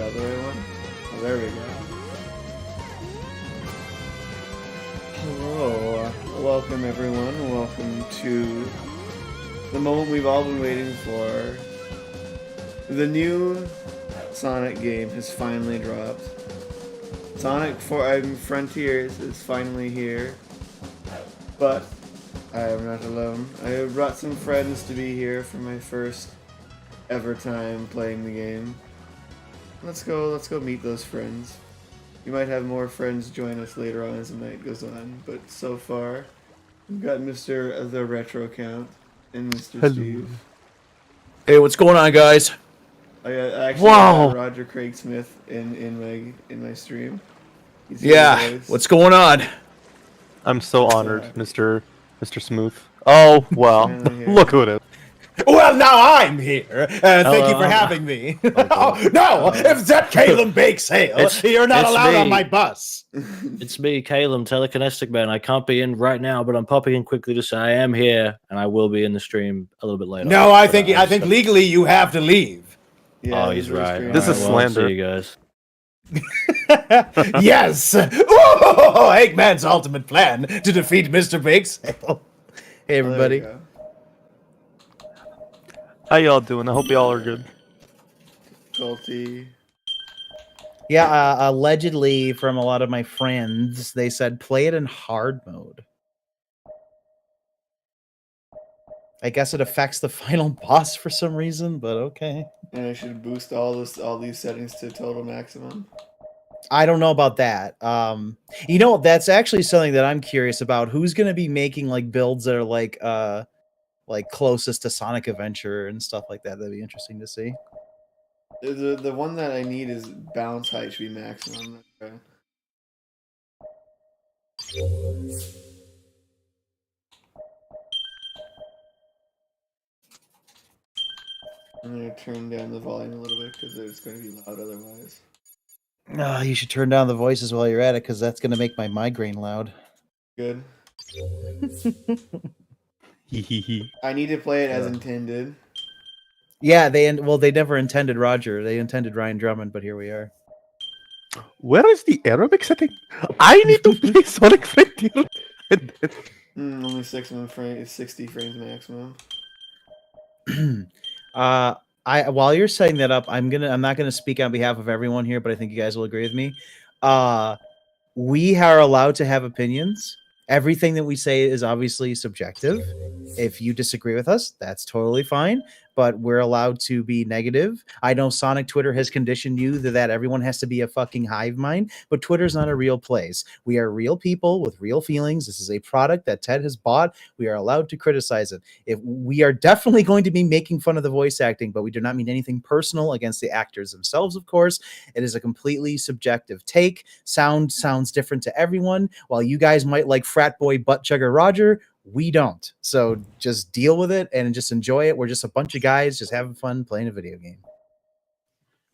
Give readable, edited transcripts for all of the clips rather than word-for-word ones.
that the right one? Oh, there we go. Hello. Welcome, everyone. Welcome to the moment we've all been waiting for. The new Sonic game has finally dropped. Sonic Frontiers is finally here. But I am not alone. I have brought some friends to be here for my first ever time playing the game. Let's go meet those friends. You might have more friends join us later on as the night goes on, but so far, we've got Mr. The Retro Count and Mr. Hello. Steve. Hey, what's going on, guys? I actually got Roger Craig Smith in my stream. He's here Yeah, with us. what's going on? I'm so honored, Mr. Smooth. Oh, well. Finally here. Look who it is. Well, now I'm here. Thank you for Hello. having me. Oh, no, if that Caleb Bakes Hale, you're not it's allowed on me. my bus. It's me, Caleb, Telekinetic Man. I can't be in right now, but I'm popping in quickly to say I am here, and I will be in the stream a little bit later. No, I But, think just- legally you have to leave. Yeah, Oh, he's this right. stream. This is Alright, well, slander. See you guys. Yes. Oh, Eggman's ultimate plan to defeat Mr. Bakes Hale. Hey, Oh, there everybody. you go. How y'all doing? I hope y'all are good. Culty. Yeah, allegedly from a lot of my friends, they said play it in hard mode. I guess it affects the final boss for some reason, but okay. And I should boost all these settings to total maximum. I don't know about that. You know, that's actually something that I'm curious about. Who's going to be making like builds that are like closest to Sonic Adventure and stuff like that? That'd be interesting to see. The one that I need is bounce height should be maximum. Okay. I'm gonna turn down the volume a little bit because it's going to be loud otherwise. You should turn down the voices while you're at it because that's going to make my migraine loud. Good. Hee. I need to play it as intended. Yeah, they never intended Roger. They intended Ryan Drummond, but here we are. Where is the Arabic setting? I need to play Sonic Frontier. Only 60 frames maximum. While you're setting that up, I'm not gonna speak on behalf of everyone here, but I think you guys will agree with me. We are allowed to have opinions. Everything that we say is obviously subjective. If you disagree with us, that's totally fine, but we're allowed to be negative. I know Sonic Twitter has conditioned you that everyone has to be a fucking hive mind, but Twitter's not a real place. We are real people with real feelings. This is a product that Ted has bought. We are allowed to criticize it. If we are definitely going to be making fun of the voice acting, but we do not mean anything personal against the actors themselves, of course. It is a completely subjective take. Sounds different to everyone. While you guys might like frat boy butt chugger Roger, we don't. So just deal with it and just enjoy it. We're just a bunch of guys just having fun playing a video game.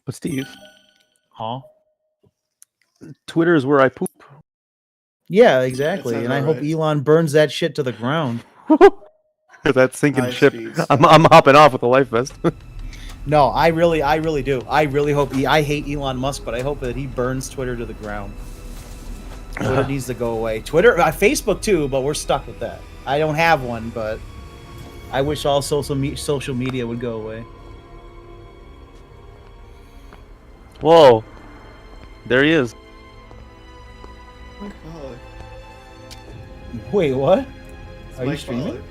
But Steve, Huh? Twitter is where I poop. Yeah, exactly. sounds And I hope alright. Elon burns that shit to the ground. That sinking High ship. speeds. I'm hopping off with a life vest. No, I really do. I really hope I hate Elon Musk, but I hope that he burns Twitter to the ground. Twitter needs to go away. Twitter, Facebook too, but we're stuck with that. I don't have one, but I wish all social media would go away. Whoa. There he is. My colleague. Wait, what? It's Are my you streaming? colleague.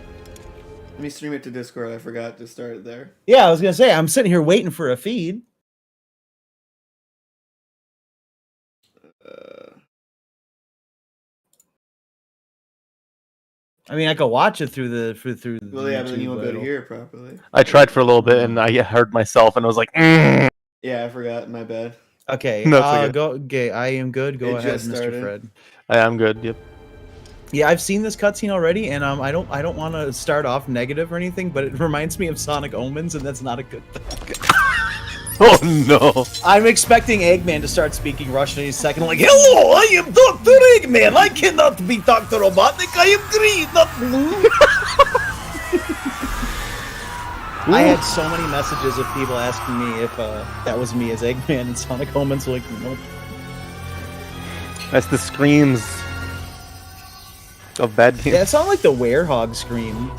Let me stream it to Discord. I forgot to start it there. Yeah, I was gonna say I'm sitting here waiting for a feed. I mean, I could watch it through the through. Well, yeah, but then you won't be able to but- hear it properly. I tried for a little bit and I heard myself and I was like, Yeah, I forgot. My bad. Okay, No, it's okay. go. Okay, I am good. Go It ahead, just Mr. started. Fred. I'm good. Yep. Yeah, I've seen this cutscene already, and I don't want to start off negative or anything, but it reminds me of Sonic Omens, and that's not a good thing. Oh no. I'm expecting Eggman to start speaking Russian any second, like, "Hello, I am Dr. Eggman. I cannot be Dr. Robotnik. I am green, not blue." I had so many messages of people asking me if that was me as Eggman, and Sonic Homan's like, nope. That's the screams of bad games. Yeah, it sounded like the Werehog scream.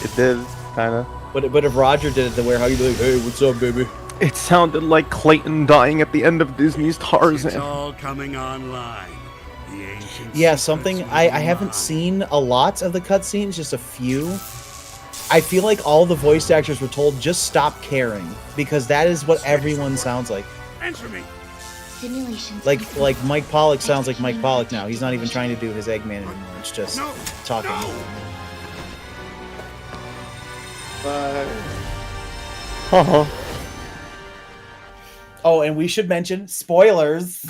It did, kind of. But if Roger did it, the Werehog, he'd be like, hey, what's up, baby? It sounded like Clayton dying at the end of Disney's It's Tarzan. all coming online. The ancient Yeah, secrets something will I be haven't mine. seen a lot of the cutscenes, just a few. I feel like all the voice actors were told just stop caring because that is what everyone sounds like. Answer me. Simulations Like complete. like Mike Pollock sounds like Mike Pollock now. He's not even trying to do his Eggman anymore. It's just No. talking. No. Uh-huh. Oh, and we should mention spoilers,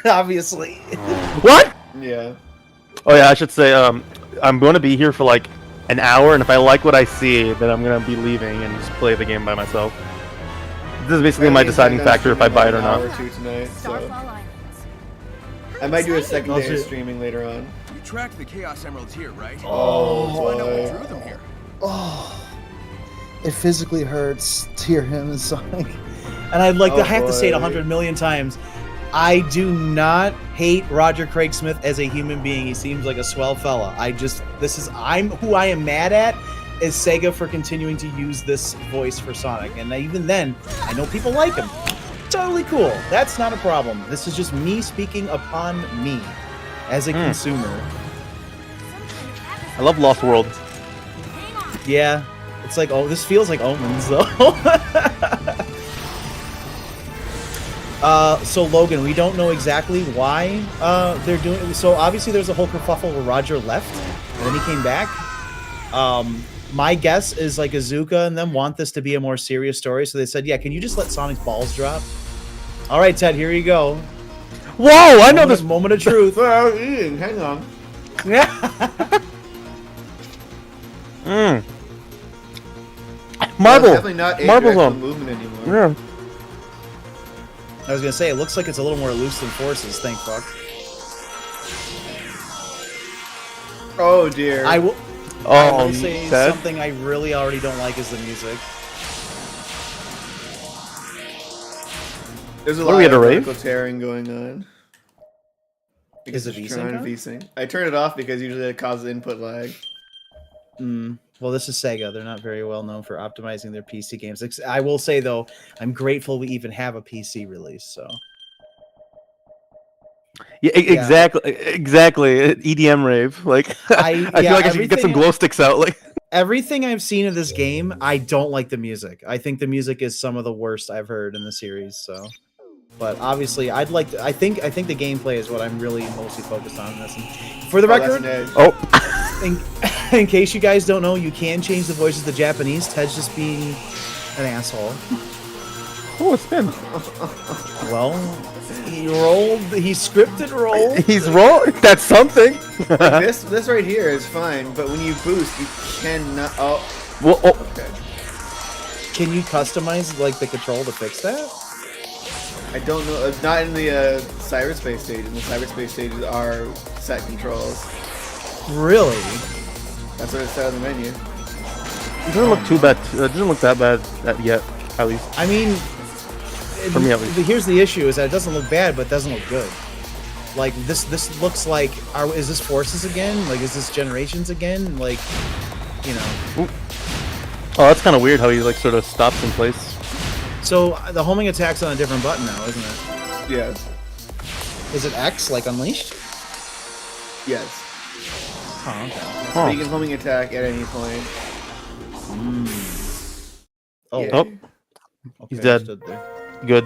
obviously. What? Yeah. Oh yeah, I should say, I'm going to be here for like an hour, and if I like what I see, then I'm going to be leaving and just play the game by myself. This is basically my deciding factor if I buy it or An hour not. or two tonight, Starfall so Islands. I might do a second day of Also- streaming later on. You tracked the Chaos Emeralds here, right? Oh, So I know boy. we drew them here. Oh, it physically hurts to hear him and Sonic. And I'd like to Oh, have to say it boy. 100 million times. I do not hate Roger Craig Smith as a human being. He seems like a swell fella. I'm who I am mad at is Sega for continuing to use this voice for Sonic. And even then, I know people like him. Totally cool. That's not a problem. This is just me speaking upon me as a consumer. I love Lost World. Yeah. It's like, oh, this feels like Omens, though. So Logan, we don't know exactly why they're doing it. So obviously there's a whole kerfuffle where Roger left, and then he came back. My guess is like Azuka and them want this to be a more serious story, so they said, yeah, can you just let Sonic's balls drop? All right, Ted, here you go. Whoa, I know this. Moment of truth. Well, eating. Hang on. Mm. That's Marble. definitely not Marble asymmetrical zone. movement anymore. Yeah. I was gonna say, it looks like it's a little more loose than Forces. Thank fuck. Oh dear. I will Oh, say Ted? something I really already don't like is the music. There's a What, lot we had of a rave? vertical tearing going on. Is it it's VSync trying on? VSync. I turn it off because usually it causes input lag. Well, this is Sega. They're not very well known for optimizing their PC games. I will say though, I'm grateful we even have a PC release. So Yeah, exactly. EDM rave. Like, I feel yeah, like I should get some everything- glow sticks out. Like, everything I've seen of this game, I don't like the music. I think the music is some of the worst I've heard in the series. So, but obviously, I'd like. I think the gameplay is what I'm really mostly focused on in this. And for the Oh, that's record, an edge. oh, in case you guys don't know, you can change the voices to Japanese. Ted's just being an asshole. oh, a spin. Well, he scripted rolled. He's wrong. That's something. This right here is fine, but when you boost, you cannot. Oh, Well, oh, okay. Can you customize like the control to fix that? I don't know. It's not in the cyberspace stage. In the cyberspace stages are set controls. Really? That's what it said on the menu. it doesn't look too bad. It doesn't look that bad yet, at least. I mean, For me, at least. Here's the issue: is that it doesn't look bad, but it doesn't look good. Like this looks like, is this Forces again? Like, is this Generations again? Like, you know. Oh, that's kind of weird how he like sort of stops in place. So the homing attack's on a different button now, isn't it? Yes. Is it X like Unleashed? Yes. Oh, okay. So Huh. you can homing attack at any point. Oh, Yeah. Oh, okay, he's dead. understood there. Good.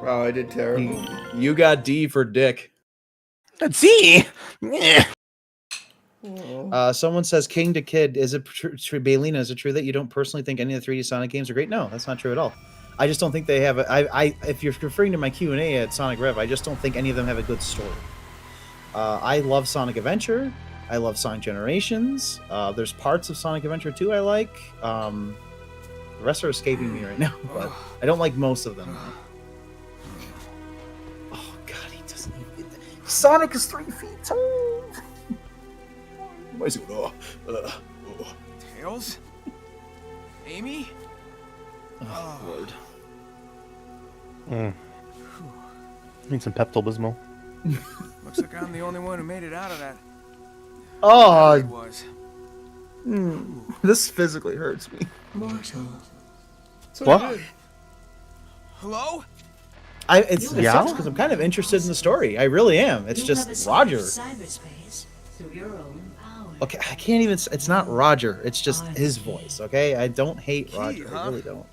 Wow, I did terrible. You got D for Dick. Let's see. Yeah. Someone says King to Kid. Is it true, Baylina? Is it true that you don't personally think any of the 3D Sonic games are great? No, that's not true at all. I just don't think they have. If you're referring to my Q&A at Sonic Rev, I just don't think any of them have a good story. I love Sonic Adventure. I love Sonic Generations. There's parts of Sonic Adventure 2 I like. The rest are escaping me right now, but I don't like most of them. Oh God, he doesn't even. Sonic is 3 feet tall. Why is it? Oh. Tails? Amy? Oh, Lord. Need some Pepto-Bismol. Looks like I'm the only one who made it out of that. Oh, It was. this physically hurts me. So What? good. Hello? It's Yeah? because I'm kind of interested in the story. I really am. It's just Roger. Cyberspace through your own power. Okay, I can't even. It's not Roger. It's just his voice. Okay, I don't hate Roger. I huh? really don't.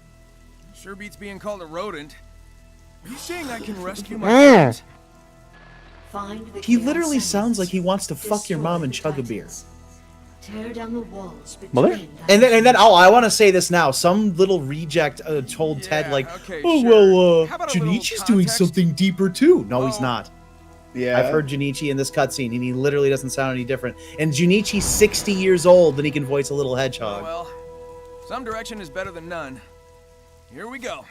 Sure beats being called a rodent. Are you saying I can rescue my Mm. friends? Find the He Chaos literally Emeralds. sounds like he wants to fuck your Destroy mom and the chug a beer. Titans. Tear down the walls between Mother? the And then, oh, I want to say this now. Some little reject told Ted Yeah, like, okay, oh sure. well, How about a little Junichi's doing context? something deeper too. No, he's Oh. not. Yeah. I've heard Junichi in this cutscene, and he literally doesn't sound any different. And Junichi's 60 years old, and he can voice a little Oh, hedgehog. well, some direction is better than none. Here we go.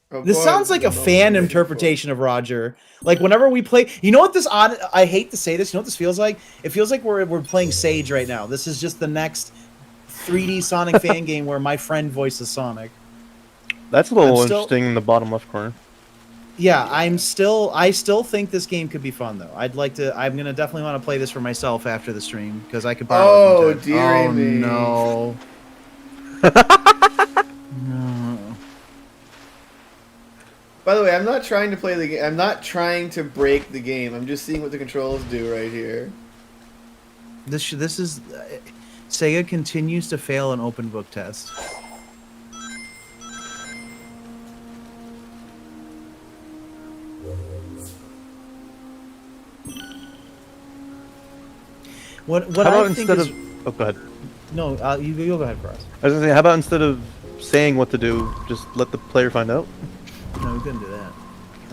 Oh, This boy, sounds like a the moment fan I'm waiting interpretation of Roger. Like whenever we play, you know what this odd? I hate to say this. You know what this feels like? It feels like we're playing Sage right now. This is just the next 3D Sonic fan game where my friend voices Sonic. That's a little I'm still- interesting in the bottom left corner. Yeah, I still think this game could be fun though. I'm gonna definitely want to play this for myself after the stream because I could borrow it Oh, from Ted. dearie Oh me. no. No. By the way, I'm not trying to play the game. I'm not trying to break the game. I'm just seeing what the controls do right here. This is Sega continues to fail an open book test. What How about I think instead is, of... Oh, go ahead. no, you go ahead for us. I was gonna say, how about instead of saying what to do, just let the player find out? No, we couldn't do that.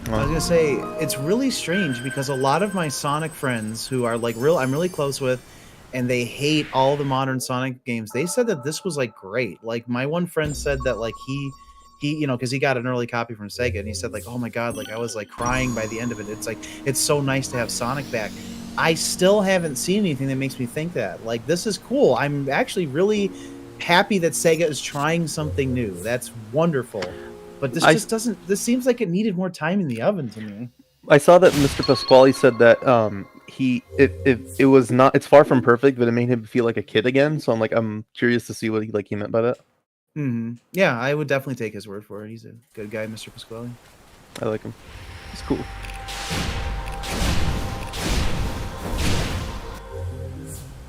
Oh. I was gonna say it's really strange because a lot of my Sonic friends who are like I'm really close with, and they hate all the modern Sonic games. They said that this was like great. Like my one friend said that like he because he got an early copy from Sega, and he said like, oh my god, like I was like crying by the end of it. It's like it's so nice to have Sonic back. I still haven't seen anything that makes me think that. Like this is cool. I'm actually really happy that Sega is trying something new. That's wonderful. But this just doesn't. This seems like it needed more time in the oven to me. I saw that Mr. Pasquale said that it was not, it's far from perfect, but it made him feel like a kid again. So I'm curious to see what he meant by that. Yeah, I would definitely take his word for it. He's a good guy, Mr. Pasquale. I like him. He's cool.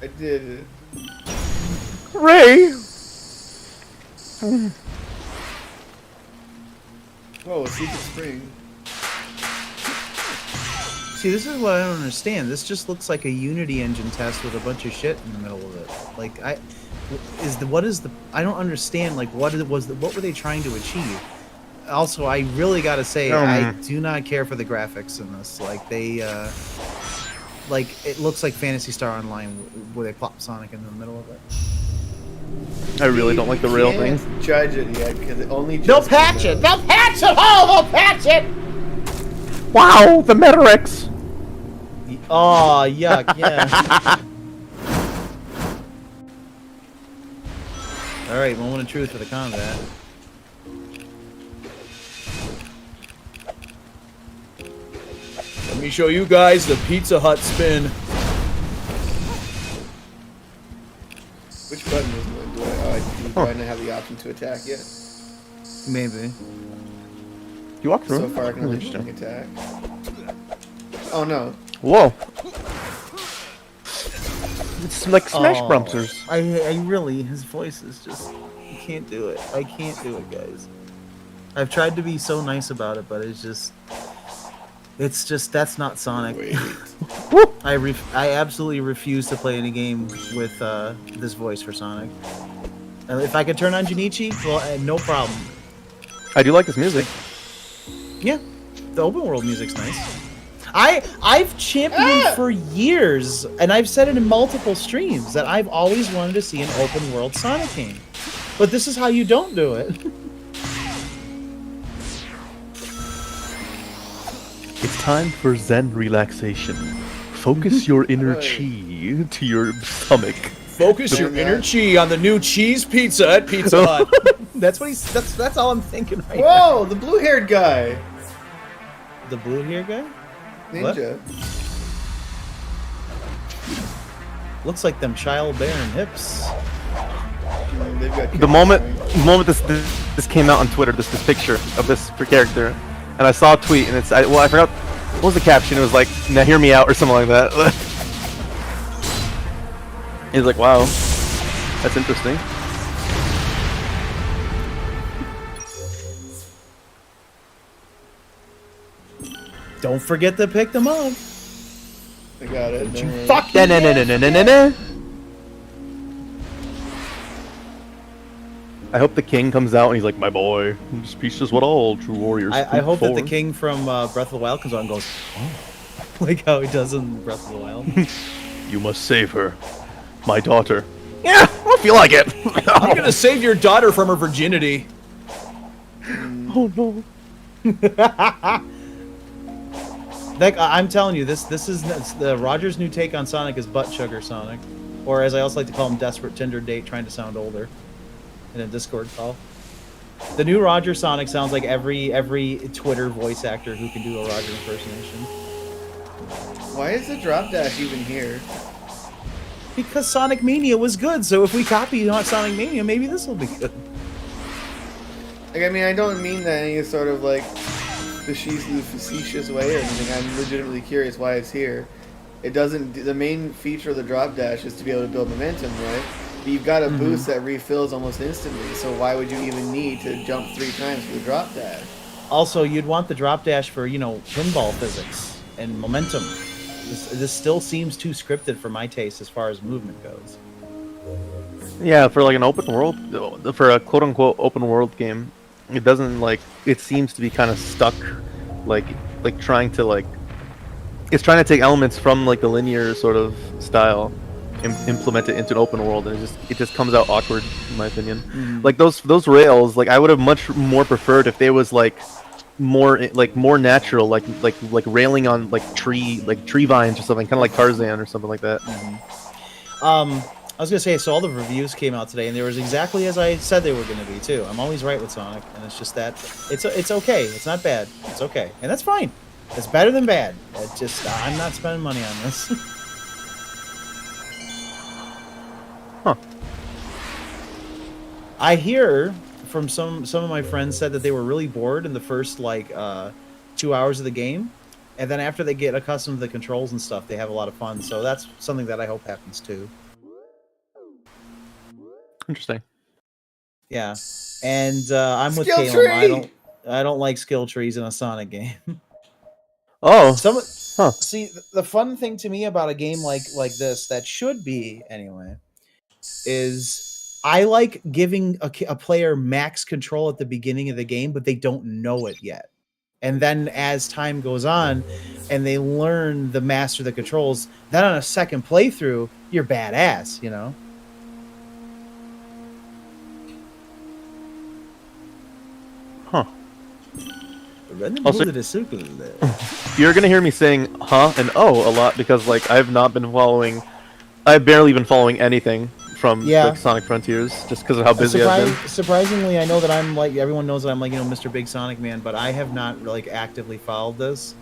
I did it. Ray. Oh, a secret spring. See, this is what I don't understand. This just looks like a Unity engine test with a bunch of shit in the middle of it. Like, I don't understand. Like, what were they trying to achieve? Also, I really gotta say, I do not care for the graphics in this. Like, it looks like Phantasy Star Online, where they plop Sonic into the middle of it. I really don't like the rail thing. Can't judge it yet because it only. They'll just patch came it. out. They'll patch it. Oh, they'll patch it. Wow, the Metarex. Oh, yuck! Yeah. All right, moment of truth for the combat. Let me show you guys the Pizza Hut spin. Which button is it? Do I not have the option to attack yet? Maybe. You walk through. So far, I can only swing attack. Oh no! Whoa. It's like Smash Brumpsers. I really, his voice is just, I can't do it. I can't do it, guys. I've tried to be so nice about it, but it's just, that's not Sonic. Wait. I absolutely refuse to play any game with this voice for Sonic. And if I could turn on Junichi, well, no problem. I do like his music. Yeah, the open world music's nice. I've championed for years, and I've said it in multiple streams, that I've always wanted to see an open world Sonic game. But this is how you don't do it. It's time for Zen relaxation. Focus your inner chi to your stomach. Focus your inner chi on the new cheese pizza at Pizza Hut. That's what he's. That's all I'm thinking right now. Whoa, the blue-haired guy. The blue hair guy Ninja. looks like them childbearing hips. They've got The moment this came out on Twitter, this picture of this character, and I saw a tweet, and I forgot what was the caption. It was like, "Now hear me out" or something like that. He's like, "Wow, that's interesting." Don't forget to pick them up. I got it. Fuck Na-na-na-na-na-na-na. I hope the king comes out and he's like, "My boy, this piece is what all true warriors." I hope that the for." king from Breath of the Wild comes out and goes, oh. Like how he does in Breath of the Wild. You must save her, my daughter. Yeah, I don't feel like it. I'm gonna save your daughter from her virginity. Oh no. Like I'm telling you, this is the Roger's new take on Sonic is butt chugger Sonic, or as I also like to call him, desperate Tinder date trying to sound older in a Discord call. The new Roger Sonic sounds like every Twitter voice actor who can do a Roger impersonation. Why is the drop dash even here? Because Sonic Mania was good, so if we copy Sonic Mania, maybe this will be good. Like, I mean, I don't mean that in any sort of like facetious way or anything. I'm legitimately curious why it's here. It doesn't. The main feature of the drop dash is to be able to build momentum, right? But you've got a boost that refills almost instantly. So why would you even need to jump 3 times for the drop dash? Also, you'd want the drop dash for, pinball physics and momentum. This still seems too scripted for my taste as far as movement goes. Yeah, for like an open world, for a quote unquote open world game, it doesn't it seems to be kind of stuck, like trying to it's trying to take elements from like the linear sort of style and implement it into an open world, and it just comes out awkward in my opinion. Like those rails, I would have much more preferred if they was more natural, like railing on tree vines or something, kind of like Tarzan or something like that. I was gonna say, so all the reviews came out today, and they were exactly as I said they were gonna be too. I'm always right with Sonic, and it's just that it's okay. It's not bad. It's okay, and that's fine. It's better than bad. It's just I'm not spending money on this. Huh. I hear from some of my friends said that they were really bored in the first 2 hours of the game, and then after they get accustomed to the controls and stuff, they have a lot of fun. So that's something that I hope happens too. Interesting. Yeah, and I'm with Skill Caleb. tree! I don't like skill trees in a Sonic game. Oh, See, the fun thing to me about a game like this, that should be anyway, is I like giving a player max control at the beginning of the game, but they don't know it yet. And then as time goes on, and they learn the master the controls, then on a second playthrough, you're badass, Huh. Also, You're gonna hear me saying "huh" and "oh" a lot because I've barely been following anything from Sonic Frontiers just because of how busy I've been. Surprisingly, I know that I'm everyone knows that I'm Mr. Big Sonic Man, but I have not actively followed this.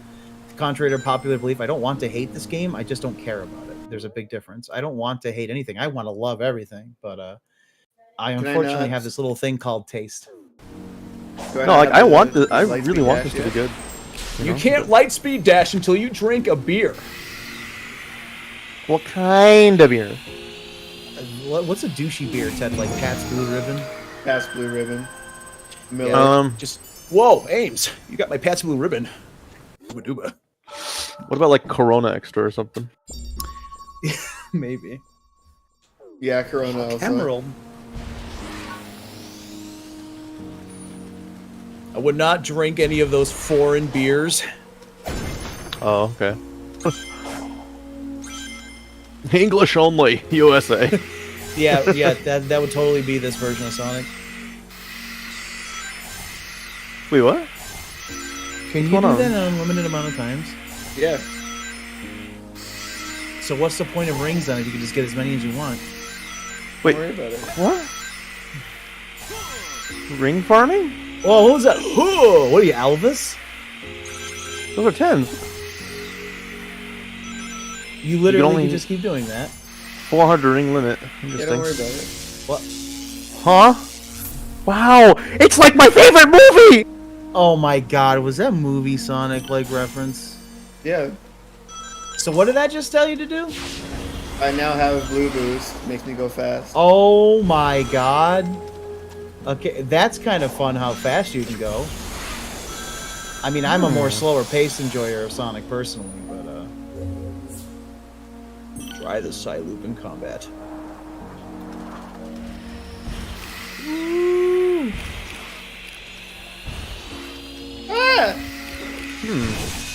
Contrary to popular belief, I don't want to hate this game. I just don't care about it. There's a big difference. I don't want to hate anything. I want to love everything, but I unfortunately have this little thing called taste. I really want this to be good. You can't lightspeed dash until you drink a beer. What kind of beer? What's a douchey beer, Ted? Like Pat's Blue Ribbon? Pat's Blue Ribbon. Miller. Whoa, Ames, you got my Pat's Blue Ribbon. Dooba. What about Corona Extra or something? Maybe. Yeah, Corona also. Emerald. I would not drink any of those foreign beers. Oh, okay. English only, USA. yeah, that would totally be this version of Sonic. Wait, what? Can you do that an unlimited amount of times? Yeah. So what's the point of rings then if you can just get as many as you want? Wait, Don't worry about it. what? Ring farming? Oh, what was that? Oh, what are you, Elvis? Those are 10s. You literally only- could just keep doing that. 400 ring limit. Yeah, Interesting. don't worry about it. What? Huh? Wow! It's like my favorite movie! Oh my God, was that movie Sonic like reference? Yeah. So what did that just tell you to do? I now have blue boost. Makes me go fast. Oh my God. Okay, that's kind of fun how fast you can go. I mean, I'm a more slower pace enjoyer of Sonic personally, but Try the Psyloop in combat. Ah!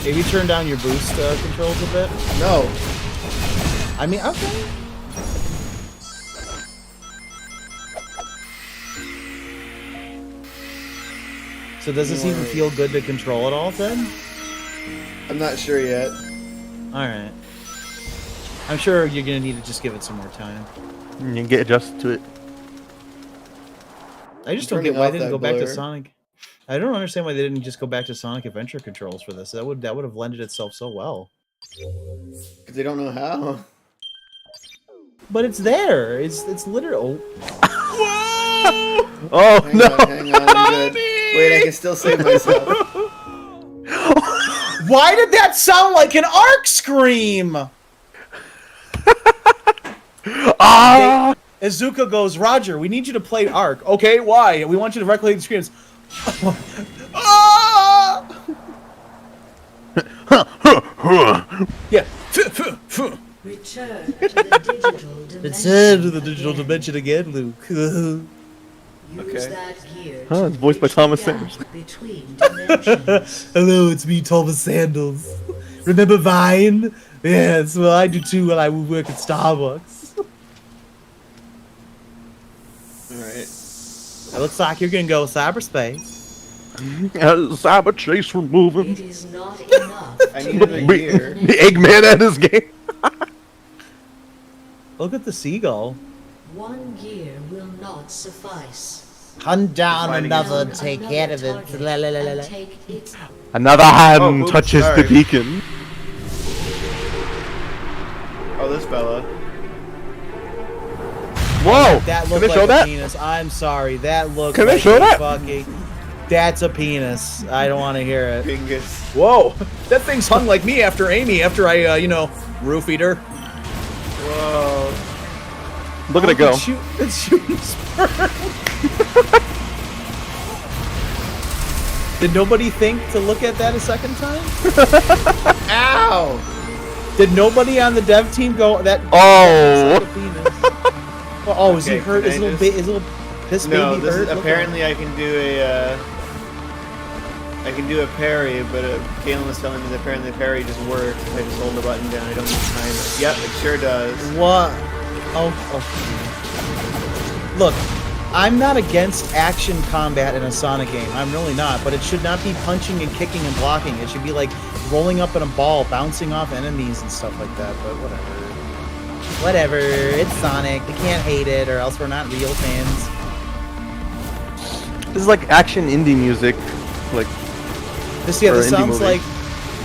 maybe turn down your boost controls a bit. No. I mean, okay. So does this even feel good to control at all then? I'm not sure yet. Alright. I'm sure you're gonna need to just give it some more time. You can get adjusted to it. I just I'm don't get turning why off they didn't that go back to blur. Sonic. I don't understand why they didn't just go back to Sonic Adventure controls for this. That would have lended itself so well. Because they don't know how. But it's there. It's literal. Oh Hang no! on, hang on, I'm good. Wait, I can still save myself. Why did that sound like an arc scream? Ah! Izuka goes, Roger, we need you to play Arc. Okay, why? We want you to recreate the screams. Ah! Yeah. Return to the digital dimension. Return to the digital dimension again, Luke. Use Okay. that gear Huh, to it's voiced by bridge the Thomas gap Sanders. Between dimensions. Hello, it's me, Thomas Sandals. Remember Vine? Yes, well, I do too when I work at Starbucks. Alright. It looks like you're gonna go cyberspace. Cyber chase removing. It is not enough. I need another gear. The Eggman at his game. Look at the seagull. One gear will not suffice. Hunt down Fighting another, Down take another care of it. target La, la, la, la, and la. take its Another hand Oh, oops, touches sorry. the beacon. Oh, this fella. Whoa! That Can looked they like show a that? penis. I'm sorry. That looked Can they like show a that? fucking... That's a penis. I don't want to hear it. Bingus. Whoa, that thing's hung like me after Amy, after I, roofied her. Whoa. Look at it go. It's shooting sperm. Did nobody think to look at that a second time? Ow! Did nobody on the dev team go that? Oh! That looks like a penis. Oh, is he Okay, hurt? can Is I little just- is little piss No, baby this hurt? is, Look apparently I can do I can do a parry, but Galen was telling me that apparently the parry just works if I just hold the button down. I don't need to time it. Yep, it sure does. at him. What? Oh. Look, I'm not against action combat in a Sonic game. I'm really not, but it should not be punching and kicking and blocking. It should be like rolling up in a ball, bouncing off enemies and stuff like that. But whatever. Whatever. It's Sonic. We can't hate it, or else we're not real fans. This is like action indie music. Like, This Or this indie sounds movie.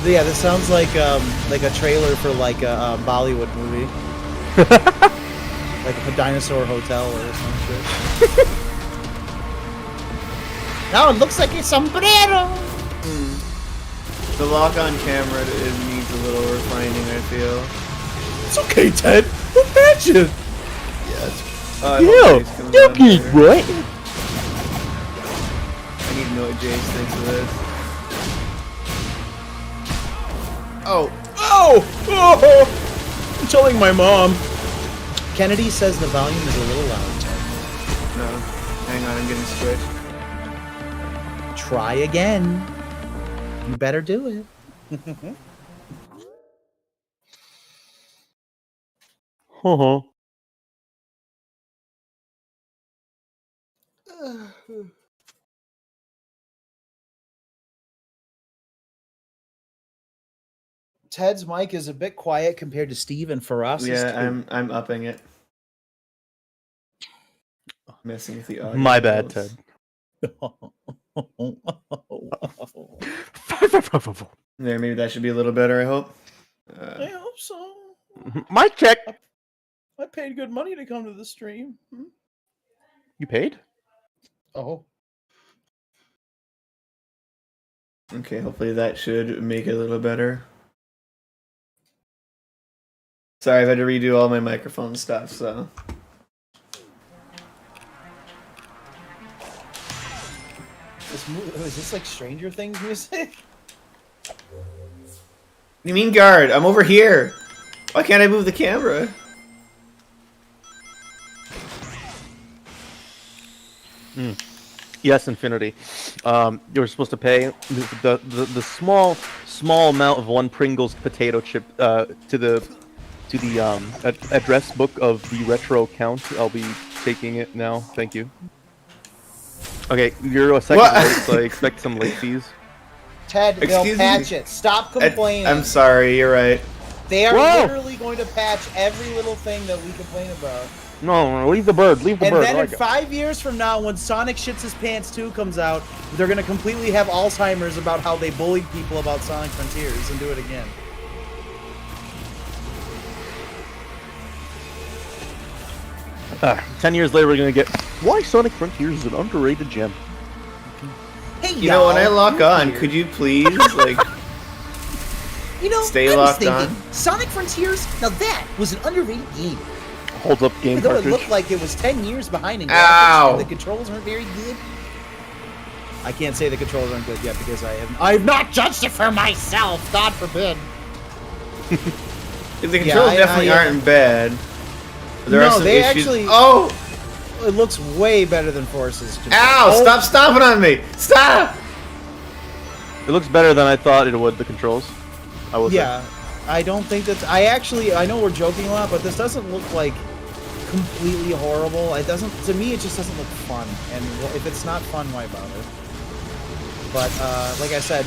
this sounds like a trailer for like a Bollywood movie, like a dinosaur hotel or some shit. Now it looks like a sombrero. The lock on camera needs a little refining, I feel. It's okay, Ted. Imagine. I hope Jace comes on later. what? I need to know what Jace thinks of this. Oh, Oh! I'm telling my mom. Kennedy says the volume is a little loud, Ted. no. Hang on, I'm getting switched. Try again. You better do it. Uh-huh. Ted's mic is a bit quiet compared to Steve and for us. Yeah, I'm upping it. Messing with the audio. My bad, Ted. There, maybe that should be a little better. I hope. I hope so. Mic check. I paid good money to come to the stream. You paid? Oh. Okay, hopefully that should make it a little better. Sorry, I've had to redo all my microphone stuff, so. Is this like Stranger Things music? You mean guard? I'm over here. Why can't I move the camera? Yes, Infinity. You were supposed to pay the small amount of one Pringles potato chip to the address book of the retro account. I'll be taking it now. Thank you. Okay, you're a second late, so I expect some late fees. Ted, they'll Excuse patch me? it. Stop complaining. I'm sorry, you're right. They are Whoa! literally going to patch every little thing that we complain about. No, leave the bird. Leave the And bird. then I in like it. 5 years from now, when Sonic Shits His Pants 2 comes out, they're going to completely have Alzheimer's about how they bullied people about Sonic Frontiers and do it again. 10 years later, we're gonna get why Sonic Frontiers is an underrated gem. Hey, You know, when I y'all, lock Ruth on, here. could you please, like, You know, stay I was locked thinking, on? Sonic Frontiers, now that was an underrated game. Holds up game Even though it cartridge. looked like it was 10 years behind in Ow. graphics and the controls weren't very good. I can't say the controls aren't good yet because I've not judged it for myself, God forbid. the controls definitely aren't bad. But there are No, some they issues. actually- Oh! It looks way better than Force's controls. Ow! Oh, Stop stomping on me! Stop! It looks better than I thought it would. The controls. I will say. Yeah, I don't think that's. I know we're joking a lot, but this doesn't look like completely horrible. It doesn't. To me, it just doesn't look fun. And if it's not fun, why bother? But like I said,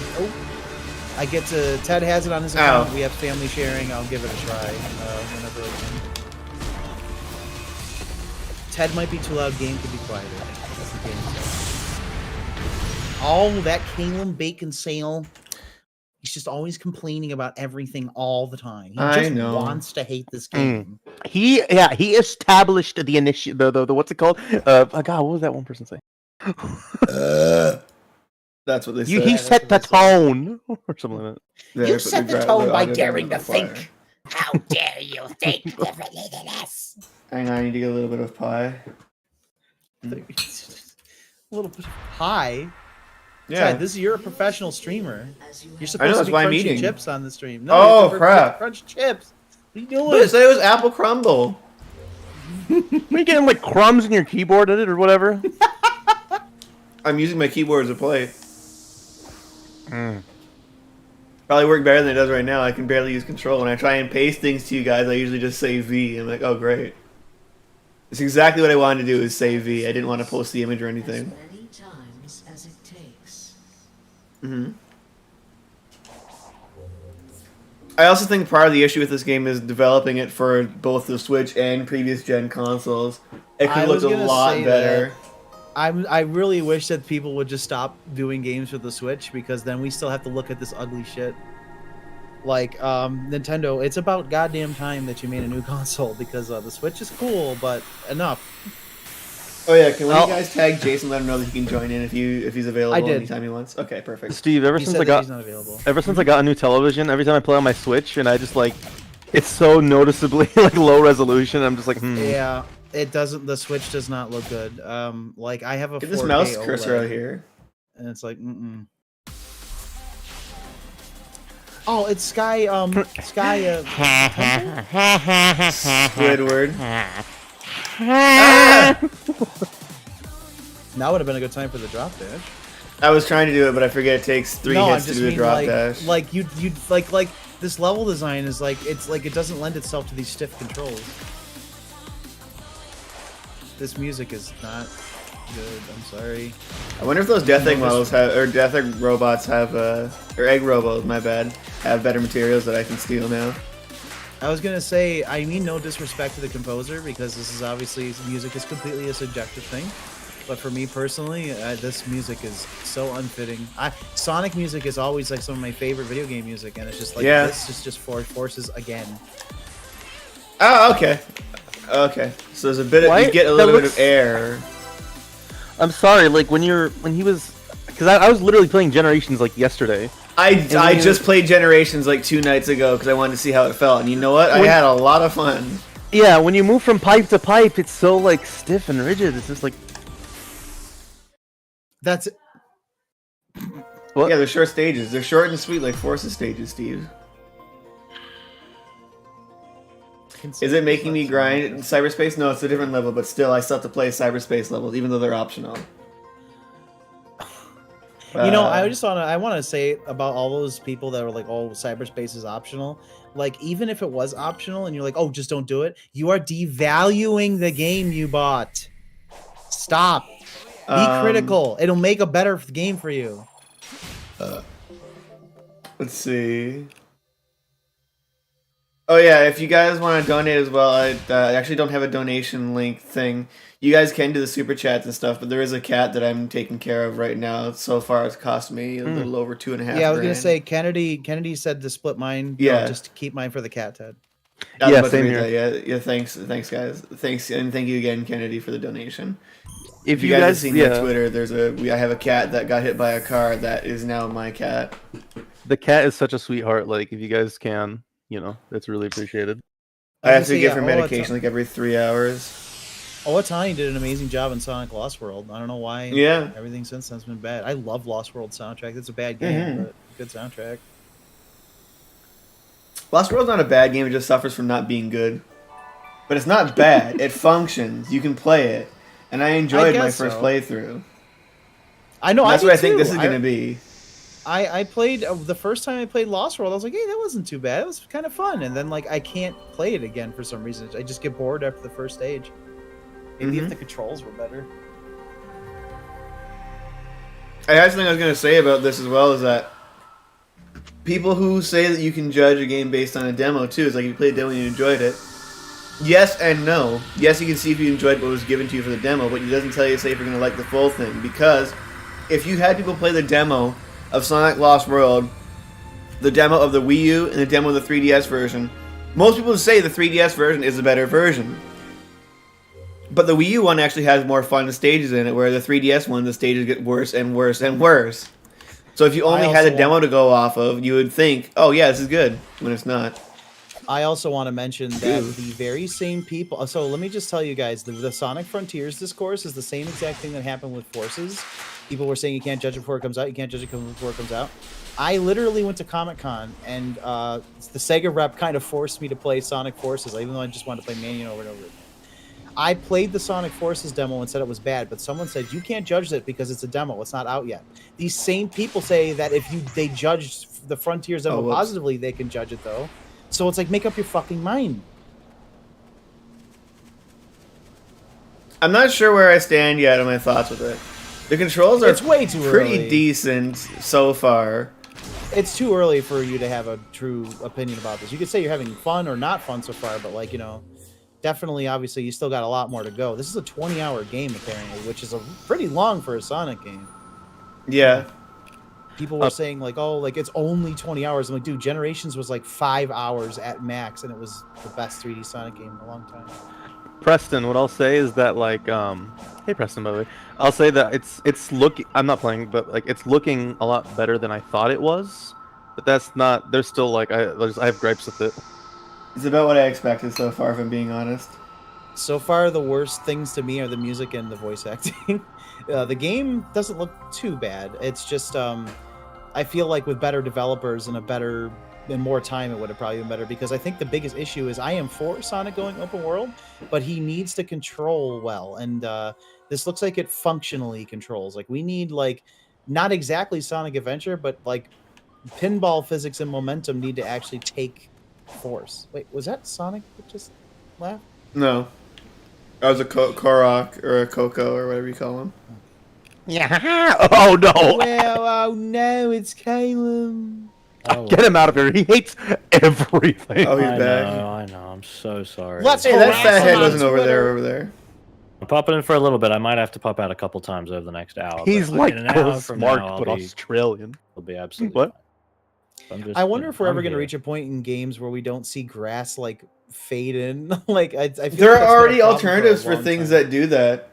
I get to. Ted has it on his account. Ow. We have family sharing. I'll give it a try whenever I can. Ted might be too loud. Game could be quieter. That's the game. Oh, that Caleb Bacon sale. He's just always complaining about everything all the time. He I just know. wants to hate this game. He established the initiative. The what's it called? God, what was that one person say? That's what they He said. set the tone or something like that. There, You put set the gra- tone by audio daring down to on the fire. think. How dare you think differently than us? Hang on, I need to get a little bit of pie. A little bit of pie. Yeah. Ted, you're a professional streamer. You're I know, supposed to that's be why I'm crunching eating. chips on the stream. Oh, you have to crap. Crunch chips. What are you doing? But it said it was apple crumble. Are you getting like crumbs in your keyboard in it or whatever? I'm using my keyboard as a plate. Probably work better than it does right now. I can barely use control. When I try and paste things to you guys, I usually just say V. I'm like, oh, great. It's exactly what I wanted to do is say V. I didn't want to post the image or anything. As many times as it takes. I also think part of the issue with this game is developing it for both the Switch and previous gen consoles. It I could was look a gonna lot say better. I really wish that people would just stop doing games for the Switch because then we still have to look at this ugly shit. Like Nintendo, it's about goddamn time that you made a new console because the Switch is cool, but enough. Oh yeah, can Well- you guys tag Jason? Let him know that he can join in if he's available I did. anytime he wants. Okay, perfect. Steve, ever He since said I that got he's not available. ever since I got a new television, every time I play on my Switch and I just like it's so noticeably like low resolution. I'm just like, Yeah, it doesn't. The Switch does not look good. Like I have a Get this 4K mouse cursor OLED, out here. and it's like, Oh, it's Sky. Sky. Squidward. Now would have been a good time for the drop dash. I was trying to do it, but I forget it takes 3 No, I hits to just do a mean drop like, dash. like you'd like this level design is like it's like it doesn't lend itself to these stiff controls. This music is not. good. I'm sorry. I wonder if those Death Egg models have, or Death Egg robots have, or Egg Robos, my bad, have better materials that I can steal now. I was gonna say, I mean no disrespect to the composer, because this is obviously, music is completely a subjective thing. But for me personally, this music is so unfitting. Sonic music is always like some of my favorite video game music, and it's just like, this is just forces again. Oh, okay. Okay. So there's a bit of, you get a little bit of air. I'm sorry, like when he was, because I was literally playing Generations like yesterday. I just played Generations like 2 nights ago because I wanted to see how it felt, and you know what? I had a lot of fun. Yeah, when you move from pipe to pipe, it's so like stiff and rigid. It's just like. That's it. What? Yeah, they're short stages. They're short and sweet like Forces stages, Steve. Is it making me grind in cyberspace? No, it's a different level, but still, I still have to play cyberspace levels, even though they're optional. You know, I want to say about all those people that are like, "Oh, cyberspace is optional." Like, even if it was optional, and you're like, "Oh, just don't do it," you are devaluing the game you bought. Stop. Be critical. It'll make a better game for you. Let's see. Oh yeah, if you guys want to donate as well, I actually don't have a donation link thing. You guys can do the super chats and stuff, but there is a cat that I'm taking care of right now. So far, it's cost me a little over $2.5. Yeah, I was gonna say Kennedy said to split mine. Yeah, just to keep mine for the cat, Ted. Yeah, same here. Yeah. Thanks, guys. Thanks, and thank you again, Kennedy, for the donation. If you guys have seen my Twitter, I have a cat that got hit by a car that is now my cat. The cat is such a sweetheart. Like, if you guys can, it's really appreciated. I have to give her medication like every 3 hours. Owatani did an amazing job in Sonic Lost World. I don't know why. Yeah. Everything since then's been bad. I love Lost World soundtrack. It's a bad game, but good soundtrack. Lost World's not a bad game. It just suffers from not being good. But it's not bad. It functions. You can play it. And I enjoyed my first playthrough. I know. That's what I think this is going to be. I played the first time I played Lost World. I was like, hey, that wasn't too bad. It was kind of fun. And then like I can't play it again for some reason. I just get bored after the first stage. Maybe if the controls were better. I had something I was going to say about this as well, is that people who say that you can judge a game based on a demo too, is like, if you played a demo and you enjoyed it. Yes and no. Yes, you can see if you enjoyed what was given to you for the demo, but it doesn't tell you, say, if you're going to like the full thing. Because if you had people play the demo of Sonic Lost World, the demo of the Wii U, and the demo of the 3DS version, most people say the 3DS version is a better version. But the Wii U one actually has more fun stages in it, where the 3DS one, the stages get worse and worse and worse. So if you only had a demo to go off of, you would think, oh yeah, this is good, when it's not. I also want to mention that the very same people... So let me just tell you guys, the Sonic Frontiers discourse is the same exact thing that happened with Forces. People were saying you can't judge it before it comes out, you can't judge it before it comes out. I literally went to Comic-Con, and the Sega rep kind of forced me to play Sonic Forces, even though I just wanted to play Manion over and over again. I played the Sonic Forces demo and said it was bad, but someone said, you can't judge it because it's a demo, it's not out yet. These same people say that if they judged the Frontiers demo positively, they can judge it though. So it's like, make up your fucking mind. I'm not sure where I stand yet on my thoughts with it. The controls are way too pretty early. decent so far. It's too early for you to have a true opinion about this. You could say you're having fun or not fun so far, but like, definitely, obviously, you still got a lot more to go. This is a 20-hour game, apparently, which is pretty long for a Sonic game. Yeah. People were saying, like, oh, like, it's only 20 hours. I'm like, dude, Generations was like 5 hours at max, and it was the best 3D Sonic game in a long time. Preston, what I'll say is that, like, hey, Preston, by the way. I'll say that it's looking... I'm not playing, but, like, it's looking a lot better than I thought it was. But that's not... There's still, like, I have gripes with it. It's about what I expected so far, if I'm being honest. So far, the worst things to me are the music and the voice acting. The game doesn't look too bad. It's just, I feel like with better developers and more time, it would have probably been better, because I think the biggest issue is I am for Sonic going open world, but he needs to control well. And this looks like it functionally controls. Like, we need, like, not exactly Sonic Adventure, but, like, pinball physics and momentum need to actually take force. Wait, was that Sonic that just laughed? No. I was a Korok or a Coco or whatever you call him. Yeah. Oh no. Well, oh no, it's Caleb. Oh, Get him out of here. He hates everything. Oh, he's I back. know, I know. I'm so sorry. Let's Hey, that harass fat him head on wasn't over Twitter. there. Over there. I'm popping in for a little bit. I might have to pop out a couple times over the next hour. He's but like in an hour Ghost from Mark, now, but Australian. I'll be absolutely What? fine. I'm just, I wonder if we're ever I'm going to here. reach a point in games where we don't see grass like fade in. Like I feel There like that's been are a already problem alternatives for a for long things time. that do that.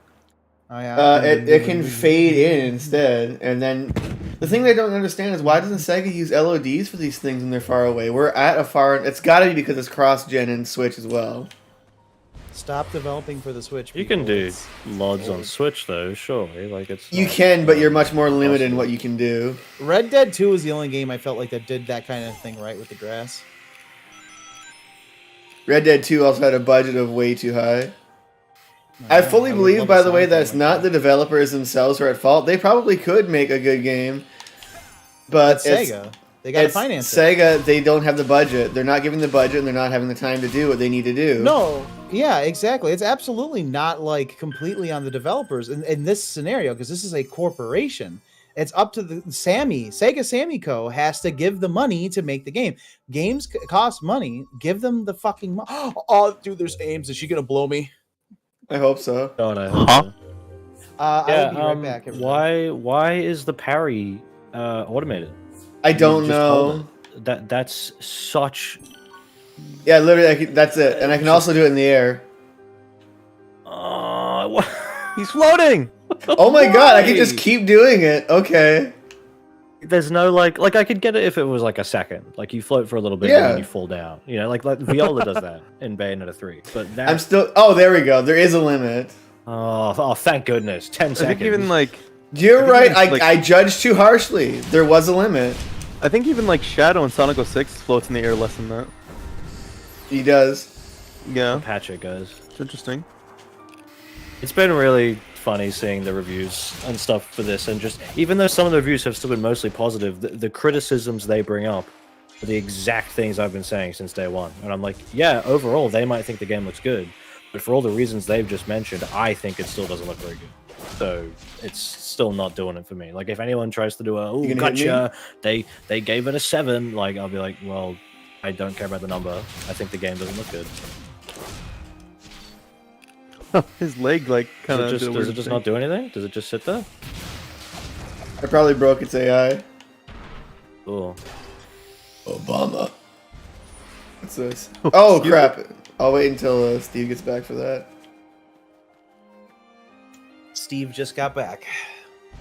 Oh, yeah. It can fade in instead, and then the thing they don't understand is why doesn't Sega use LODs for these things when they're far away? We're at a far. It's got to be because it's cross-gen and Switch as well. Stop developing for the Switch. You can people. do It's- LODs on Switch though, surely. Like it's. You not, can, but you're much more limited in possible. what you can do. Red Dead 2 is the only game I felt like that did that kind of thing right with the grass. Red Dead 2 also had a budget of way too high. I fully would believe, love by a the way, Sonic that game it's like not that. the developers themselves who are at fault. They probably could make a good game, but That's Sega. They got to it's finance it. Sega. They don't have the budget. They're not giving the budget, and they're not having the time to do what they need to do. No, yeah, exactly. It's absolutely not like completely on the developers in this scenario because this is a corporation. It's up to the Sega Sammy Co. has to give the money to make the game. Games cost money. Give them the fucking money. Oh, dude, there's Ames. Is she gonna blow me? I hope so. God, I hope Huh? so. I Yeah. will be right back. everybody. Why is the parry automated? I You don't just hold know. it. That's such. Yeah, literally, that's it. And I can also do it in the air. He's floating. Oh my god, I can just keep doing it. Okay. There's no like I could get it if it was like a second, like you float for a little bit and Yeah. then you fall down. You know, like Viola does that in Bayonetta 3. But that, I'm still. Oh, there we go. There is a limit. oh, thank goodness, 10 I seconds. think even like You're think right. it's like- I judged too harshly. There was a limit. I think even like Shadow in Sonic 06 floats in the air less than that. He does. Yeah, patch it goes. it's interesting. It's been really funny seeing the reviews and stuff for this, and just even though some of the reviews have still been mostly positive, the criticisms they bring up are the exact things I've been saying since day one. And I'm like, yeah, overall they might think the game looks good, but for all the reasons they've just mentioned, I think it still doesn't look very good. So it's still not doing it for me. Like if anyone tries to do a You oh gonna hit gotcha, they gave it a 7, like I'll be like, well, I don't care about the number. I think the game doesn't look good. His leg like kind of Does it just not do anything? Does it just sit there? I probably broke its AI. Oh. Obama. What's this? Oh crap! I'll wait until Steve gets back for that. Steve just got back.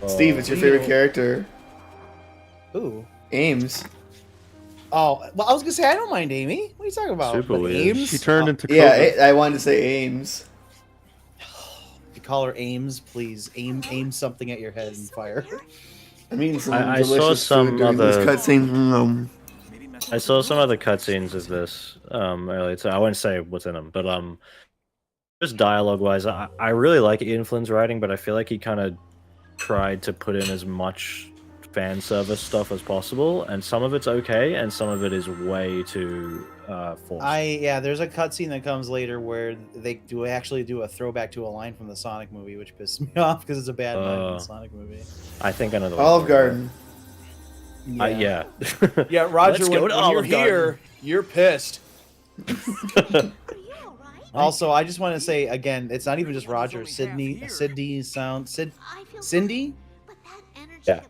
Steve, it's your favorite character. Ooh. Ames. Oh, well, I was gonna say I don't mind Amy. What are you talking about? Super But weird. Ames? She turned into Yeah, Cobra. I wanted to say Ames. If you call her Ames, please aim something at your head and fire. I'm eating some I saw delicious some food during this other- cutscene. I saw some other cutscenes of this earlier, so I won't say what's in them, but just dialogue wise, I really like Ian Flynn's writing, but I feel like he kind of tried to put in as much fan service stuff as possible, and some of it's okay, and some of it is way too forced. There's a cutscene that comes later where they actually do a throwback to a line from the Sonic movie, which pisses me off because it's a bad line from the Sonic movie. I think I know the one Olive you're Garden. talking about. Yeah. Yeah, Roger, Let's go when to you're Olive Garden. here, you're pissed. Also, I just want to say again, it's not even just Roger. Cindy. Yeah.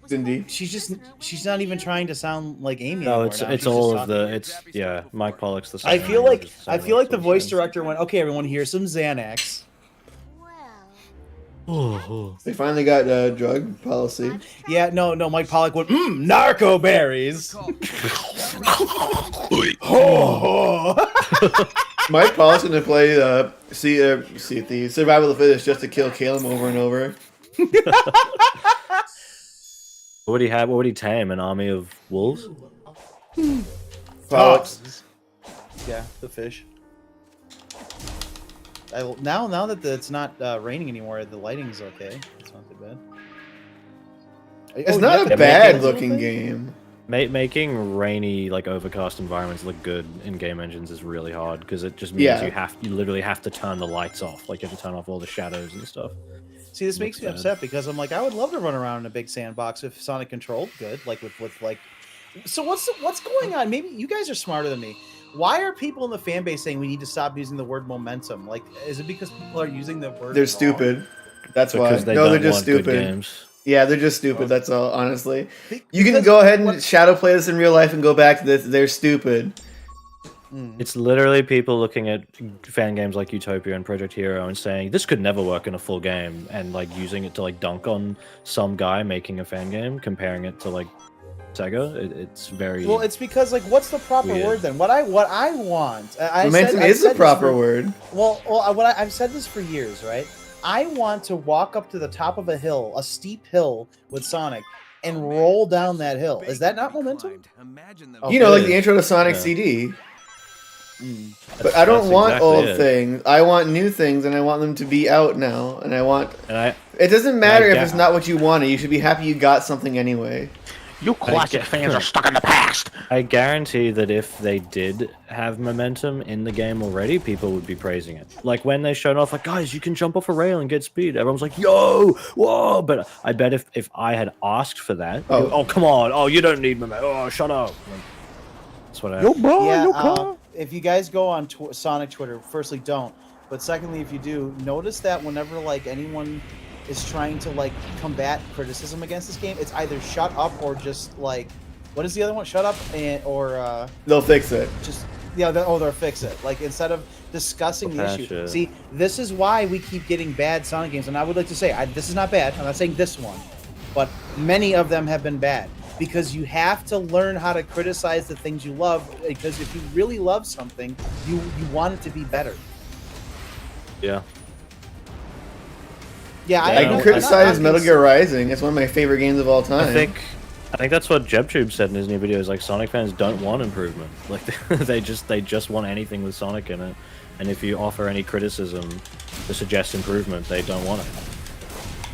Cindy. She's not even trying to sound like Amy. No, anymore it's now. it's She's all just of the talking- Mike Pollock's the same. I feel He's like just I saying feel all like the sorts of voice things. director went, okay, everyone, here's some Xanax. They finally got a drug policy. Yeah, no, Mike Pollock went, narco berries. Mike Paul's gonna play Survival of the Fittest just to kill Caleb over and over. What would he have? What would he tame? An army of wolves? Pollux. Yeah, the fish. Now that it's not raining anymore, the lighting's okay. It's not too bad. It's Oh, not you a have to bad make it a looking little thing? game. Making rainy, like overcast environments look good in game engines is really hard because it just means Yeah. you literally have to turn the lights off. Like you have to turn off all the shadows and stuff. See, this makes me bad. upset because I'm like, I would love to run around in a big sandbox if Sonic controlled good, like with like. So what's going on? Maybe you guys are smarter than me. Why are people in the fan base saying we need to stop using the word momentum? Like, is it because people are using the word? They're wrong? stupid. That's why. Because they No, don't they're just want good stupid. games. Yeah, they're just stupid. That's all. Honestly, Be- you can because go ahead and what- shadow play this in real life and go back to this. They're stupid. It's literally people looking at fan games like Utopia and Project Hero and saying this could never work in a full game, and like using it to like dunk on some guy making a fan game, comparing it to like Sega. It's very Well, it's because like, what's the proper Weird. word then? What I want. Momentum I've is the said this proper for- word. I've said this for years, right? I want to walk up to the top of a hill, a steep hill with Sonic, and roll down that hill. Is that not momentum? Imagine Oh, You know, like it the is. intro to Sonic Yeah. CD. But I don't that's want exactly old it. things. I want new things, and I want them to be out now. And I want. And I It doesn't matter if get- it's not what you wanted. You should be happy you got something anyway. You classic fans are stuck in the past. I guarantee that if they did have momentum in the game already, people would be praising it. Like when they showed off, like, guys, you can jump off a rail and get speed. Everyone's like, yo, whoa. But I bet if I had asked for that, oh come on, oh, you don't need momentum. Oh, shut up. Like, that's what I. Yo, bro, Yeah. yo, car. If you guys go on Sonic Twitter, firstly, don't. But secondly, if you do, notice that whenever like anyone is trying to like combat criticism against this game, it's either shut up or just like, what is the other one? Shut up or They'll fix it. just they'll fix it. Like instead of discussing the Patch issue. it. See, this is why we keep getting bad Sonic games, and I would like to say this is not bad. I'm not saying this one, but many of them have been bad because you have to learn how to criticize the things you love. Because if you really love something, you want it to be better. Yeah. Yeah, I Yeah, can I'm criticize Metal Gear Rising. It's one of my favorite games of all time. I think that's what JebTube said in his new videos. Like Sonic fans don't want improvement. Like they just want anything with Sonic in it. And if you offer any criticism to suggest improvement, they don't want it.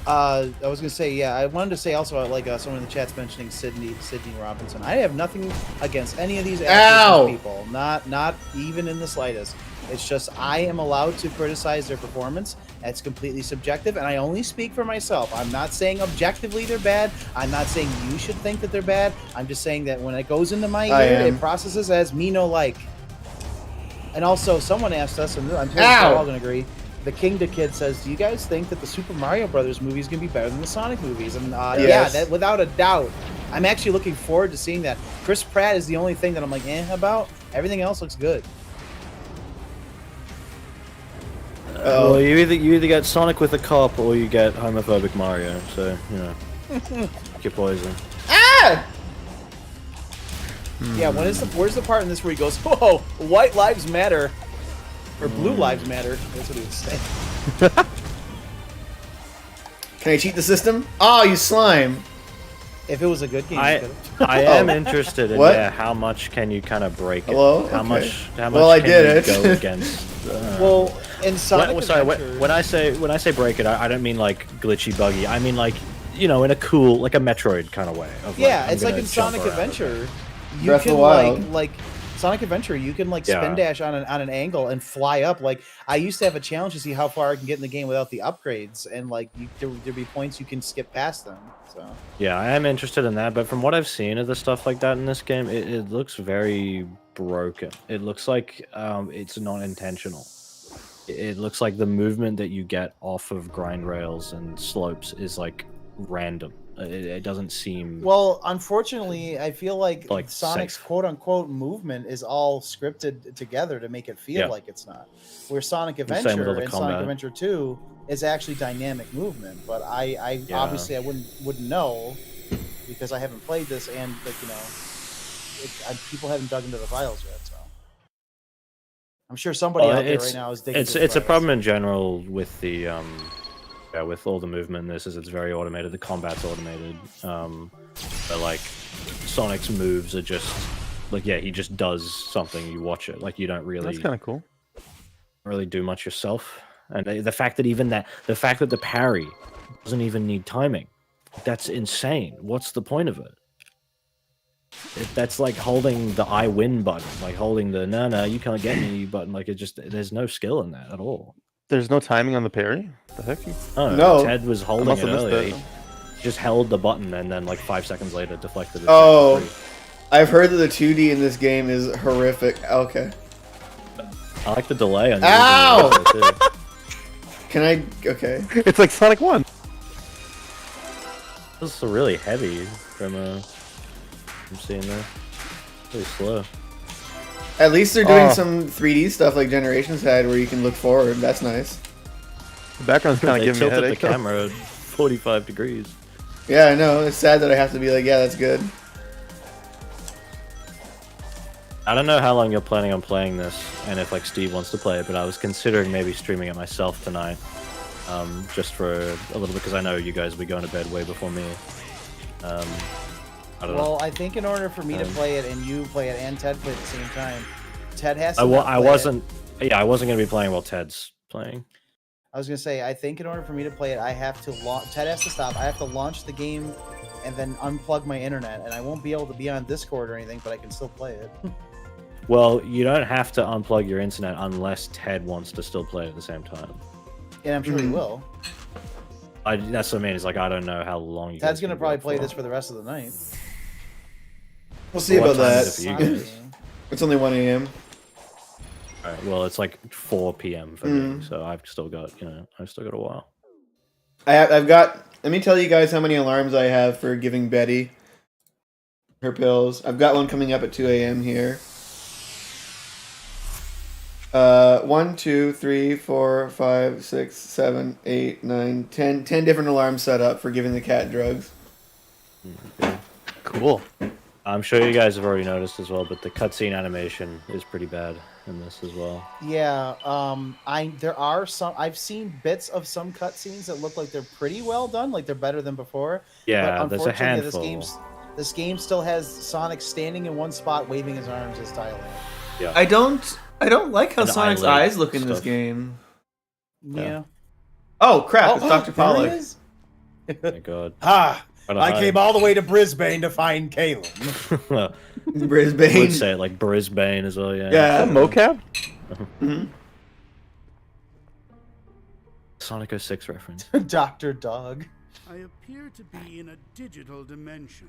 I was gonna say, yeah, I wanted to say also, like someone in the chat's mentioning Sydney Robinson. I have nothing against any of these people, not even in the slightest. It's just I am allowed to criticize their performance. That's completely subjective, and I only speak for myself. I'm not saying objectively they're bad. I'm not saying you should think that they're bad. I'm just saying that when it goes into my ear, it processes as me no like. And also, someone asked us, and I'm sure we're all gonna agree. The King to Kid says, "Do you guys think that the Super Mario Brothers movie is gonna be better than the Sonic movies?" And yeah, that without a doubt. I'm actually looking forward to seeing that. Chris Pratt is the only thing that I'm like about. Everything else looks good. Well, you either get Sonic with a cop or you get homophobic Mario. So you know, pick your poison. Yeah, where's the part in this where he goes, "Whoa, white lives matter," or "blue lives matter"? That's what he was saying. Can I cheat the system? Oh, you slime. If it was a good game, you I could've- am interested in What? how much can you kind of break it? Hello? How Okay. much? How much Well, I can did you it. go against? well, in Sonic Sorry, Adventure, when I say break it, I don't mean like glitchy, buggy. I mean like in a cool, like a Metroid kind of way. Of, yeah, I'm it's like gonna in jump Sonic around. Adventure, you Breath of the can Wild. like Sonic Adventure, you can like Yeah. spin dash on an angle and fly up. Like I used to have a challenge to see how far I can get in the game without the upgrades, and like there'd be points you can skip past them. So Yeah, I am interested in that, but from what I've seen of the stuff like that in this game, it looks very broken. It looks like it's not intentional. It looks like the movement that you get off of grind rails and slopes is like random. It doesn't seem well, unfortunately, I feel like Sonic's safe. quote unquote movement is all scripted together to make it feel Yeah. like it's not. Where Sonic same with all Adventure the and Sonic combat. Adventure 2 is actually dynamic movement, but I Yeah. obviously I wouldn't know because I haven't played this, and like people haven't dug into the files yet. So I'm sure somebody out there right now is digging. It's into the a files. problem in general with the with all the movement in this is it's very automated. The combat's automated. But like Sonic's moves are just like he just does something. You watch it like you don't really That's kind of cool. really do much yourself. And the fact that the parry doesn't even need timing, that's insane. What's the point of it? That's like holding the I win button, like holding the no, you can't get me button. Like it just there's no skill in that at all. There's no timing on the parry. The heck? Oh, No. Ted was I holding must it have missed earlier. it. He just held the button and then like 5 seconds later deflected it. Oh. I've heard that the 2D in this game is horrific. Okay. I like the delay on the Ow! original too. Can I? Okay. It's like Sonic 1. This is really heavy from I'm seeing there. Really slow. At least they're doing Oh. some 3D stuff like Generations had, where you can look forward. That's nice. The background's kind of They giving me a tilted the headache. though. camera at 45 degrees. Yeah, I know. It's sad that I have to be like, yeah, that's good. I don't know how long you're planning on playing this, and if like Steve wants to play it, but I was considering maybe streaming it myself tonight, just for a little bit, because I know you guys will be going to bed way before me. I don't know. Well, I think in order for me to play it and you play it and Ted play at the same time, Ted has to. I wasn't gonna be playing while Ted's playing. I was gonna say, I think in order for me to play it, I have to launch. Ted has to stop. I have to launch the game and then unplug my internet, and I won't be able to be on Discord or anything, but I can still play it. Well, you don't have to unplug your internet unless Ted wants to still play at the same time. And I'm sure he will. That's what I mean. It's like I don't know how long you. Ted's guys gonna can probably go play for. this for the rest of the night. We'll see What about time that. is it for you guys? It's only 1 a.m. Alright, well, it's like 4 p.m. for me, so I've still got a while. I've got. Let me tell you guys how many alarms I have for giving Betty her pills. I've got one coming up at 2 a.m. here. 1, 2, 3, 4, 5, 6, 7, 8, 9, 10. 10 different alarms set up for giving the cat drugs. Cool. I'm sure you guys have already noticed as well, but the cutscene animation is pretty bad in this as well. Yeah, there are some. I've seen bits of some cutscenes that look like they're pretty well done, like they're better than before. Yeah, but there's a unfortunately, handful. This game still has Sonic standing in one spot, waving his arms as dialogue. Yeah. I don't like how And Sonic's eyelid eyes look in this stuff. game. Yeah. Oh crap! It's Dr. there he Pollock. is. Oh my god. Ah, don't I know. came all the way to Brisbane to find Kalen. I Brisbane. would say it like Brisbane as well, yeah. Yeah. Is that mocap? Sonic 06 reference. Dr. Dog. I appear to be in a digital dimension.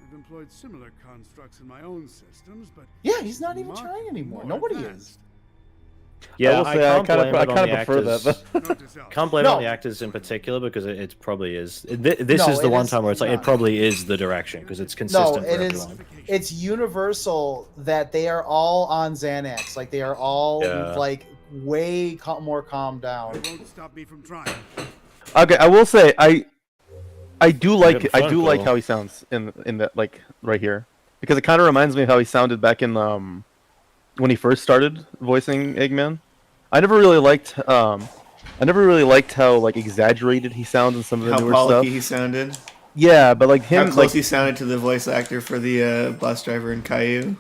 I've employed similar constructs in my own systems, but Yeah, he's not even trying anymore. Nobody is. Yeah, I will say I can't kind blame of it on the prefer that. actors. But note to self. Can't blame it on No. the actors in particular because it probably is. This No, is the it one is time where it's like not. it probably is the direction because it's No, consistent for it is. everyone. It's universal that they are all on Xanax. Like they are all Yeah. like way more calmed It down. won't stop me from trying. okay, I will say I do like Good I phone do like call. how he sounds in that like right here because it kind of reminds me of how he sounded back in when he first started voicing Eggman. I never really liked how like exaggerated he sounds in some of the How newer Pollocky stuff. he sounded. Yeah, but like How him, close like he sounded to the voice actor for the bus driver in Caillou.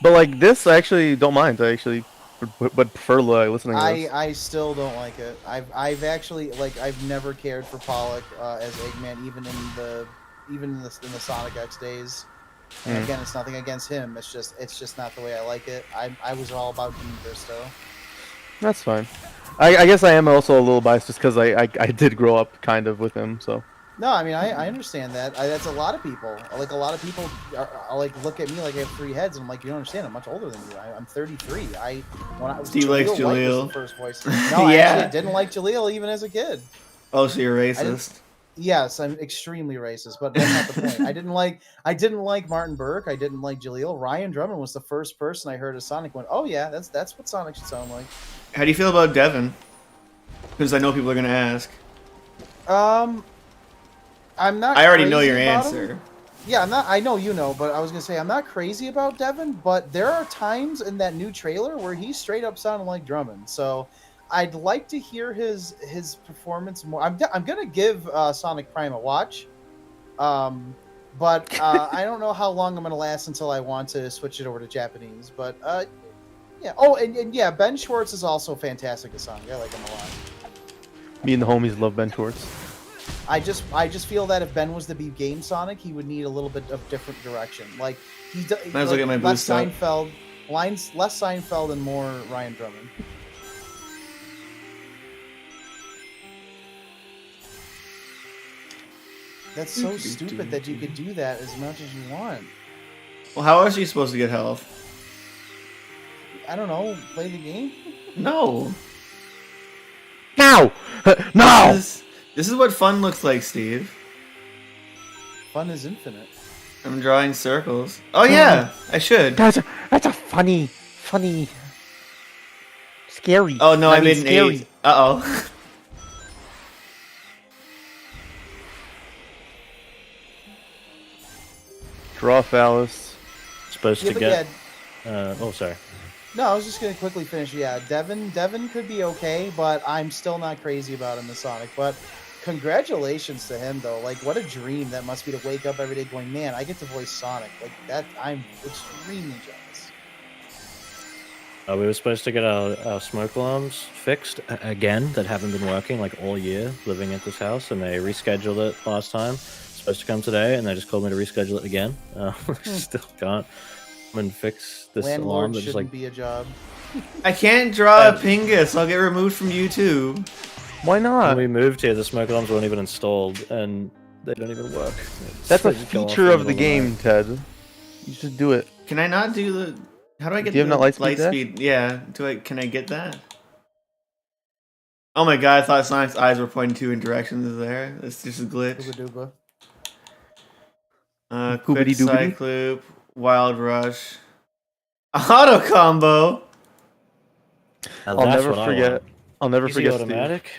but like this, I actually don't mind. I actually would prefer listening to this. I still don't like it. I've actually like I've never cared for Pollock as Eggman, even in the Sonic X days. And again, it's nothing against him. It's just not the way I like it. I was all about Dean Bristow. That's fine. I guess I am also a little biased just because I did grow up kind of with him, so. No, I mean I understand that. That's a lot of people. Like a lot of people are like look at me like I have 3 heads, and I'm like, you don't understand. I'm much older than you. I'm 33. When I was Steve likes Jaleel White was Jaleel. the first voice. No, I Yeah. actually didn't like Jaleel even as a kid. Oh, so you're racist. Yes, I'm extremely racist, but that's not the point. I didn't like Martin Burke. I didn't like Jaleel. Ryan Drummond was the first person I heard as Sonic went, oh yeah, that's what Sonic should sound like. How do you feel about Devin? Because I know people are gonna ask. I'm not. I already know your crazy about answer. him. Yeah, I'm not. I know you know, but I was gonna say I'm not crazy about Devin, but there are times in that new trailer where he straight up sounded like Drummond. So I'd like to hear his performance more. I'm gonna give Sonic Prime a watch, but I don't know how long I'm gonna last until I want to switch it over to Japanese. But yeah. Oh, and yeah, Ben Schwartz is also fantastic as Sonic. I like him a lot. Me and the homies love Ben Schwartz. I just feel that if Ben was to be Game Sonic, he would need a little bit of different direction. Like Might as well get my less boost up. Seinfeld, less Seinfeld and more Ryan Drummond. That's so stupid that you could do that as much as you want. Well, how else are you supposed to get health? I don't know. Play the game. No. No! No! This is what fun looks like, Steve. Fun is infinite. I'm drawing circles. Oh yeah, I should. That's a funny, scary. Oh no, I made an scary. 8. Uh-oh. Draw phallus. Supposed Yeah, to but get. yeah, Oh, sorry. no, I was just gonna quickly finish. Yeah, Devin could be okay, but I'm still not crazy about him in Sonic. But congratulations to him, though. Like, what a dream that must be to wake up every day going, man, I get to voice Sonic. Like that, I'm extremely jealous. We were supposed to get our smoke alarms fixed again that haven't been working like all year living at this house, and they rescheduled it last time. Supposed to come today, and they just called me to reschedule it again. Still can't come and fix this alarm. Landlord That shouldn't just like be a job. I can't draw a Pingus. I'll get removed from YouTube. Why when not? we moved here, the smoke alarms weren't even installed, and they don't even work. That's a They just go off feature in of the middle game, night. Ted. You should do it. Can I not do the? How do I get Do you have the not light speed speed? Yeah. Can I get that? Oh my god! I thought Sonic's eyes were pointing two in directions there. That's just a glitch. Dooba Quick Poopity doobity? Cycloop, Wild Rush, Auto Combo. Now I'll that's never what I forget. want. I'll never Easy forget Steve. automatic.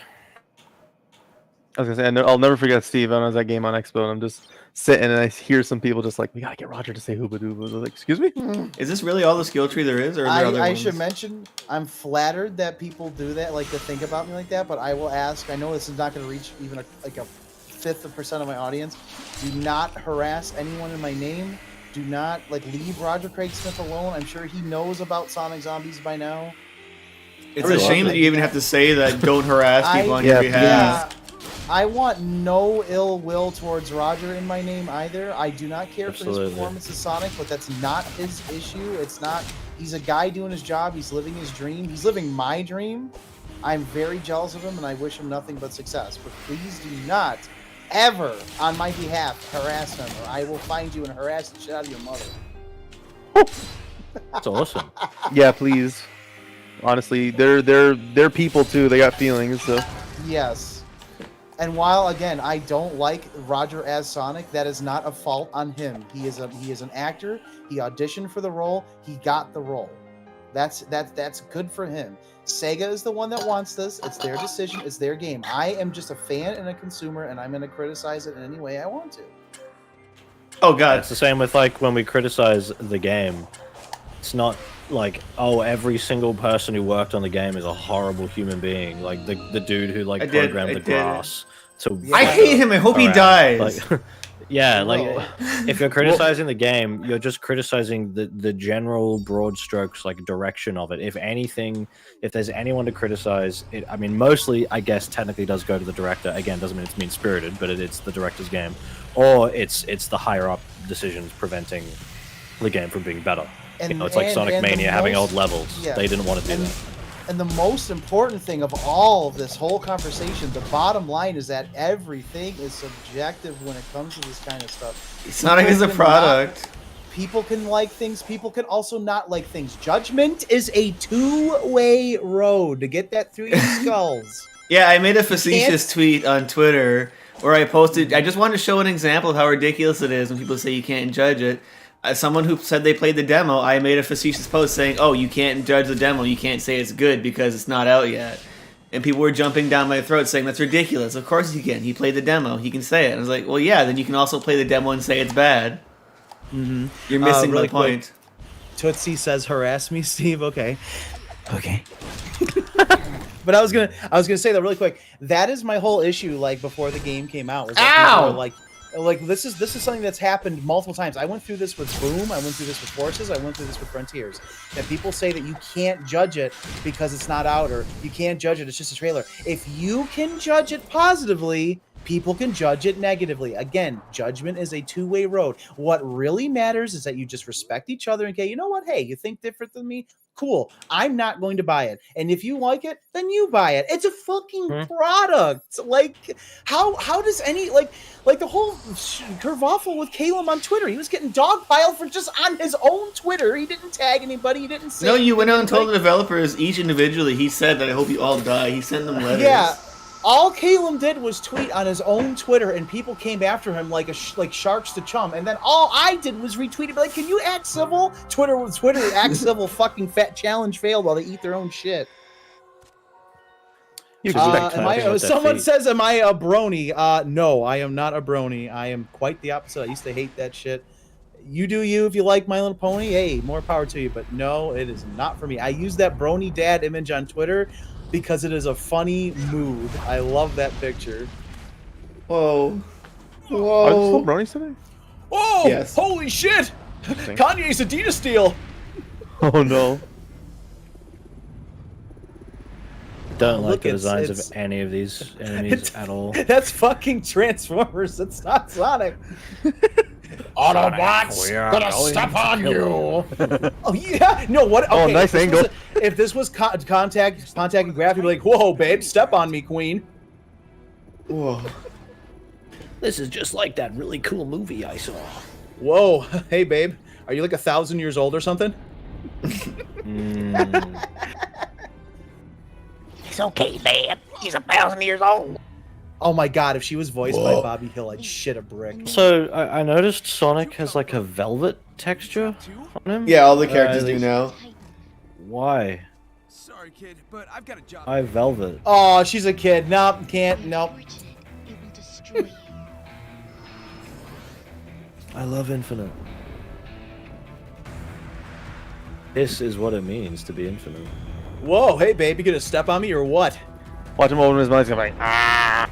I was gonna say I'll never forget Steve. I was at Game on Expo, and I'm just sitting, and I hear some people just like, "We gotta get Roger to say Hooba Dooba." I was like, "Excuse me." Is this really all the skill tree there is, or are there other I ones? should mention, I'm flattered that people do that, like to think about me like that. But I will ask. I know this is not going to reach even like a fifth of percent of my audience. Do not harass anyone in my name. Do not leave Roger Craig Smith alone. I'm sure he knows about Sonic Zombies by now. It's a shame that you even have to say that. Don't harass people on your behalf. Yeah, I want no ill will towards Roger in my name either. I do not care for Absolutely. his performance as Sonic, but that's not his issue. It's not. He's a guy doing his job. He's living his dream. He's living my dream. I'm very jealous of him, and I wish him nothing but success. But please do not ever, on my behalf, harass him, or I will find you and harass the shit out of your mother. That's awesome. Yeah, please. Honestly, they're people too. They got feelings. So Yes. And while again I don't like Roger as Sonic, that is not a fault on him. He is an actor. He auditioned for the role. He got the role. That's good for him. Sega is the one that wants this. It's their decision. It's their game. I am just a fan and a consumer, and I'm going to criticize it in any way I want to. Oh god. It's the same with like when we criticize the game. It's not like, oh, every single person who worked on the game is a horrible human being. Like the dude who like programmed the grass to. I hate him. I hope he dies. Like, yeah, like if you're criticizing the game, you're just criticizing the general broad strokes, like direction of it. If anything, if there's anyone to criticize, I mean, mostly, I guess, technically does go to the director. Again, doesn't mean it's mean-spirited, but it's the director's game, or it's the higher up decisions preventing the game from being better. And, It's like Sonic Mania having most- old levels. yeah. They didn't want to do that. And the most important thing of all of this whole conversation, the bottom line is that everything is subjective when it comes to this kind of stuff. Sonic is a product. People can like things. People can also not like things. Judgment is a two-way road. To get that through your skulls. Yeah, I made a facetious tweet on Twitter where I posted. I just wanted to show an example of how ridiculous it is when people say you can't judge it. As someone who said they played the demo, I made a facetious post saying, "Oh, you can't judge the demo. You can't say it's good because it's not out yet." And people were jumping down my throat saying, "That's ridiculous. Of course he can. He played the demo. He can say it." I was like, "Well, yeah. Then you can also play the demo and say it's bad." Mm-hmm. You're missing really the point. Tootsie says, "Harass me, Steve." Okay. But I was gonna say that really quick. That is my whole issue. Like before the game came out, was that people were like this is something that's happened multiple times. I went through this with Boom. I went through this with Forces. I went through this with Frontiers. That people say that you can't judge it because it's not out, or you can't judge it. It's just a trailer. If you can judge it positively, People can judge it negatively. Again, judgment is a two-way road. What really matters is that you just respect each other and okay, you know what? Hey, you think different than me? Cool. I'm not going to buy it. And if you like it, then you buy it. It's a fucking product. Like, how does any like the whole kerfuffle with Caleb on Twitter? He was getting dogpiled for just on his own Twitter. He didn't tag anybody. He didn't say. No, you went out and told the developers each individually. He said that I hope you all die. He sent them letters. Yeah. All Caleb did was tweet on his own Twitter, and people came after him like like sharks to chum. And then all I did was retweet it, like, "Can you act civil?" Twitter act civil. Fucking fat challenge failed while they eat their own shit. Someone says, "Am I a brony?" No, I am not a brony. I am quite the opposite. I used to hate that shit. You do you. If you like My Little Pony, hey, more power to you. But no, it is not for me. I use that brony dad image on Twitter because it is a funny mood. I love that picture. Whoa. Are there Whoa. still bronies today? Oh, Yes. holy shit! Interesting. Kanye's Adidas deal. Oh no. Don't Look, like the it's- designs it's- of any of these enemies at all. That's fucking Transformers. That's not Sonic. Autobots, gonna step on you. Oh yeah, no. What? Okay, nice angle. If this was contact and graph, you'd be like, "Whoa, babe, step on me, queen." Whoa. This is just like that really cool movie I saw. Whoa, hey, babe, are you like 1,000 years old or something? It's okay, Dad. He's 1,000 years old. Oh my god, if she was voiced by Bobby Hill, I'd shit a brick. So I noticed Sonic has like a velvet texture on him. Yeah, all the characters do now. Why? Sorry, kid, but I've got a job. I velvet. Oh, she's a kid. Nope, can't. Nope. I love Infinite. This is what it means to be infinite. Whoa, hey, babe, you gonna step on me or what? Watch him open his mouth. He's gonna be like, ah.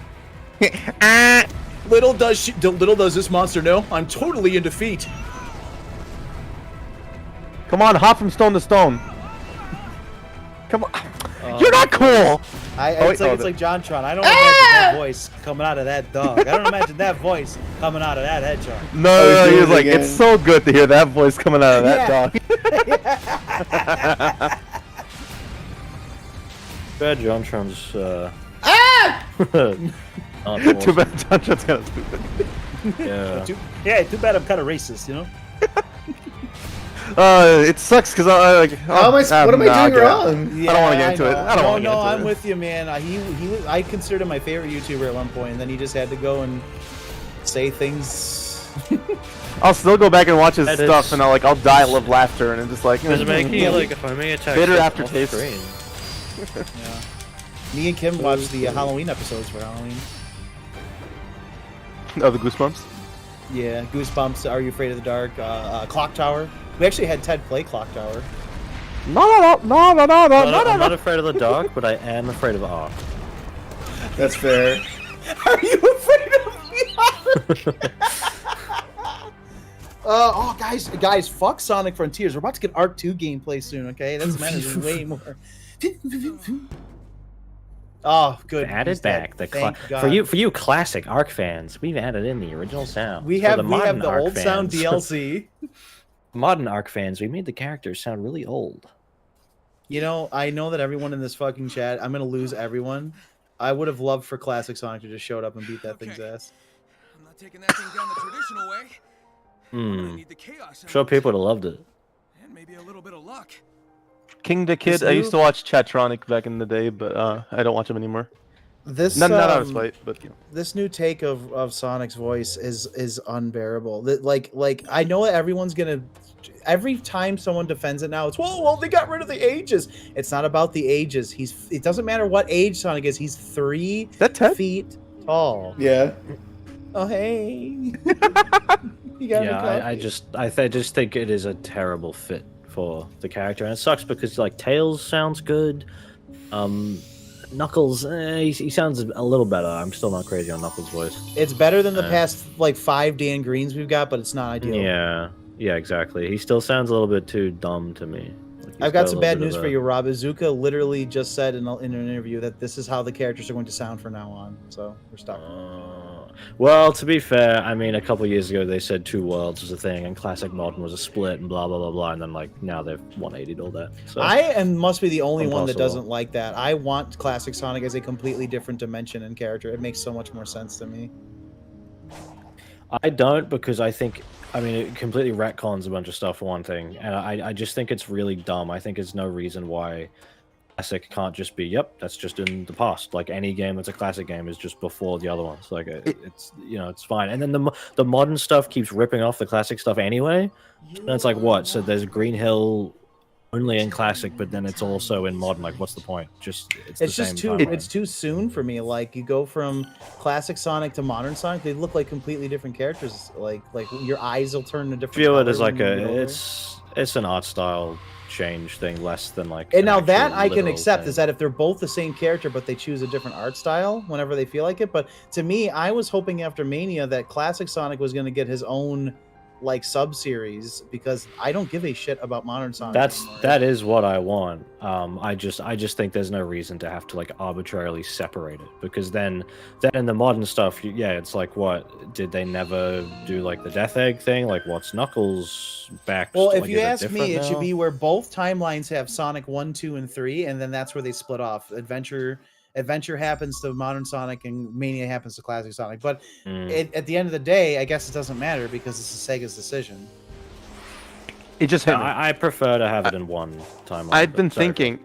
Little does this monster know, I'm totally in defeat. Come on, hop from stone to stone. Come on. You're not cool. It's like JonTron. I don't imagine that voice coming out of that dog. I don't imagine that voice coming out of that hedgehog. No, he was like, again. it's so good to hear that voice coming out of that dog. Bad JonTron's Too bad JonTron's kind of stupid. Yeah. Too bad I'm kind of racist, you know? It sucks because I like. What am I doing wrong? I don't want to get into it. I don't want to get into I'm it. with you, man. I considered him my favorite YouTuber at one point, and then he just had to go and say things. I'll still go back and watch his Edits. stuff, and I'll die of laughter, and it's just like. Does it make you like a foaming attack? Bitter off aftertaste. screen? Yeah. Me and Kim watched the Halloween episodes for Halloween. Oh, the Goosebumps. Yeah, Goosebumps, Are You Afraid of the Dark, Clock Tower. We actually had Ted play Clock Tower. No. I'm not afraid of the dark, but I am afraid of art. That's fair. Are you afraid of me? Guys, fuck Sonic Frontiers. We're about to get Arc 2 gameplay soon, okay? That matters way more. Oh, good. Added Use back that. the Thank God. for you classic Arc fans. We've added in the original sound. We For have modern the Arc old sound fans- DLC. Modern Arc fans, we made the characters sound really old. You know, I know that everyone in this fucking chat, I'm gonna lose everyone. I would have loved for Classic Sonic to just show up and beat that thing's ass. I'm not taking that thing down the traditional way. I'm gonna need the chaos Sure, people would have loved it. and maybe a little bit of luck. King the Kid. This I used new- to watch Chatronic back in the day, but I don't watch him anymore. This Not out of spite, but you know. this new take of Sonic's voice is unbearable. Like I know everyone's gonna. Every time someone defends it now, it's well they got rid of the ages. It's not about the ages. It doesn't matter what age Sonic is. He's 3 that Ted? feet tall. Yeah. Oh hey. You got Yeah, I just think it is a terrible fit for the character, and it sucks because like Tails sounds good. Knuckles, he sounds a little better. I'm still not crazy on Knuckles' voice. It's better than the past like 5 Dan Greens we've got, but it's not ideal. Yeah, exactly. He still sounds a little bit too dumb to me. Like I've got some bad news for you, Rob. Izuka literally just said in an interview that this is how the characters are going to sound from now on. So we're stuck. Well, to be fair, I mean, a couple years ago they said Two Worlds was a thing, and Classic Modern was a split, and blah blah blah blah, and then like now they've 180'd all that. So Must be the only one that Impossible. doesn't like that. I want Classic Sonic as a completely different dimension and character. It makes so much more sense to me. I don't, because I think, I mean, it completely retcons a bunch of stuff for one thing, and I just think it's really dumb. I think there's no reason why Classic can't just be, yep, that's just in the past. Like any game that's a classic game is just before the other ones. Like it's, you know, it's fine. And then the modern stuff keeps ripping off the classic stuff anyway. And it's like, what? So there's Green Hill only in classic, but then it's also in modern. Like, what's the point? Just It's just too soon for me. Like you go from classic Sonic to modern Sonic, they look like completely different characters. Like your eyes will turn to different. Feel it colors as like when you get older. it's an art style change thing, less than like. And an now that actual I can literal accept thing. is that if they're both the same character but they choose a different art style whenever they feel like it. But to me, I was hoping after Mania that Classic Sonic was going to get his own like sub-series, because I don't give a shit about modern Sonic anymore. That is what I want. I just think there's no reason to have to like arbitrarily separate it, because then in the modern stuff, yeah, it's like, what did they never do like the Death Egg thing? Like, what's Knuckles back? Well, if like, you is it ask me, different it should now? be where both timelines have Sonic 1, 2, and 3, and then that's where they split off. Adventure happens to modern Sonic and Mania happens to classic Sonic. But at the end of the day, I guess it doesn't matter because this is Sega's decision. It just hit Yeah, me. I prefer to have it in one timeline. I've but been sorry. thinking,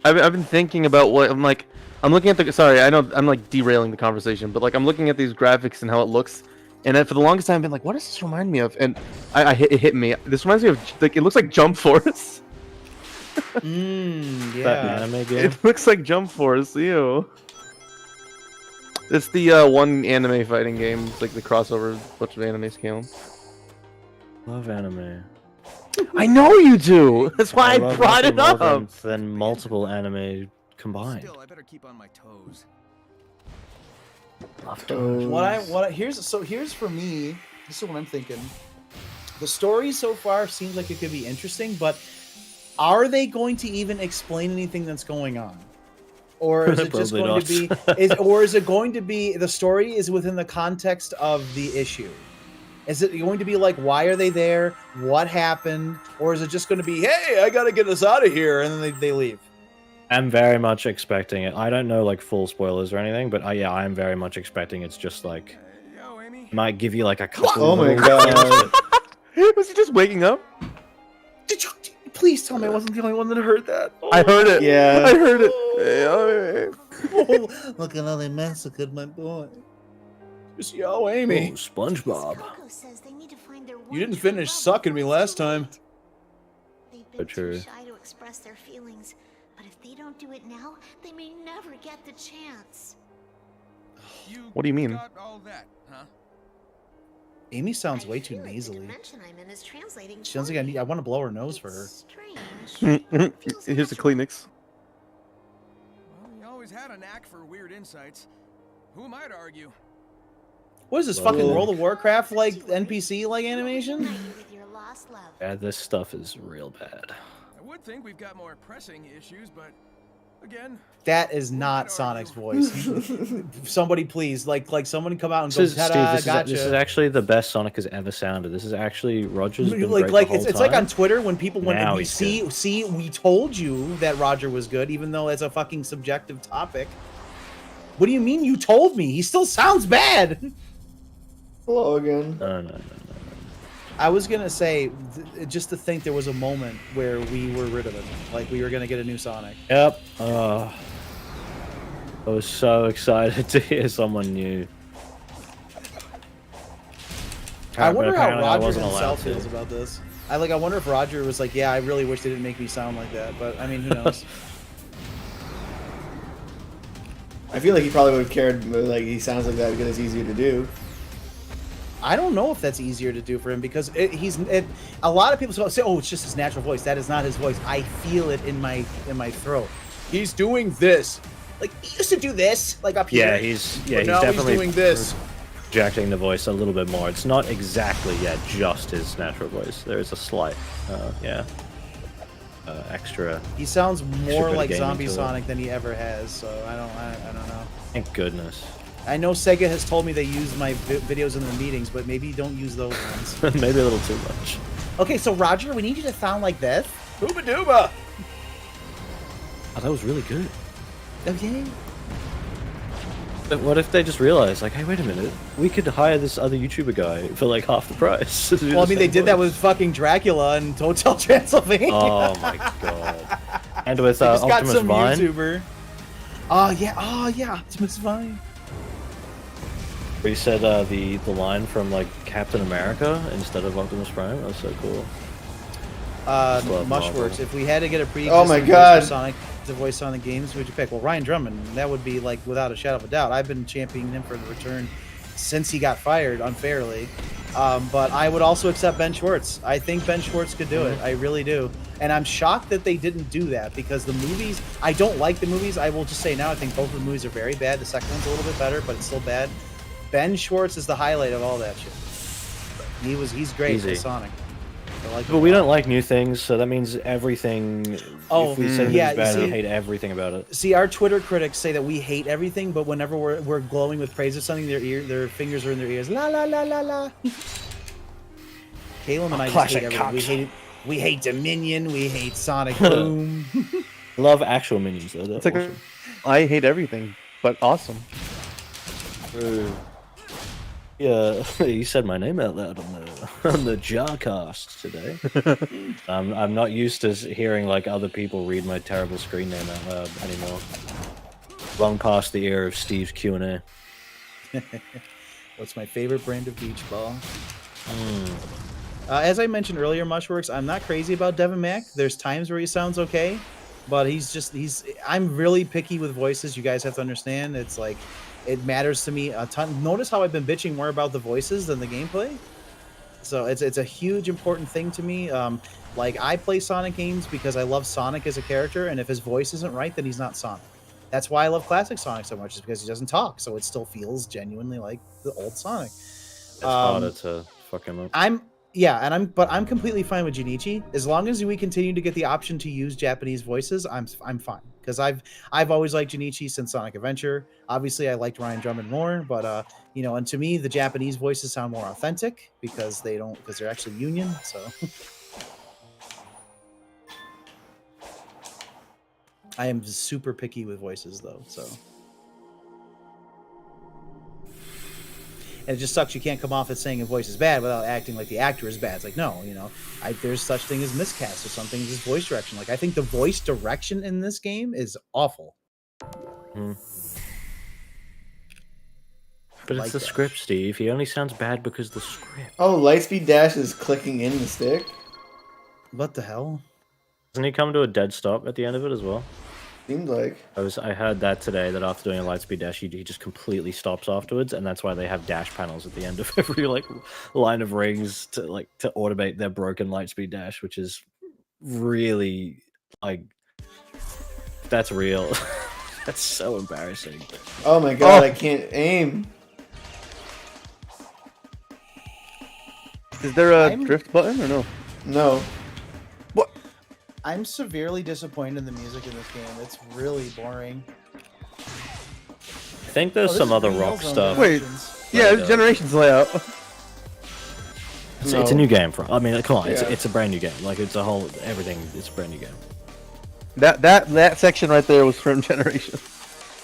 I've been thinking about what I'm like. I'm looking at the. Sorry, I know I'm like derailing the conversation, but like I'm looking at these graphics and how it looks, and for the longest time I've been like, what does this remind me of? And it hit me. This reminds me of like it looks like Jump Force. That Yeah. anime game. It looks like Jump Force. Ew. It's the one anime fighting game. It's like the crossover, bunch of anime scale. Love anime. I know you do. That's why I love brought it nothing more up. than multiple anime combined. Still, I better keep on my toes. Here's for me, this is what I'm thinking. The story so far seems like it could be interesting, but are they going to even explain anything that's going on? Or is it just Probably going to be is it going to be the story is within the context of the issue? Is it going to be like, why are they there? What happened? Or is it just going to be, hey, I got to get us out of here, and then they leave? I'm very much expecting it. I don't know like full spoilers or anything, but yeah, I'm very much expecting it's just like Yo, Amy. might give you like a couple. Oh my little- god. Was he just waking up? Did you please tell me I wasn't the only one that heard that? I heard it. Yeah. I heard it. Look at how they massacred my boy. Just yo, Amy. Oh, SpongeBob. You didn't finish sucking me last time. They've So been true. too shy to express their feelings, but if they don't do it now, they may never get the chance. What do you mean? Got all that, huh? Amy sounds I way too feel like the nasally. dimension I'm in is translating She sounds for like me. I want to blow her nose for her. It's strange. Feels Here's the natural. Kleenex. Well, you always had a knack for weird insights. Who am I to argue? What is this Whoa. fucking World of Warcraft like NPC like animation? Unite you with your lost love. Yeah, this stuff is real bad. I would think we've got more pressing issues, but again, That is not Sonic's voice. Somebody please, like someone come out and go, This is, Steve, ta-da, this, gotcha. is actually the best Sonic has ever sounded. This is actually Roger's been great like the whole it's like time. on Twitter when people Now we he's see we told you that Roger was good, even though it's a fucking subjective topic. What do you mean you told me? He still sounds bad. Hello again. No. I was gonna say, just to think there was a moment where we were rid of him, like we were gonna get a new Sonic. Yep. I was so excited to hear someone new. I But wonder how apparently I Roger wasn't allowed himself to. feels about this. I wonder if Roger was like, yeah, I really wish they didn't make me sound like that, but I mean, who knows? I feel like he probably would have cared, but like he sounds like that because it's easier to do. I don't know if that's easier to do for him because a lot of people say, oh, it's just his natural voice. That is not his voice. I feel it in my throat. He's doing this. Like he used to do this, like up here. Yeah, he's now definitely he's doing this. projecting the voice a little bit more. It's not exactly just his natural voice. There is a slight, yeah. extra. He sounds more bit of like gaming Zombie to it. Sonic than he ever has. So I don't know. Thank goodness. I know Sega has told me they use my videos in their meetings, but maybe don't use those ones. Maybe a little too much. Okay, so Roger, we need you to sound like this. Hooba dooba. Oh, that was really good. Okay. But what if they just realize, like, hey, wait a minute, we could hire this other YouTuber guy for like half the price? Well, I mean, they did that with fucking Dracula and Hotel Transylvania. Oh my god! And with They just got Optimus some Vine, YouTuber. Oh yeah, Optimus Vine. where he said the line from like Captain America instead of Optimus Prime. That was so cool. Love Mushworks. Marvel. If we had to get a pre Oh my God. Sonic to voice on the games, who'd you pick? Well, Ryan Drummond. That would be like without a shadow of a doubt. I've been championing him for the return since he got fired unfairly. But I would also accept Ben Schwartz. I think Ben Schwartz could do it. I really do. And I'm shocked that they didn't do that because the movies, I don't like the movies. I will just say now, I think both of the movies are very bad. The second one's a little bit better, but it's still bad. Ben Schwartz is the highlight of all that shit. He's great Easy. with Sonic. I like him But a we lot. don't like new things, so that means everything. Oh, if we say yeah, it's bad, you we see- hate everything about it. See, our Twitter critics say that we hate everything, but whenever we're glowing with praise of something, their fingers are in their ears. La la la la la. Caleb and I just hate everything. We hate Dominion. We hate Sonic Boom. Love actual minions though. It's like I hate everything, but awesome. Yeah, you said my name out loud on the Jarcast today. I'm not used to hearing like other people read my terrible screen name out loud anymore. Long past the era of Steve's Q&A. What's my favorite brand of beach ball? As I mentioned earlier, Mushworks, I'm not crazy about Devin Mack. There's times where he sounds okay, but I'm really picky with voices. You guys have to understand. It's like, it matters to me a ton. Notice how I've been bitching more about the voices than the gameplay. So it's a huge important thing to me. Like I play Sonic games because I love Sonic as a character, and if his voice isn't right, then he's not Sonic. That's why I love classic Sonic so much, is because he doesn't talk, so it still feels genuinely like the old Sonic. It's harder to fuck him up. But I'm completely fine with Junichi as long as we continue to get the option to use Japanese voices. I'm fine because I've always liked Junichi since Sonic Adventure. Obviously, I liked Ryan Drummond more, but and to me, the Japanese voices sound more authentic because they're actually union. So I am super picky with voices though. So. And it just sucks you can't come off as saying a voice is bad without acting like the actor is bad. It's like, no, there's such thing as miscast or something, just voice direction. Like, I think the voice direction in this game is awful. But Like it's the that. script, Steve. He only sounds bad because the script. Oh, Lightspeed Dash is clicking in the stick. What the hell? Doesn't he come to a dead stop at the end of it as well? Seemed like. I heard that today, that after doing a Lightspeed dash, he just completely stops afterwards, and that's why they have dash panels at the end of every like line of rings to automate their broken Lightspeed dash, which is really like that's real. That's so embarrassing. Oh my god, I can't aim. Is there a drift button or no? No. I'm severely disappointed in the music in this game. It's really boring. I think there's some other rock stuff. Wait, yeah, it's Generations layout. It's a new game. I mean, come on, it's a brand new game. Like it's a whole everything. It's a brand new game. That section right there was from Generations.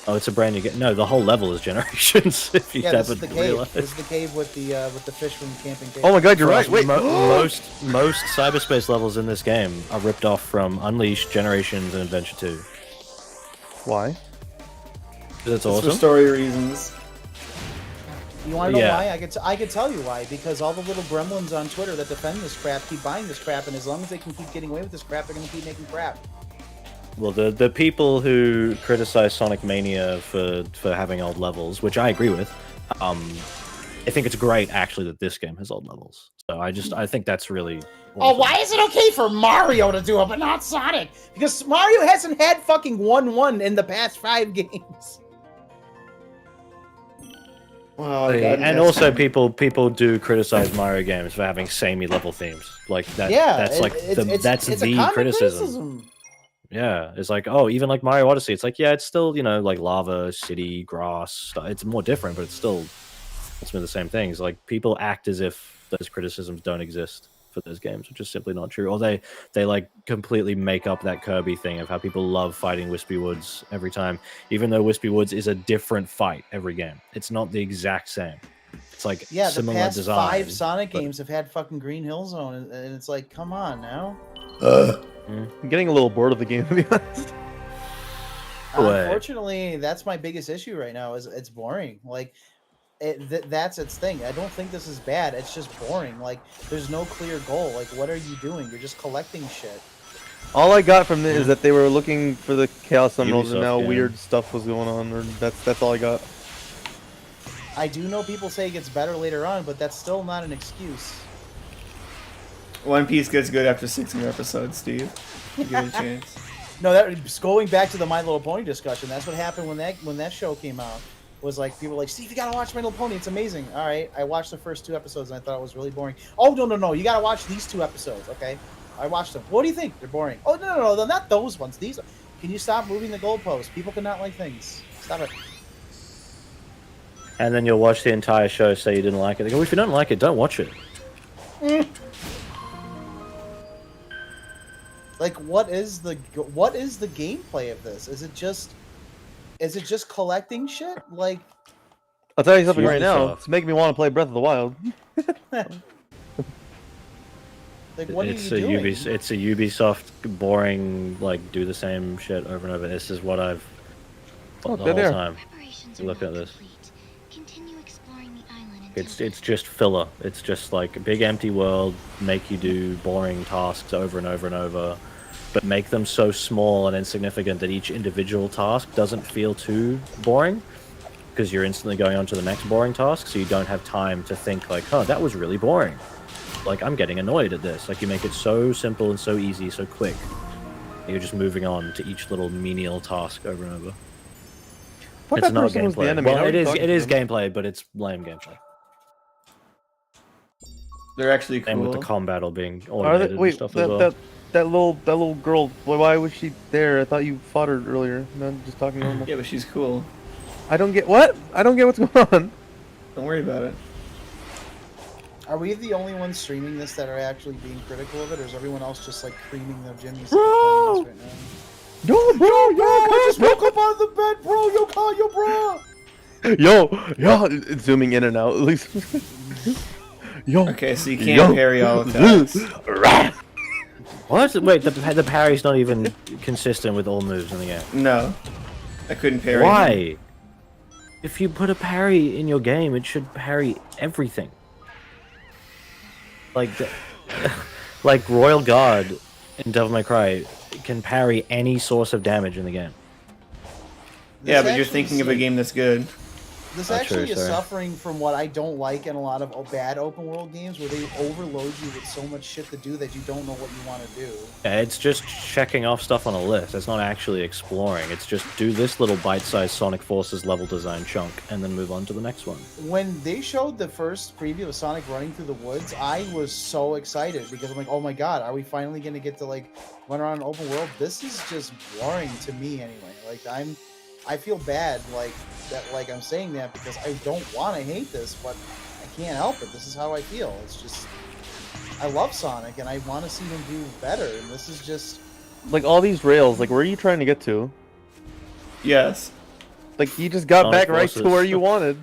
Oh, it's a brand new game. No, the whole level is Generations. If you Yeah, this is haven't the cave. realized. This is the cave with the fish from the camping cave. Oh my god, you're right. Wait, most cyberspace levels in this game are ripped off from Unleashed, Generations, and Adventure 2. Why? Because it's For awesome. story reasons. You want to know Yeah. why? I could tell you why. Because all the little gremlins on Twitter that defend this crap keep buying this crap, and as long as they can keep getting away with this crap, they're going to keep making crap. Well, the people who criticize Sonic Mania for having old levels, which I agree with, I think it's great actually that this game has old levels. So I think that's really. Oh, why is it okay for Mario to do it, but not Sonic? Because Mario hasn't had fucking 1-1 in the past 5 games. Wow, And also, people do criticize Mario games for having samey level themes. Like that. Yeah, that's like that's it's a the common criticism. Yeah, it's like, oh, even like Mario Odyssey, it's like, yeah, it's still, you know, like lava, city, grass. It's more different, but it's still ultimately the same things. Like people act as if those criticisms don't exist for those games, which is simply not true. Or they like completely make up that Kirby thing of how people love fighting Wispy Woods every time, even though Wispy Woods is a different fight every game. It's not the exact same. It's like similar the past design. 5 Sonic games have had fucking Green Hill Zone, and it's like, come on now. I'm getting a little bored of the game, to be honest. Unfortunately, that's my biggest issue right now. Is it's boring. Like, that's its thing. I don't think this is bad. It's just boring. Like, there's no clear goal. Like, what are you doing? You're just collecting shit. All I got from it is that they were looking for the Chaos Emeralds, and Ubisoft now game. weird stuff was going on. Or that's all I got. I do know people say it gets better later on, but that's still not an excuse. One Piece gets good after 6 more episodes, Steve. You get a chance. No, that going back to the My Little Pony discussion. That's what happened when that show came out. Was like people were like, Steve, you gotta watch My Little Pony. It's amazing. All right, I watched the first 2 episodes and I thought it was really boring. Oh no, you gotta watch these 2 episodes. Okay, I watched them. What do you think? They're boring. Oh no, not those ones. These. Can you stop moving the goalposts? People cannot like things. Stop it. And then you'll watch the entire show, say you didn't like it. They go, if you don't like it, don't watch it. Like, what is the gameplay of this? Is it just collecting shit? Like, I'll tell you something right Ubisoft. now. It's making me want to play Breath of the Wild. like what It's are a you doing? it's a Ubisoft boring, like, do the same shit over and over. This is what I've thought the they're whole there. time. Preparations You are look not at this. complete. Continue exploring the island until It's just filler. It's just like a big empty world, make you do boring tasks over and over and over, but make them so small and insignificant that each individual task doesn't feel too boring, because you're instantly going on to the next boring task, so you don't have time to think like, oh, that was really boring. Like, I'm getting annoyed at this. Like, you make it so simple and so easy, so quick. You're just moving on to each little menial task over and over. Thought It's that not person was the gameplay. enemy. How Well, are it you is. talking It to is them? gameplay, but it's lame gameplay. They're actually cool. And with the combat all being Are automated they, and wait, stuff as well. that little girl. Why was she there? I thought you fought her earlier. No, just talking normal. Yeah, but she's cool. I don't get what? I don't get what's going on. Don't worry about it. Are we the only ones streaming this that are actually being critical of it, or is everyone else just like creaming their jimmies Bro! right now? Yo, bro, I just woke up out of the bed, bro. Yo, call your bro. yo, it's zooming in and out. At least. Yo. Okay, so you can't parry all attacks. What? Wait, the parry's not even consistent with all moves in the game. No. I couldn't parry. Why? If you put a parry in your game, it should parry everything. Like, like Royal Guard in Devil May Cry can parry any source of damage in the game. Yeah, This but you're actually thinking of a game that's good. This Not actually true, is sorry. suffering from what I don't like in a lot of bad open world games, where they overload you with so much shit to do that you don't know what you want to do. Yeah, it's just checking off stuff on a list. It's not actually exploring. It's just do this little bite-sized Sonic Forces level design chunk and then move on to the next one. When they showed the first preview of Sonic running through the woods, I was so excited because I'm like, oh my god, are we finally going to get to like run around an open world? This is just boring to me anyway. Like I feel bad like that, like I'm saying that because I don't want to hate this, but I can't help it. This is how I feel. It's just I love Sonic and I want to see him do better, and this is just Like all these rails. Like where are you trying to get to? Yes. Like you just got Sonic back right to Forces. where you wanted.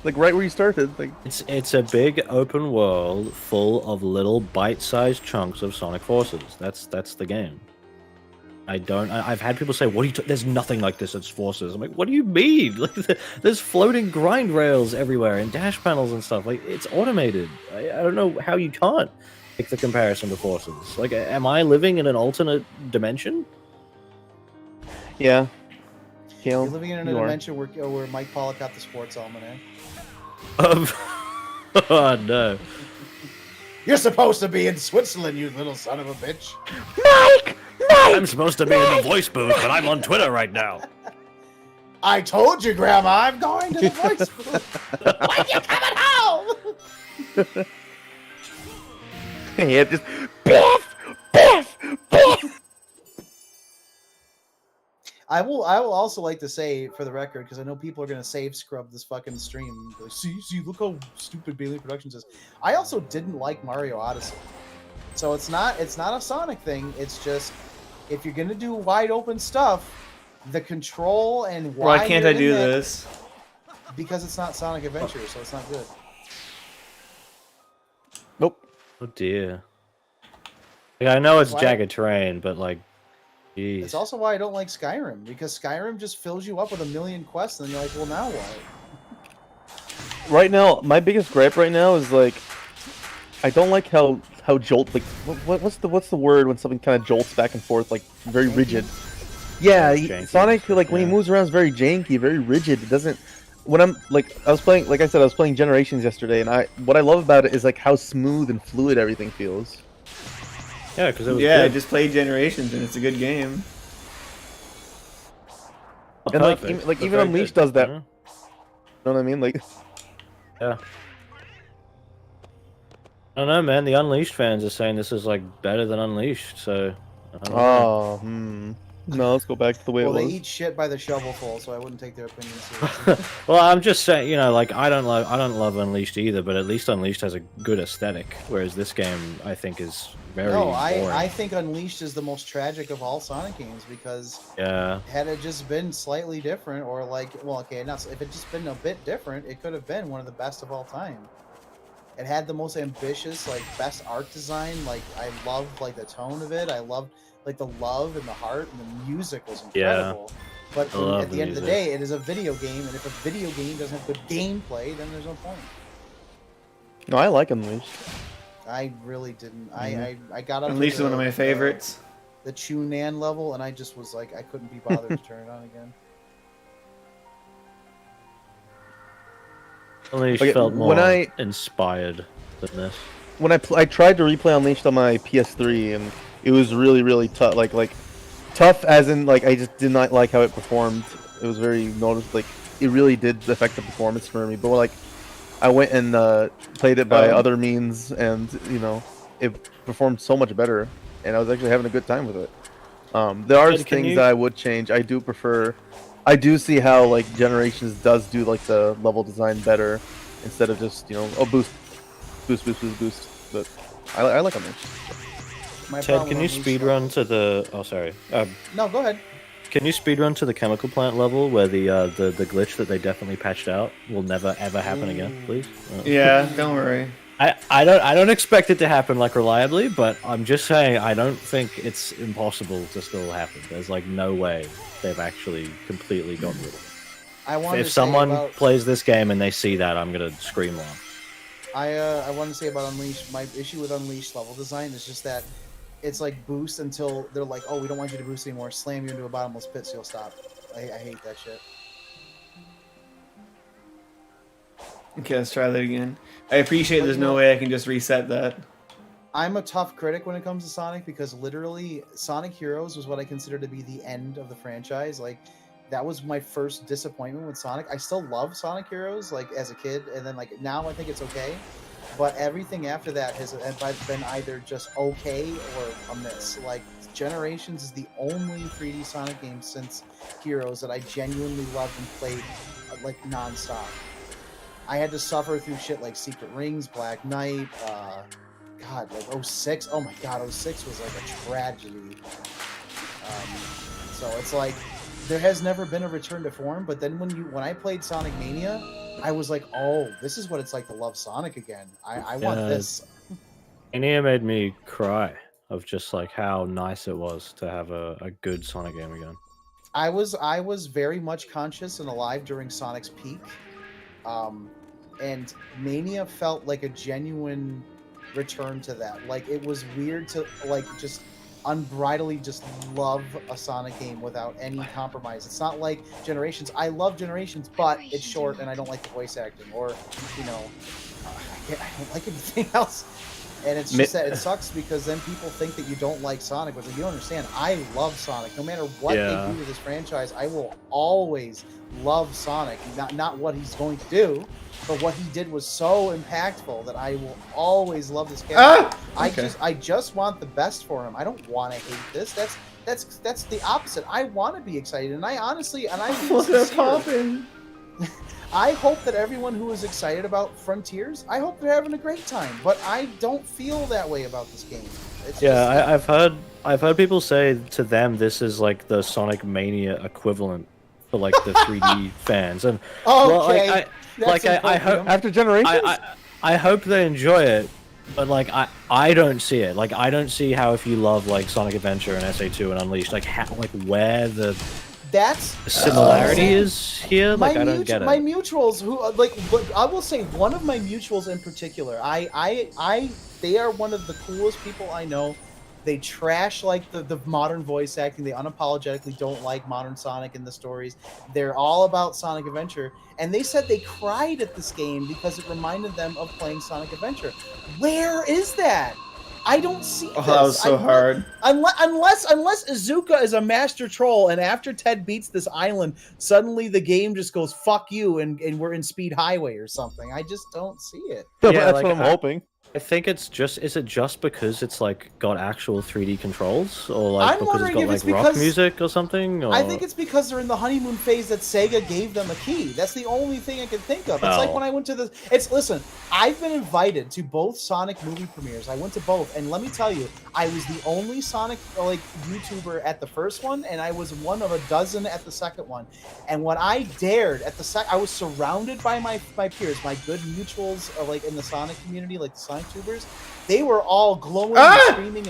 Like right where you started. Like It's a big open world full of little bite-sized chunks of Sonic Forces. That's the game. I've had people say, "What are you? There's nothing like this as Forces." I'm like, "What do you mean? Like, there's floating grind rails everywhere and dash panels and stuff. Like, it's automated. I don't know how you can't make the comparison to Forces. Like, am I living in an alternate dimension?" yeah. Kale, you're living in a you are. dimension where Mike Pollock got the sports almanac. Oh no. You're supposed to be in Switzerland, you little son of a bitch. Mike! I'm supposed to be in the voice booth, but I'm on Twitter right now. I told you, Grandma, I'm going to the voice booth. When you coming home? Yeah, just biff, biff, biff. I will also like to say, for the record, because I know people are gonna save scrub this fucking stream. Like, see, look how stupid Bailey Productions is. I also didn't like Mario Odyssey, so it's not a Sonic thing. It's just if you're gonna do wide open stuff, the control and why. Why can't I do this? Because it's not Sonic Adventure, so it's not good. Nope. Oh dear. Yeah, I know it's Why- jagged terrain, but like, jeez. It's also why I don't like Skyrim, because Skyrim just fills you up with a million quests, and then you're like, well, now what? Right now, my biggest gripe right now is like, I don't like how jolt like what's the word when something kind of jolts back and forth, like very rigid. Yeah, Janky. Sonic, like when he moves around is very janky, very rigid. It doesn't. When I'm like, I was playing, like I said, I was playing Generations yesterday, and what I love about it is like how smooth and fluid everything feels. Yeah, because it was Yeah, I good. just played Generations and it's a good game. And like, Perfect, even, but even very Unleashed good. does that. Yeah. You know what I mean? Like, Yeah. I don't know, man. The Unleashed fans are saying this is like better than Unleashed, so. I don't know. No, let's go back to the way Well, it they was. eat shit by the shovelful, so I wouldn't take their opinion seriously. Well, I'm just saying, you know, like I don't love Unleashed either, but at least Unleashed has a good aesthetic, whereas this game I think is very No, boring. I think Unleashed is the most tragic of all Sonic games, because Yeah. had it just been slightly different, or like, well, okay, not if it just been a bit different, it could have been one of the best of all time. It had the most ambitious, like, best art design. Like, I loved like the tone of it. I loved like the love and the heart, and the music was incredible. But I love at the the end of the music. day, it is a video game, and if a video game doesn't have good gameplay, then there's no point. No, I like Unleashed. I really didn't. I got up to Unleashed is one of my favorites. The Chunan level, and I just was like, I couldn't be bothered to turn it on again. Unleashed Okay, felt more when I- inspired than this. When I tried to replay Unleashed on my PS3, and it was really tough. Like tough as in like I just did not like how it performed. It was very noticeable. Like it really did affect the performance for me. But like I went and played it by other means, and you know it performed so much better, and I was actually having a good time with it. There are Ed, can things you- that I would change. I do prefer. I do see how like Generations does do like the level design better instead of just boost. But I like Unleashed. My Ted, problem can you with Unleashed speedrun to the? Oh, sorry. No, go ahead. Can you speedrun to the chemical plant level where the glitch that they definitely patched out will never ever happen again, please? Yeah, don't worry. I don't expect it to happen like reliably, but I'm just saying I don't think it's impossible to still happen. There's like no way they've actually completely gotten rid of it. I wanted If to say someone about, plays this game and they see that, I'm gonna scream loud. I want to say about Unleashed. My issue with Unleashed level design is just that it's like boost until they're like, oh, we don't want you to boost anymore. Slam you into a bottomless pit so you'll stop. I hate that shit. Okay, let's try that again. I appreciate there's no way I can just reset that. I'm a tough critic when it comes to Sonic, because literally Sonic Heroes was what I consider to be the end of the franchise. Like, that was my first disappointment with Sonic. I still love Sonic Heroes, like, as a kid, and then like now I think it's okay. But everything after that has been either just okay or a miss. Like, Generations is the only 3D Sonic game since Heroes that I genuinely loved and played like nonstop. I had to suffer through shit like Secret Rings, Black Knight, God, like 06. Oh my God, 06 was like a tragedy. So it's like there has never been a return to form. But then when I played Sonic Mania, I was like, oh, this is what it's like to love Sonic again. I want this. Mania made me cry of just like how nice it was to have a good Sonic game again. I was very much conscious and alive during Sonic's peak, and Mania felt like a genuine return to that. Like, it was weird to like just unbridledly just love a Sonic game without any compromise. It's not like Generations. I love Generations, but it's short and I don't like the voice acting, or I don't like anything else. And it's just that it sucks because then people think that you don't like Sonic, but you don't understand. I love Sonic. No matter what they do to this franchise, I will always love Sonic. Not what he's going to do, but what he did was so impactful that I will always love this character. I just want the best for him. I don't want to hate this. That's the opposite. I want to be excited, and I honestly, and I popping. I hope that everyone who is excited about Frontiers, I hope they're having a great time. But I don't feel that way about this game. I've heard people say to them this is like the Sonic Mania equivalent for like the 3D fans, and I hope after generations, I hope they enjoy it. But like I don't see it. Like I don't see how if you love like Sonic Adventure and SA2 and Unleashed, like how where the similarity is here. Like I don't get it. My mutuals who I will say one of my mutuals in particular. They are one of the coolest people I know. They trash like the modern voice acting. They unapologetically don't like modern Sonic in the stories. They're all about Sonic Adventure. And they said they cried at this game because it reminded them of playing Sonic Adventure. Where is that? I don't see this. That was so hard. Unless Izuka is a master troll, and after Ted beats this island, suddenly the game just goes "fuck you" and we're in Speed Highway or something. I just don't see it. Yeah, that's what I'm hoping. I think it's just is it just because it's like got actual 3D controls, or like because it's got like rock music or something? Or... I think it's because they're in the honeymoon phase that Sega gave them a key. That's the only thing I can think of. It's like when I went to listen, I've been invited to both Sonic movie premieres. I went to both, and let me tell you, I was the only Sonic YouTuber at the first one, and I was one of a dozen at the second one. And when I dared at the I was surrounded by my peers, my good mutuals, in the Sonic community, like the Sonic tubers. They were all glowing and screaming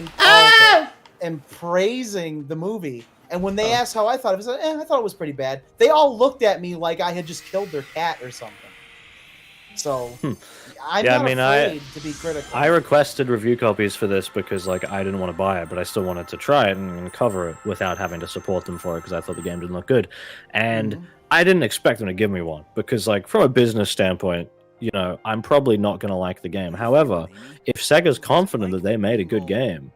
and praising the movie. And when they asked how I thought, I was like, I thought it was pretty bad. They all looked at me like I had just killed their cat or something. So I'm not afraid to be critical. I requested review copies for this because I didn't want to buy it, but I still wanted to try it and cover it without having to support them for it because I thought the game didn't look good. And I didn't expect them to give me one because from a business standpoint, I'm probably not going to like the game. However, if Sega's confident that they made a good game,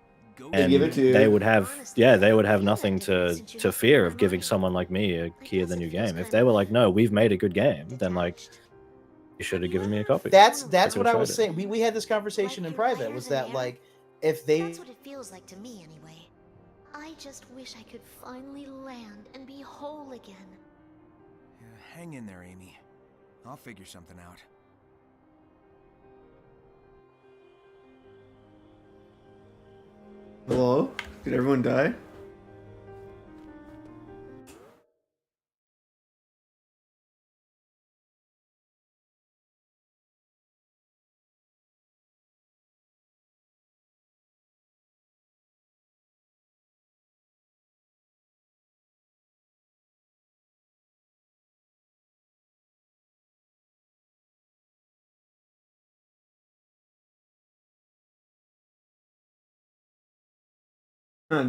and they would have nothing to fear of giving someone like me a key of the new game. If they were like, no, we've made a good game, then you should have given me a copy. That's what I was saying. We had this conversation in private. Was that if they? That's what it feels like to me anyway. I just wish I could finally land and be whole again. Hang in there, Amy. I'll figure something out. Hello? Did everyone die?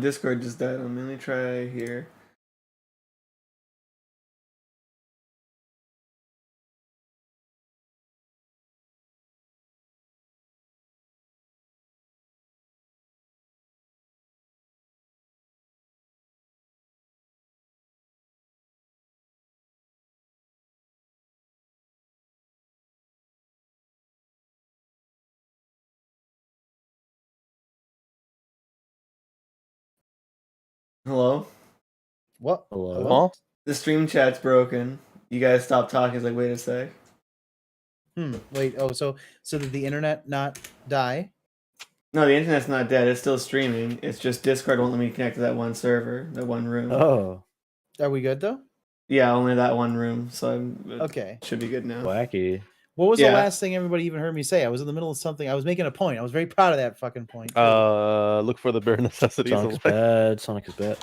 Discord just died on me. Let me try here. Hello? What? Hello? The stream chat's broken. You guys stop talking. It's like, wait a sec. Wait. Oh, so did the internet not die? No, the internet's not dead. It's still streaming. It's just Discord won't let me connect to that one server, that one room. Oh. Are we good though? Yeah, only that one room. So okay. Should be good now. Wacky. What was the last thing everybody even heard me say? I was in the middle of something. I was making a point. I was very proud of that fucking point. Look for the bare necessities. Sonic's bad. Sonic is bad.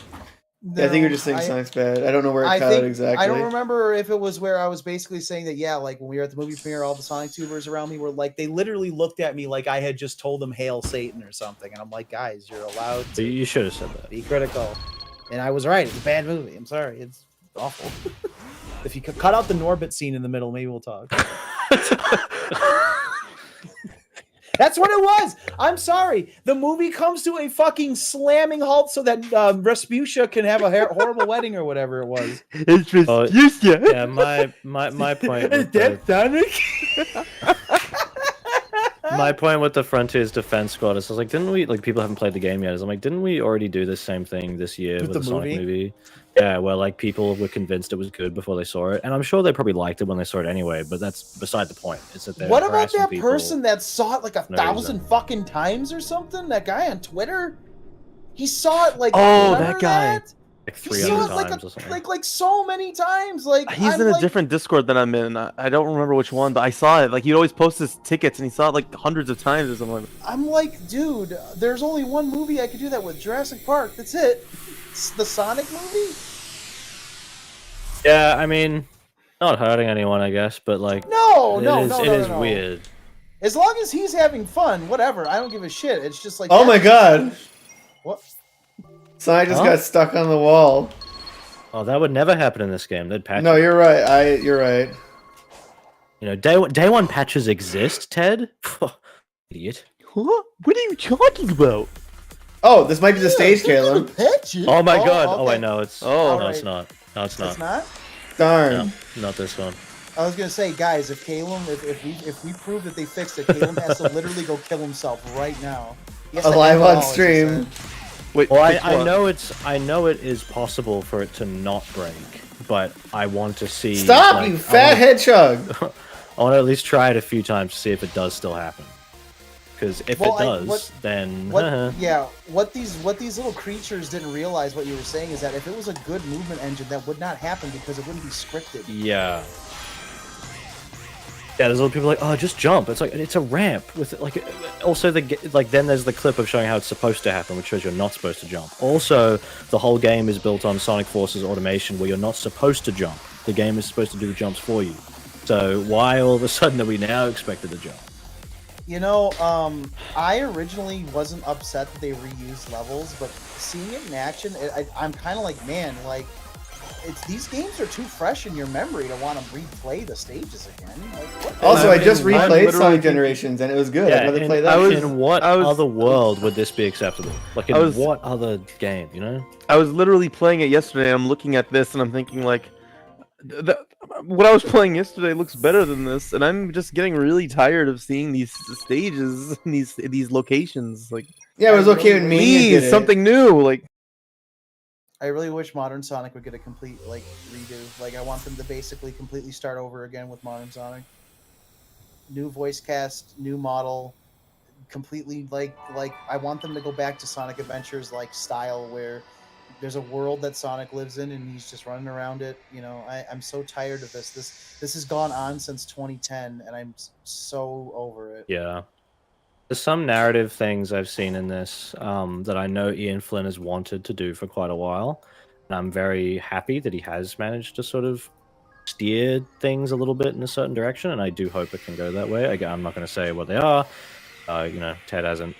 No, I think you're just saying Sonic's bad. I don't know where it cut out exactly. I don't remember if it was where I was basically saying that, when we were at the movie premiere, all the Sonic tubers around me were they literally looked at me like I had just told them Hail Satan or something. And I'm like, guys, you're allowed to You should have said that. Be critical. And I was right. It's a bad movie. I'm sorry. It's awful. If you cut out the Norbit scene in the middle, maybe we'll talk. That's what it was. I'm sorry. The movie comes to a fucking slamming halt so that Respucia can have a horrible wedding or whatever it was. It's just Oh, yeah, my point. With the, Sonic? my point with the Frontiers Defense Squad is, I was like, didn't we, like, people haven't played the game yet? I'm like, didn't we already do the same thing this year with the Sonic movie? Yeah, where like people were convinced it was good before they saw it, and I'm sure they probably liked it when they saw it anyway. But that's beside the point. It's that they're What about harassing that people. person that saw it like 1,000 reason. fucking times or something? That guy on Twitter? He saw it like that guy. Like He 300 saw it times or something. like so many times. Like He's I'm in a like, different Discord than I'm in. I don't remember which one, but I saw it. Like, he'd always post his tickets, and he saw it like hundreds of times or something. I'm like, dude, there's only one movie I could do that with, Jurassic Park. That's it. It's the Sonic movie. Yeah, I mean, not hurting anyone, I guess, but like, No, it is weird. As long as he's having fun, whatever. I don't give a shit. It's just like. Oh my god! What? Sonic just Huh? got stuck on the wall. Oh, that would never happen in this game. They'd patch. No, it. you're right. You're right. You know, day one patches exist, Ted. Idiot. What? What are you talking about? Oh, this might be the stage, Caleb. Oh my god. okay. Oh, I know. It's. Oh. no, Alright. it's not. No, it's not. It's not. Darn. No, not this one. I was gonna say, guys, if Caleb, if we prove that they fixed it, Caleb has to literally go kill himself right now. He has to Live end it on all, as he stream. said. Wait, Well, which I one? know it is possible for it to not break, but I want to see. Stop, like, you fat hedgehog! I want to at least try it a few times to see if it does still happen. Because if Well, it does, then What these little creatures didn't realize, what you were saying, is that if it was a good movement engine, that would not happen because it wouldn't be scripted. yeah. Yeah, there's a lot of people like, oh, just jump. It's like, it's a ramp with like. Also, then there's the clip of showing how it's supposed to happen, which shows you're not supposed to jump. Also, the whole game is built on Sonic Force's automation, where you're not supposed to jump. The game is supposed to do the jumps for you. So why all of a sudden are we now expected to jump? You know, I originally wasn't upset that they reused levels, but seeing it in action, I'm kind of like, man, like, these games are too fresh in your memory to want to replay the stages again. Like, what the Also, I heck? just I'm replayed literally Sonic thinking- Generations, and it was good. I'd rather in, play that. in what other world would this be acceptable? Like, in I was- what other game, you know? I was literally playing it yesterday, and I'm looking at this, and I'm thinking, like, what I was playing yesterday looks better than this, and I'm just getting really tired of seeing these stages, and these locations. Like, Yeah, it was okay when Mania please, did it. something new. Like, I really wish Modern Sonic would get a complete like redo. Like I want them to basically completely start over again with Modern Sonic. New voice cast, new model, completely like I want them to go back to Sonic Adventures like style where there's a world that Sonic lives in and he's just running around it. You know, I'm so tired of this. This has gone on since 2010 and I'm so over it. Yeah. There's some narrative things I've seen in this that I know Ian Flynn has wanted to do for quite a while. And I'm very happy that he has managed to sort of steer things a little bit in a certain direction. And I do hope it can go that way. Again, I'm not going to say what they are. You know, Ted hasn't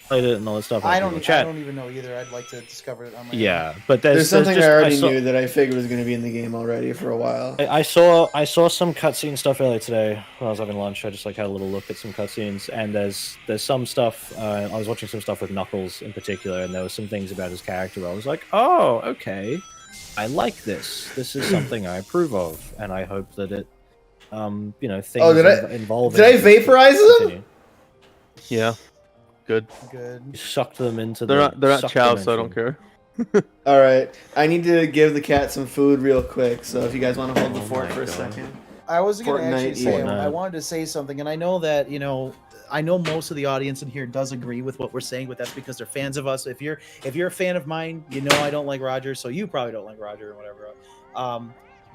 played it and all that stuff. I Like, don't even know either. I'd like to discover it on my own. Yeah, but There's something just, I already saw, knew that I figured was going to be in the game already for a while. I saw some cutscene stuff earlier today when I was having lunch. I just like had a little look at some cutscenes, and there's some stuff. I was watching some stuff with Knuckles in particular, and there were some things about his character where I was like, oh, okay, I like this. This is something I approve of, and I hope that it, you know, things involving. Did I vaporize them? continue. yeah, good. Good. You sucked them into. They're not suck chow, so I don't dimension. care. All right, I need to give the cat some food real quick. So if you guys want to hold the Oh fort my for a God. second. I was going to actually Fortnite, say, yeah. I wanted to say something, and I know that, you know, I know most of the audience in here does agree with what we're saying, but that's because they're fans of us. If you're a fan of mine, you know I don't like Roger, so you probably don't like Roger or whatever.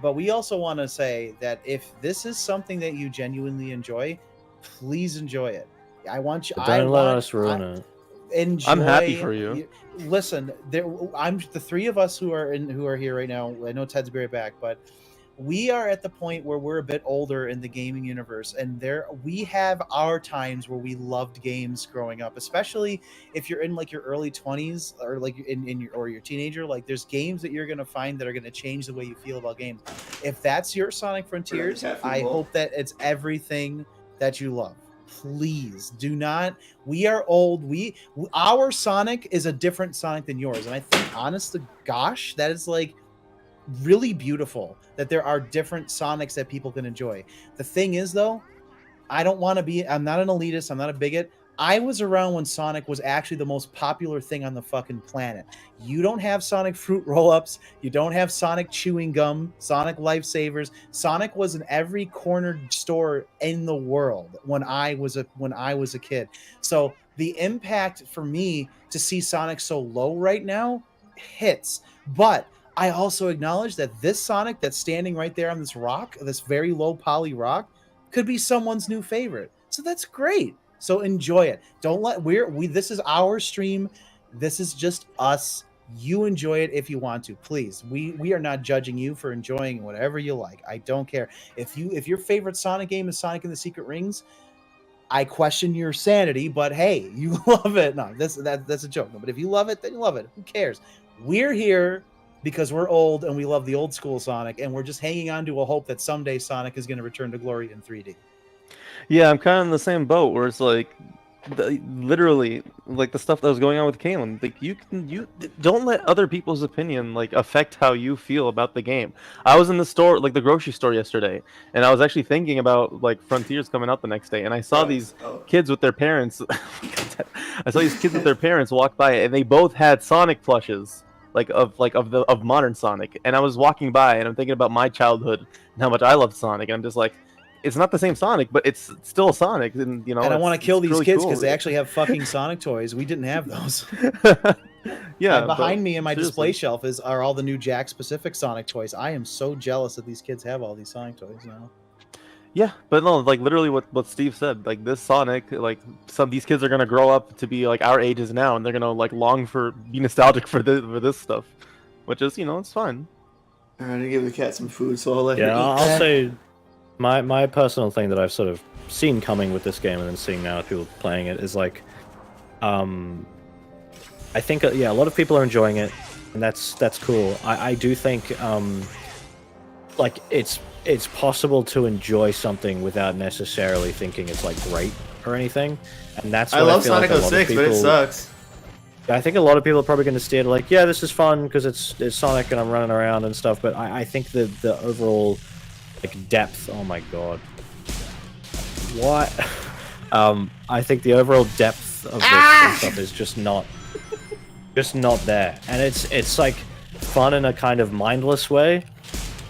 But we also want to say that if this is something that you genuinely enjoy, please enjoy it. I want you. But don't let us ruin it. Enjoy. I'm happy for you. Listen, I'm the three of us who are here right now. I know Ted's right back, but we are at the point where we're a bit older in the gaming universe, and we have our times where we loved games growing up, especially if you're in like your early 20s or like in your teenager. Like there's games that you're gonna find that are gonna change the way you feel about games. If that's your Sonic Frontiers, I hope that it's everything that you love. please do not. We are old. Our Sonic is a different Sonic than yours, and I think, honest to gosh, that is like really beautiful that there are different Sonics that people can enjoy. The thing is, though, I'm not an elitist. I'm not a bigot. I was around when Sonic was actually the most popular thing on the fucking planet. You don't have Sonic fruit roll-ups. You don't have Sonic chewing gum, Sonic lifesavers. Sonic was in every corner store in the world when I was a kid. So the impact for me to see Sonic so low right now hits. But I also acknowledge that this Sonic that's standing right there on this rock, this very low poly rock, could be someone's new favorite. So that's great. So enjoy it. Don't let this is our stream. This is just us. You enjoy it if you want to. Please. We are not judging you for enjoying whatever you like. I don't care. If your favorite Sonic game is Sonic and the Secret Rings, I question your sanity, but hey, you love it. No, that's a joke. No, but if you love it, then you love it. Who cares? We're here because we're old and we love the old school Sonic, and we're just hanging on to a hope that someday Sonic is going to return to glory in 3D. Yeah, I'm kind of in the same boat where it's like, literally, like the stuff that was going on with Kalen. Like you don't let other people's opinion like affect how you feel about the game. I was in the store, like the grocery store yesterday, and I was actually thinking about like Frontiers coming out the next day, and I saw these kids with their parents. I saw these kids with their parents walk by, and they both had Sonic plushes. Of modern Sonic, and I was walking by and I'm thinking about my childhood and how much I loved Sonic, and I'm just like, it's not the same Sonic, but it's still Sonic, and you know. And I want to kill these really kids cool. because they actually have fucking Sonic toys. We didn't have those. Yeah. Behind me in my display seriously. shelf are all the new Jack specific Sonic toys. I am so jealous that these kids have all these Sonic toys now. Yeah, but no, like literally what Steve said, like this Sonic, like these kids are gonna grow up to be like our ages now, and they're gonna like be nostalgic for this stuff, which is, you know, it's fine. I'm gonna give the cat some food, so I'll let her eat. I'll say my personal thing that I've sort of seen coming with this game and then seeing now people playing it is like, I think a lot of people are enjoying it, and that's cool. I do think like it's possible to enjoy something without necessarily thinking it's like great or anything, and that's what I love feel Sonic like a lot of 06, but it people- sucks. I think a lot of people are probably going to steer to like, yeah, this is fun because it's Sonic and I'm running around and stuff. But I think the overall like depth. Oh my god, what? I think the overall depth of this and stuff is just not there, and it's like fun in a kind of mindless way,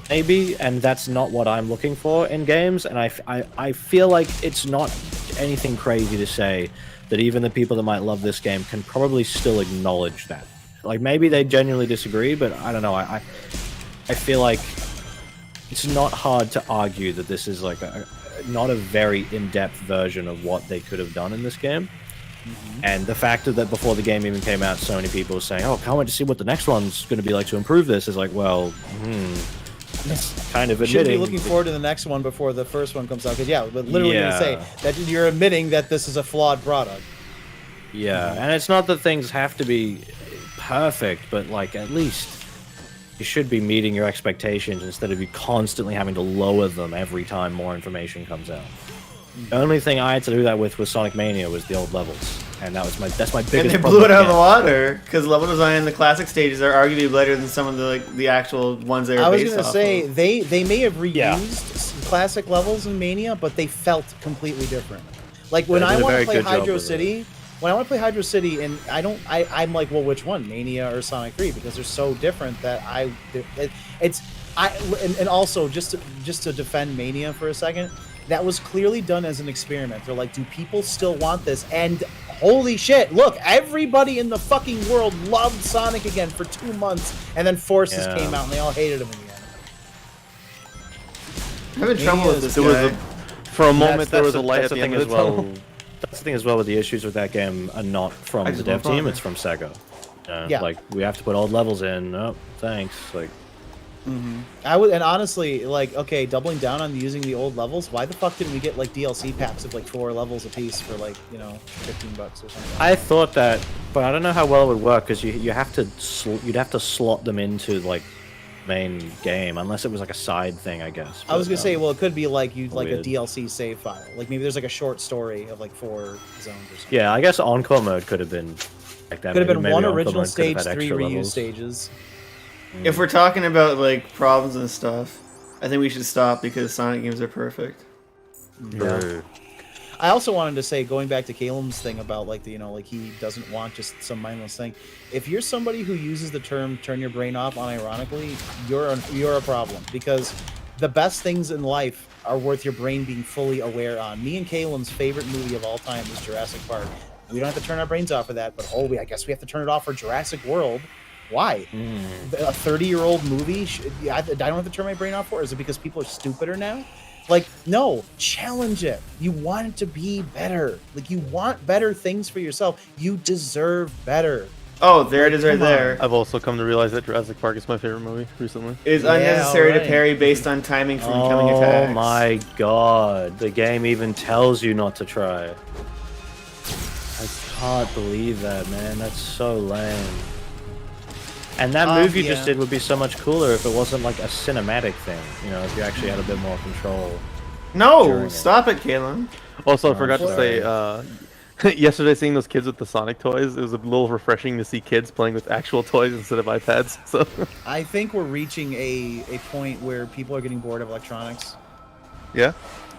maybe, and that's not what I'm looking for in games. And I feel like it's not anything crazy to say that even the people that might love this game can probably still acknowledge that. Like, maybe they genuinely disagree, but I don't know. I feel like it's not hard to argue that this is like not a very in-depth version of what they could have done in this game. And the fact that before the game even came out, so many people were saying, oh, can't wait to see what the next one's going to be like to improve this, is like, well, it's kind of Should be admitting. looking forward to the next one before the first one comes out. Because but literally Yeah. gonna say that you're admitting that this is a flawed product. Yeah, and it's not that things have to be perfect, but like at least you should be meeting your expectations instead of you constantly having to lower them every time more information comes out. The only thing I had to do that with Sonic Mania was the old levels, and that's my biggest And they problem blew it out of with the water because level design in the classic stages are arguably better than some of the actual ones they were I was based gonna off say of. they may have reused classic levels in Mania, but they felt completely different. Like when They I did a want to very play good job Hydro with it. City, and I'm like, well, which one, Mania or Sonic 3? Because they're so different that and also just to defend Mania for a second, that was clearly done as an experiment. They're like, do people still want this? And holy shit, look, everybody in the fucking world loved Sonic again for 2 months, and then Forces Yeah. came out and they all hated him again. I'm having trouble with this There was guy. for a moment That's there was a the- light that's at the thing end of as the well. tunnel. That's the thing as well with the issues with that game are not from I the just dev won't team, bother. it's from Sega. Yeah. Like, we have to put old levels in. Oh, thanks. Like, I would, and honestly, like, okay, doubling down on using the old levels. Why the fuck didn't we get like DLC packs of like 4 levels a piece for like, you know, $15 or something? I thought that, but I don't know how well it would work because you'd have to slot them into like main game, unless it was like a side thing, I guess. I was gonna But, say, well, it could be like you like a weird. DLC save file. Like maybe there's like a short story of like 4 zones or something. yeah, I guess Encore mode could have been like that. Could have been Maybe one Encore original mode could have stage, had 3 extra reused levels. stages. If we're talking about like problems and stuff, I think we should stop because Sonic games are perfect. True. I also wanted to say, going back to Caleb's thing about like the, like he doesn't want just some mindless thing. If you're somebody who uses the term "turn your brain off" unironically, you're a problem, because the best things in life are worth your brain being fully aware on. Me and Caleb's favorite movie of all time is Jurassic Park. We don't have to turn our brains off for that, but I guess we have to turn it off for Jurassic World. Why? A 30-year-old movie? I don't have to turn my brain off for? Is it because people are stupider now? Like, no, challenge it. You want it to be better. Like, you want better things for yourself. You deserve better. Oh, there it is right Come on. there. I've also come to realize that Jurassic Park is my favorite movie recently. It's Yeah, unnecessary to alright. parry based on timing from incoming Oh attacks. my god, the game even tells you not to try. I can't believe that, man. That's so lame. And that move you just yeah. did would be so much cooler if it wasn't like a cinematic thing. If you actually had a bit more control. No, during it. stop it, Kalen. Also, I Oh, forgot to say, yesterday seeing those kids with the Sonic toys, it was a little refreshing to see kids playing with actual toys instead of iPads. So I think we're reaching a point where people are getting bored of electronics. yeah,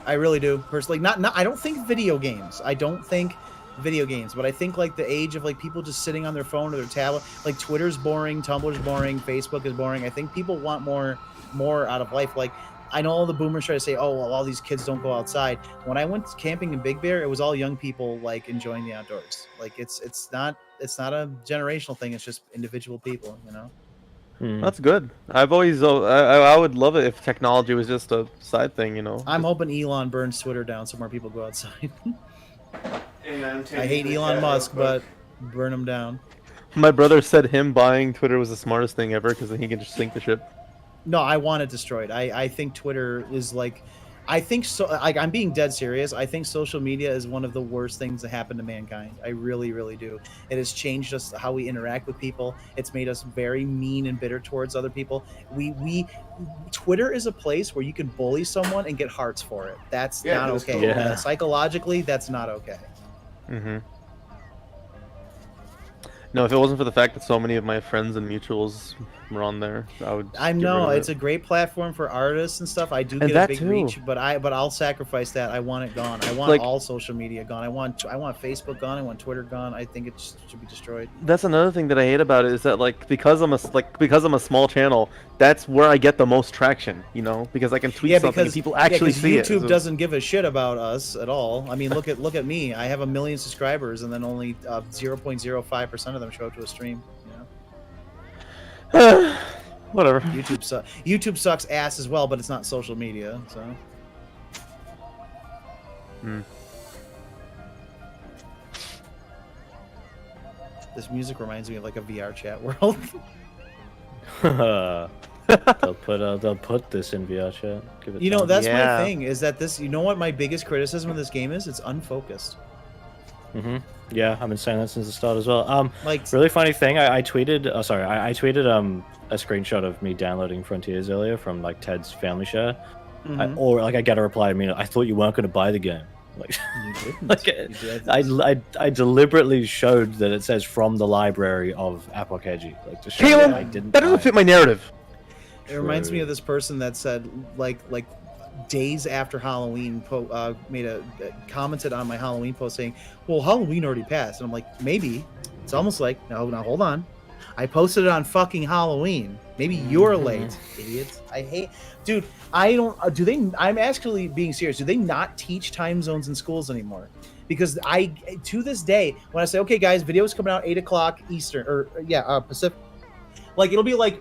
I really do. Personally, not I don't think video games. But I think like the age of like people just sitting on their phone or their tablet, like Twitter's boring, Tumblr's boring, Facebook is boring. I think people want more out of life. Like, I know all the boomers try to say, oh, well, all these kids don't go outside. When I went camping in Big Bear, it was all young people like enjoying the outdoors. Like it's not a generational thing. It's just individual people, that's good. I've always, I would love it if technology was just a side thing. I'm hoping Elon burns Twitter down so more people go outside. I hate Elon Musk, but burn him down. My brother said him buying Twitter was the smartest thing ever because then he can just sink the ship. No, I want it destroyed. I think Twitter is like, I think so. Like, I'm being dead serious. I think social media is one of the worst things that happened to mankind. I really, really do. It has changed us how we interact with people. It's made us very mean and bitter towards other people. Twitter is a place where you can bully someone and get hearts for it. That's not that's okay. cool. Yeah. Psychologically, that's not okay. Mm-hmm. No, if it wasn't for the fact that so many of my friends and mutuals were on there, I would. I get know rid of it's it. a great platform for artists and stuff. I do And get a that big too. reach, but I'll sacrifice that. I want it gone. I want Like- all social media gone. I want Facebook gone. I want Twitter gone. I think it should be destroyed. That's another thing that I hate about it is that because I'm a small channel, that's where I get the most traction. Because I can tweet something and people actually see it. YouTube So- doesn't give a shit about us at all. I mean, look at me. I have 1 million subscribers, and then only 0.05% of them show up to a stream. Whatever. YouTube sucks ass as well, but it's not social media. So. This music reminds me of like a VR chat world. They'll put this in VR chat. Give it You know, time. that's Yeah. my thing. Is that this? You know what my biggest criticism of this game is? It's unfocused. Yeah, I've been saying that since the start as well. Like, Really funny thing, I tweeted. I tweeted a screenshot of me downloading Frontiers earlier from like Ted's family share, I get a reply to me. I thought you weren't going to buy the game. Like, you didn't. like You did. I deliberately showed that it says from the library of Apokeji, like to show that I Caleb, didn't. that doesn't buy fit my narrative. It reminds me True. of this person that said, like days after Halloween, commented on my Halloween post saying, "Well, Halloween already passed," and I'm like, maybe. It's almost like, no, hold on. I posted it on fucking Halloween. Maybe you're late, idiots. I hate, dude. I don't. Do they? I'm actually being serious. Do they not teach time zones in schools anymore? Because to this day, when I say, okay, guys, video's coming out 8:00 Eastern or Pacific, like it'll be like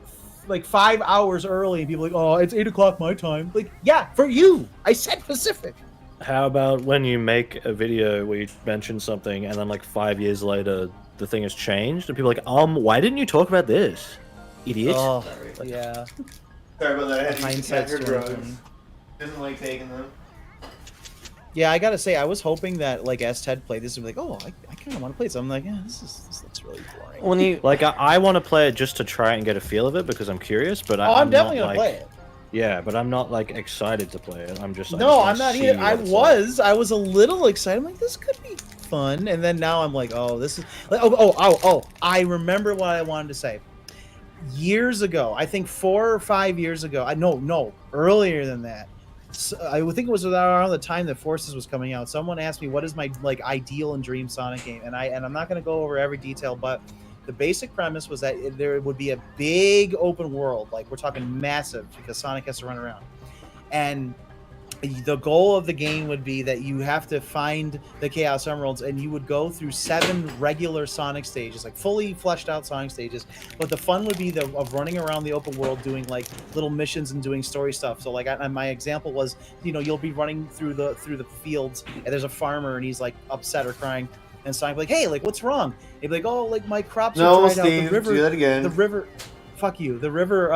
5 hours early, and people are like, oh, it's 8:00 my time. Like, yeah, for you. I said Pacific. How about when you make a video where you mention something and then like 5 years later the thing has changed and people are like, why didn't you talk about this, idiot? Oh, yeah. Sorry about that. I had to Hindsight's use drugs. 2020. Doesn't like taking them. Yeah, I gotta say, I was hoping that like as Ted played this, would be like, oh, I kind of want to play. So I'm like, yeah, this looks really boring. When you like, I want to play it just to try and get a feel of it because I'm curious. But I'm definitely not, gonna play it. Yeah, but I'm not like excited to play it. I'm just No, I I'm just not wanna see either. what it's like. I was a little excited. I'm like, this could be fun. And then now I'm like, oh, this is like, I remember what I wanted to say. Years ago, I think 4 or 5 years ago. No, earlier than that. So, I would think it was around the time that Forces was coming out. Someone asked me what is my like ideal and dream Sonic game, and I'm not going to go over every detail, but the basic premise was that there would be a big open world, like we're talking massive, because Sonic has to run around, and the goal of the game would be that you have to find the Chaos Emeralds, and you would go through 7 regular Sonic stages, like fully fleshed out Sonic stages. But the fun would be of running around the open world, doing like little missions and doing story stuff. So like my example was, you'll be running through the fields, and there's a farmer, and he's like upset or crying, and Sonic like, hey, like what's wrong? He'd be like, oh, like my crops are dried out. The river, do that again. The river, fuck you. The river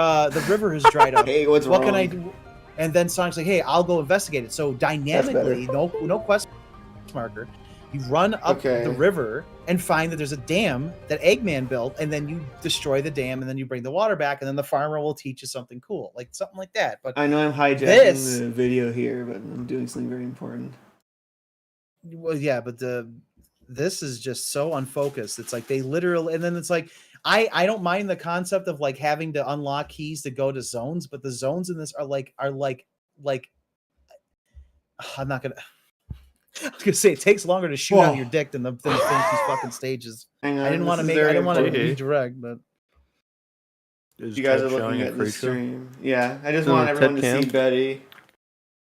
has dried up. Hey, what's what wrong? can I do? And then Sonic's like, hey, I'll go investigate it. So dynamically, no quest marker, you run up the river and find that there's a dam that Eggman built, and then you destroy the dam, and then you bring the water back, and then the farmer will teach you something cool, like something like that. But I know I'm hijacking the video here, but I'm doing something very important. Well, yeah, but this is just so unfocused. It's like they literally, and then it's like, I don't mind the concept of like having to unlock keys to go to zones, but the zones in this are like I'm not gonna. I was gonna say it takes longer to shoot out your dick than finish these fucking stages. Hang on, I didn't want to be direct, but you guys are looking at the stream. Yeah, I just want everyone to see Betty.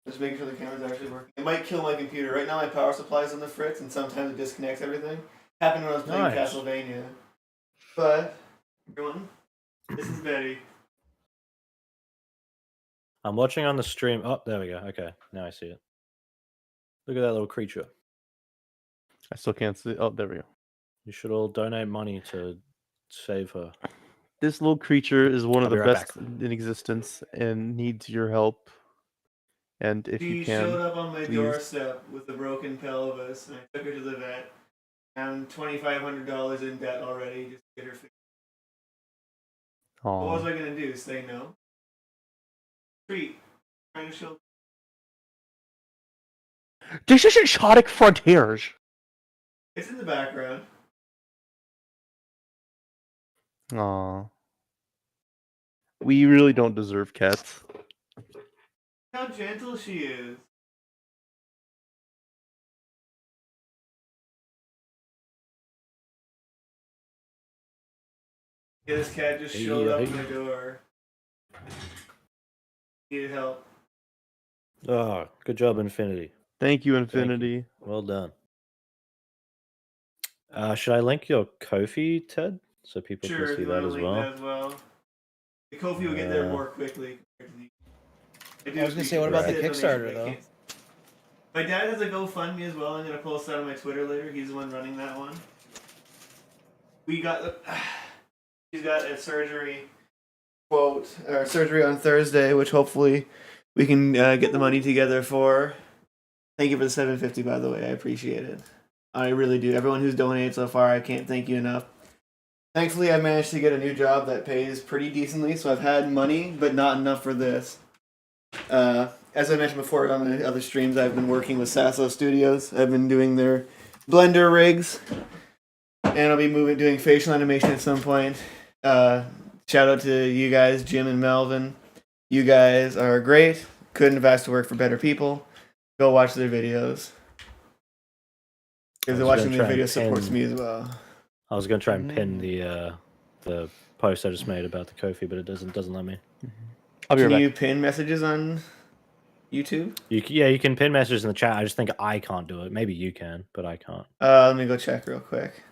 Just making sure the camera's actually working. It might kill my computer. Right now my power supply's on the fritz, and sometimes it disconnects everything. Happened when I was playing Castlevania. But, everyone, this is Betty. I'm watching on the stream. Oh, there we go. Okay, now I see it. Look at that little creature. I still can't see. Oh, there we go. You should all donate money to save her. This little creature is one of the right best in existence and needs your help. And if you can, She showed up on my doorstep with a broken pelvis, and I took her to the vet. I'm $2,500 in debt already just to get her fixed. What was I gonna do? Say no? Treat. Trying to show. This is Exotic Frontiers. It's in the background. Aw. We really don't deserve cats. How gentle she is. Yeah, this cat just showed up at my door. Needed help. Oh, good job, Infinity. Thank you, Infinity. Well done. Should I link your Ko-fi, Ted, so people can see that as well? The Ko-fi will get there more quickly. I was gonna say, what about the Kickstarter though? My dad has a GoFundMe as well. I'm gonna post that on my Twitter later. He's the one running that one. He's got a surgery surgery on Thursday, which hopefully we can get the money together for. Thank you for the $750, by the way. I appreciate it. I really do. Everyone who's donated so far, I can't thank you enough. Thankfully, I managed to get a new job that pays pretty decently, so I've had money, but not enough for this. As I mentioned before on the other streams, I've been working with Sasso Studios. I've been doing their Blender rigs, and I'll be doing facial animation at some point. Shout out to you guys, Jim and Melvin. You guys are great. Couldn't have asked to work for better people. Go watch their videos. Because watching their videos supports me as well. I was going to try and pin the post I just made about the Ko-fi, but it doesn't let me. Can you pin messages on YouTube? You can pin messages in the chat. I just think I can't do it. Maybe you can, but I can't. Let me go check real quick.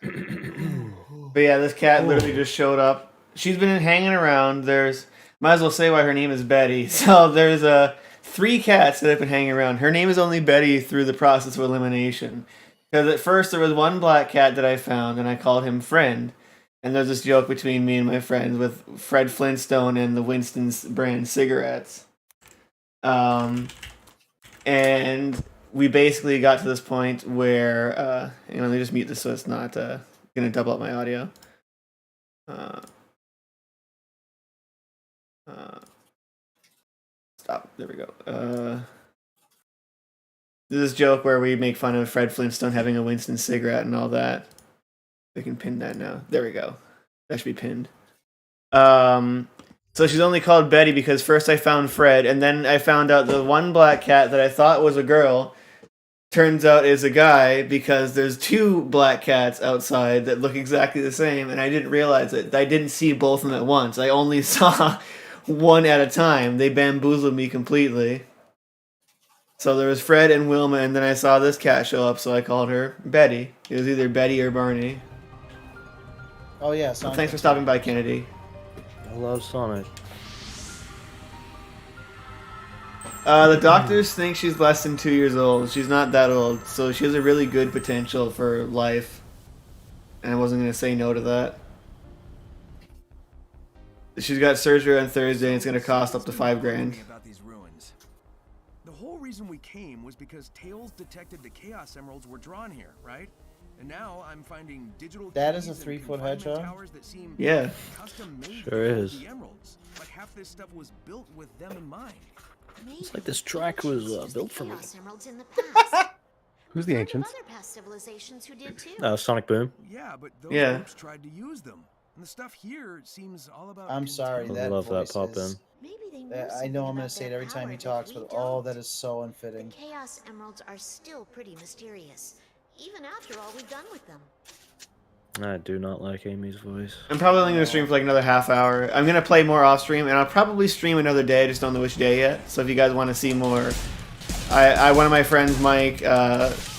But yeah, this cat literally just showed up. She's been hanging around. Might as well say why her name is Betty. So there's 3 cats that have been hanging around. Her name is only Betty through the process of elimination. Because at first there was one black cat that I found, and I called him Friend. And there's this joke between me and my friends with Fred Flintstone and the Winston's brand cigarettes. and we basically got to this point where hang on, let me just mute this so it's not gonna double up my audio. Stop. There we go. This joke where we make fun of Fred Flintstone having a Winston cigarette and all that. We can pin that now. There we go. That should be pinned. So she's only called Betty because first I found Fred, and then I found out the one black cat that I thought was a girl turns out is a guy because there's 2 black cats outside that look exactly the same, and I didn't realize it. I didn't see both of them at once. I only saw one at a time. They bamboozled me completely. So there was Fred and Wilma, and then I saw this cat show up, so I called her Betty. It was either Betty or Barney. Oh yeah. So thanks for stopping by, Kennedy. I love Sonic. The doctors think she's less than 2 years old. She's not that old, so she has a really good potential for life. And I wasn't going to say no to that. She's got surgery on Thursday, and it's going to cost up to $5,000. About these ruins. The whole reason we came was because Tails detected the Chaos Emeralds were drawn here, right? And now I'm finding digital. That is a keys and 3-foot confinement hedgehog? towers that seem Yeah. custom-made Sure for is. The emeralds. Like half this stuff was built with them in mind. It's like this track was built for me. Chaos Emeralds in the past. Who's the Heard of ancients? other past civilizations who did too. Sonic Boom. Yeah, but those Yeah. groups tried to use them. And the stuff here seems all about. I'm sorry. I That love that voice pop is- in. Maybe they knew I know something I'm gonna about say it their every time he power talks, that we but oh, don't. that is so The unfitting. Chaos Emeralds are still pretty mysterious, even after all we've done with them. I do not like Amy's voice. I'm probably only going to stream for like another half hour. I'm going to play more off stream, and I'll probably stream another day. I just don't know which day yet. So if you guys want to see more, one of my friends, Mike,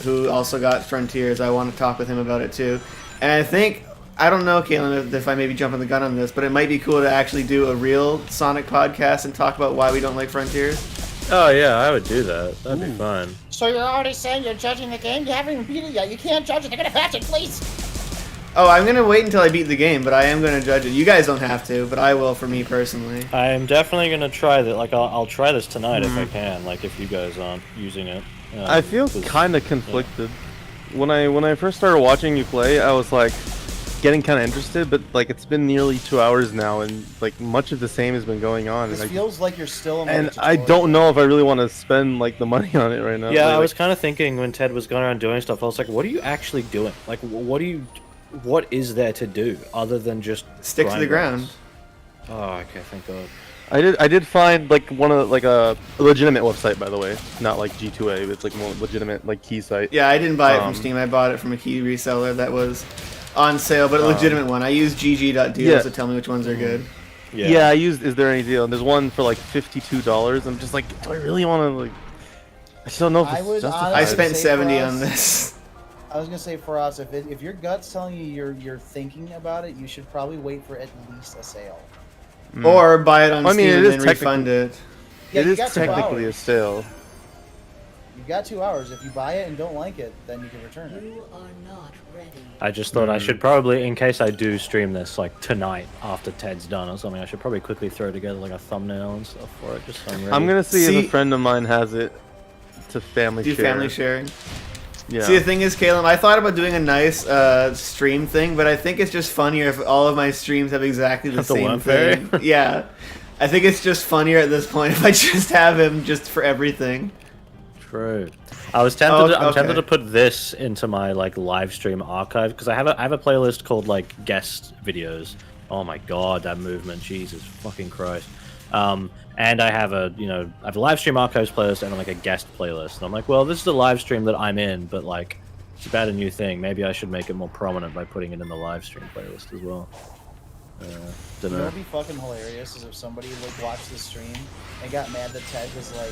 who also got Frontiers, I want to talk with him about it too. And I think, I don't know, Caitlin, if I may be jumping the gun on this, but it might be cool to actually do a real Sonic podcast and talk about why we don't like Frontiers. Oh yeah, I would do that. That'd be fun. So you're already saying you're judging the game? You haven't even beat it yet. You can't judge it. They're gonna patch it, please. Oh, I'm going to wait until I beat the game, but I am going to judge it. You guys don't have to, but I will for me personally. I am definitely gonna try that. Like I'll try this tonight if I can. Like if you guys aren't using it. I feel 'cause- kind of conflicted. When I first started watching you play, I was like getting kind of interested, but like it's been nearly 2 hours now, and like much of the same has been going on. This And feels like you're still in and like, I don't know if I really want to spend like the money on it right now. Yeah, Like, I was kind of thinking when Ted was going around doing stuff, I was like, what are you actually doing? Like, what is there to do other than just Stick to the grind ground. rocks? Oh, okay, thank God. I did find like one of like a legitimate website, by the way, not like G2A. It's like more legitimate like key site. Yeah, I didn't buy it from Um, Steam. I bought it from a key reseller that was on sale, but a legitimate one. I use GG.deals yeah. to tell me which ones are good. Yeah, I used Is There Any Deal? And there's one for like $52. I'm just like, do I really want to like? I just don't know if I it's would justified. I spent say for 70 us- on this. I was gonna say for us, if your gut's telling you you're thinking about it, you should probably wait for at least a sale. Or buy it on I mean, Steam it and is then refund it. Yeah, It you is got 2 technically a hours. sale. You've got 2 hours. If you buy it and don't like it, then you can return it. You are not ready. I just thought I should probably, in case I do stream this like tonight after Ted's done or something, I should probably quickly throw together like a thumbnail and stuff for it, just so I'm ready. I'm gonna see See- if a friend of mine has it to family Do share. family sharing. Yeah. See, the thing is, Caleb, I thought about doing a nice stream thing, but I think it's just funnier if all of my streams have exactly the Have the same one fairy? thing. Yeah. I think it's just funnier at this point if I just have him just for everything. True. I was tempted. Oh, I'm tempted okay. to put this into my like live stream archive because I have a playlist called like guest videos. Oh my god, that movement! Jesus fucking Christ. And I have a live stream archives playlist and like a guest playlist. And I'm like, well, this is a live stream that I'm in, but like it's about a new thing. Maybe I should make it more prominent by putting it in the live stream playlist as well. You know Dunno. what'd be fucking hilarious is if somebody like watched the stream and got mad that Ted was like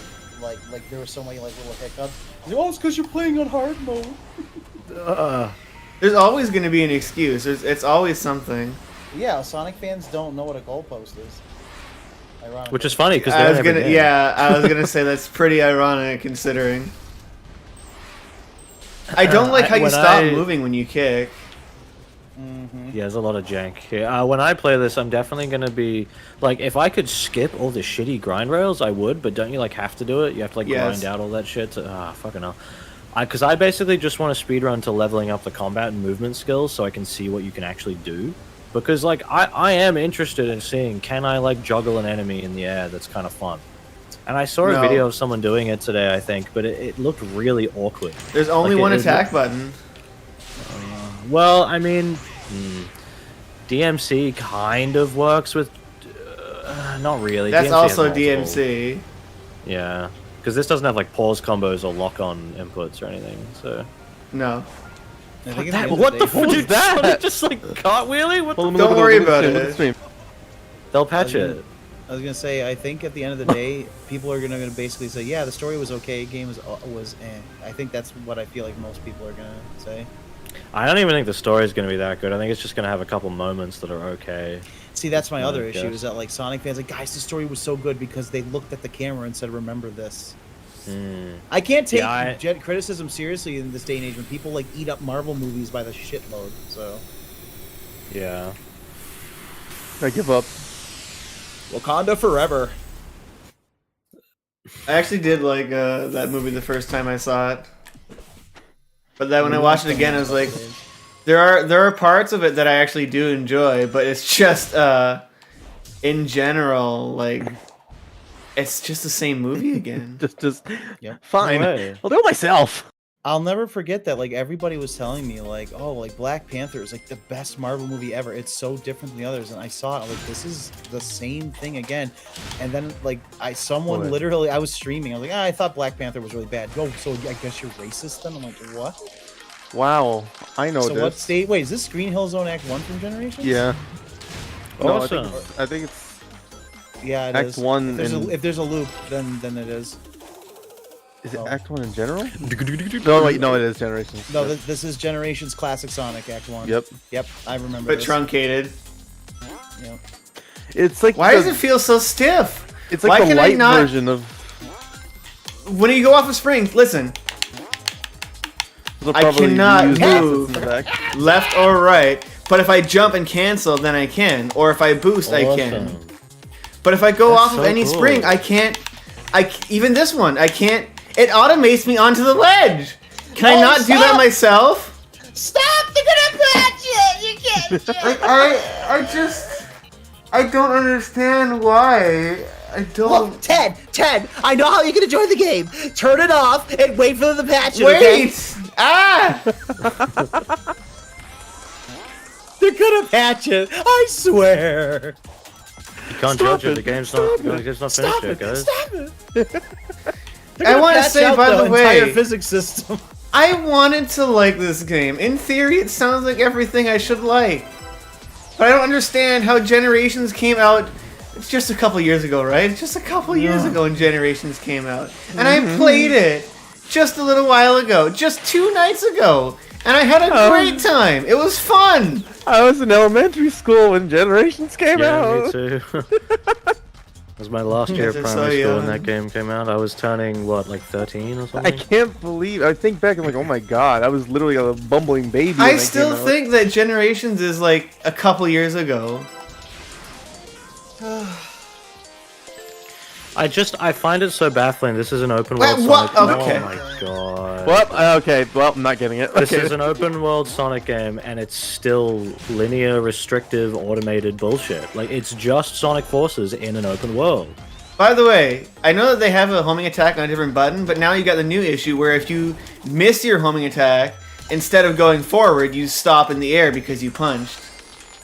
there were so many like little hiccups. Like, oh, it's because you're playing on hard mode. There's always going to be an excuse. It's always something. Yeah, Sonic fans don't know what a goalpost is. Ironically. Which is funny because I was gonna say that's pretty ironic considering. I don't like how you When stop I- moving when you kick. Mm-hmm. Yeah, there's a lot of jank here. When I play this, I'm definitely gonna be like, if I could skip all the shitty grind rails, I would. But don't you like have to do it? You have to like Yes. grind out all that shit. Fucking hell. Because I basically just want to speedrun to leveling up the combat and movement skills, so I can see what you can actually do. Because like I am interested in seeing, can I like juggle an enemy in the air? That's kind of fun. And I saw a No. video of someone doing it today, I think, but it looked really awkward. There's only Like, one it attack button. Well, I mean, DMC kind of works with, not really. That's DMC has also multiple. DMC. Yeah, because this doesn't have like pause combos or lock-on inputs or anything. So No. I think at the end of what the the day- fuck was is that? that? Just like cartwheeling? What the? Don't worry about it. They'll patch it. I was gonna say, I think at the end of the day, people are gonna basically say, yeah, the story was okay, game was eh. I think that's what I feel like most people are gonna say. I don't even think the story is going to be that good. I think it's just going to have a couple moments that are okay. See, that's my I other issue, guess. is that like Sonic fans, like, guys, the story was so good because they looked at the camera and said, remember this. I can't take criticism seriously in this day and age when people like eat up Marvel movies by the shitload. So yeah, I give up. Wakanda forever. I actually did like that movie the first time I saw it. But then when I watched it again, I was like, there are parts of it that I actually do enjoy, but it's just in general, like, it's just the same movie again. just yeah, fine. No way. I'll do it myself. I'll never forget that. Like everybody was telling me, like, oh, like Black Panther is like the best Marvel movie ever. It's so different than the others, and I saw it. Like this is the same thing again. And then like someone Boy. literally, I was streaming. I was like, I thought Black Panther was really bad. Oh, so I guess you're racist then? I'm like, what? Wow, I know So this. what state? Wait, is this Green Hill Zone Act 1 from Generations? Yeah. No, Awesome. I think it's Yeah, it Act is. 1 If there's, in- if there's a loop, then it is. Is it Oh. Act 1 in general? No, wait, no, it is Generations. No, Yep. this is Generations Classic Sonic Act 1. Yep. Yep, I remember But this. truncated. Yep. It's like Why does it feel so stiff? It's Why like the can I light not- version of. When you go off a spring, listen, They'll I probably cannot reuse assets move. in the back. left or right. But if I jump and cancel, then I can. Or if I boost, I can. Awesome. But if I go That's off of so any cool. spring, I can't. Even this one, I can't. It automates me onto the ledge. Can I Oh, not do that stop. myself? Stop! They're gonna patch it! You can't Like I don't understand why. I don't. Look, Ted, I know how you can enjoy the game. Turn it off and wait for them to patch it, okay? Wait! Ah! They're gonna patch it. I swear. You can't Stop judge it. it. The game's not finished Stop yet, it. guys. Stop it. I want to Patch say, out by the entire way, physics system. I wanted to like this game. In theory, it sounds like everything I should like. But I don't understand how Generations came out. It's just a couple years ago, right? It's just a couple years ago when Generations came out. And I played it just a little while ago. Just 2 nights ago. And I had a great time. It was fun. I was in elementary school when Generations came Yeah, out. me too. It was my last year of Guys are so primary school when young. that game came out. I was turning, what, like 13 or I something? can't believe. I think back and like, oh my god, I was literally a bumbling baby. when I that still came out. think that Generations is like a couple years ago. I find it so baffling. This is an open Wait, world what? Sonic. Okay. Oh my god. Well, okay. Well, I'm not getting it. This Okay. is an open world Sonic game, and it's still linear, restrictive, automated bullshit. Like, it's just Sonic Forces in an open world. By the way, I know that they have a homing attack on a different button, but now you got the new issue where if you miss your homing attack, instead of going forward, you stop in the air because you punched.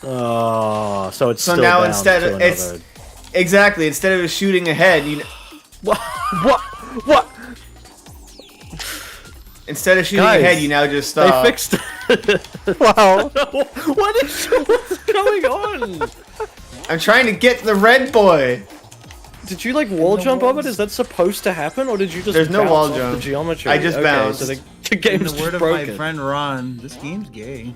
Oh, so it's So still now bound instead to of it's another- exactly instead of shooting ahead, you What? instead of shooting Guys, ahead, you now just They stop. fixed it. Wow. What's going on? I'm trying to get the red boy. Did you like wall jump up it? Is that supposed to happen, or did you just There's no bounce wall off jump. The geometry. I just okay, bounced. So the game's In the word just of broken. my friend Ron, this game's gay.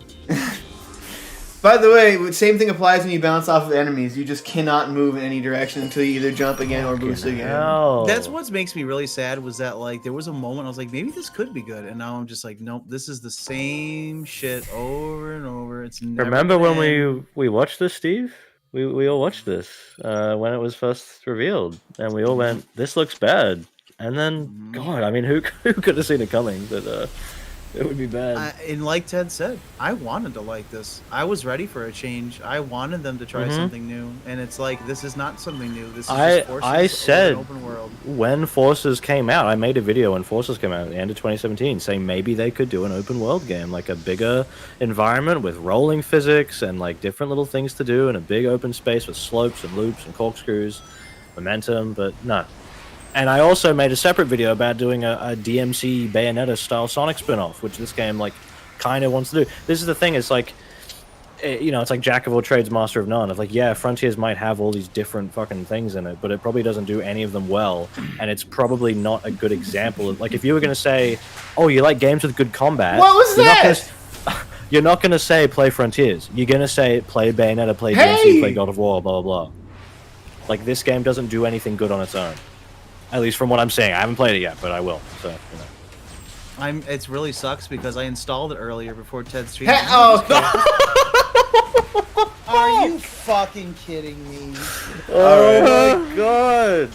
By the way, same thing applies when you bounce off of enemies. You just cannot move in any direction until you either jump again or boost again. That's what makes me really sad was that like there was a moment I was like maybe this could be good, and now I'm just like nope, this is the same shit over and over. It's never Remember when gonna end. we watched this, Steve? We all watched this when it was first revealed, and we all went, "This looks bad." And then, God, I mean, who could have seen it coming? That it would be bad. And like Ted said, I wanted to like this. I was ready for a change. I wanted them to try something new, and it's like this is not something new. This is just Forces I said over an open world. when Forces came out, I made a video when Forces came out at the end of 2017, saying maybe they could do an open world game, like a bigger environment with rolling physics and like different little things to do, in a big open space with slopes and loops and corkscrews, momentum. But no. And I also made a separate video about doing a DMC Bayonetta style Sonic spin-off, which this game like kind of wants to do. This is the thing, it's like, you know, it's like Jack of all trades, master of none. It's like, yeah, Frontiers might have all these different fucking things in it, but it probably doesn't do any of them well, and it's probably not a good example of, like, if you were going to say, oh, you like games with good combat... What was that? You're not going to say play Frontiers. You're going to say play Bayonetta, play DMC, play God of War, blah, blah, blah. Like, this game doesn't do anything good on its own. At least from what I'm saying. I haven't played it yet, but I will. So, you know. It's really sucks because I installed it earlier before Ted streamed. Are you fucking kidding me? Oh my god!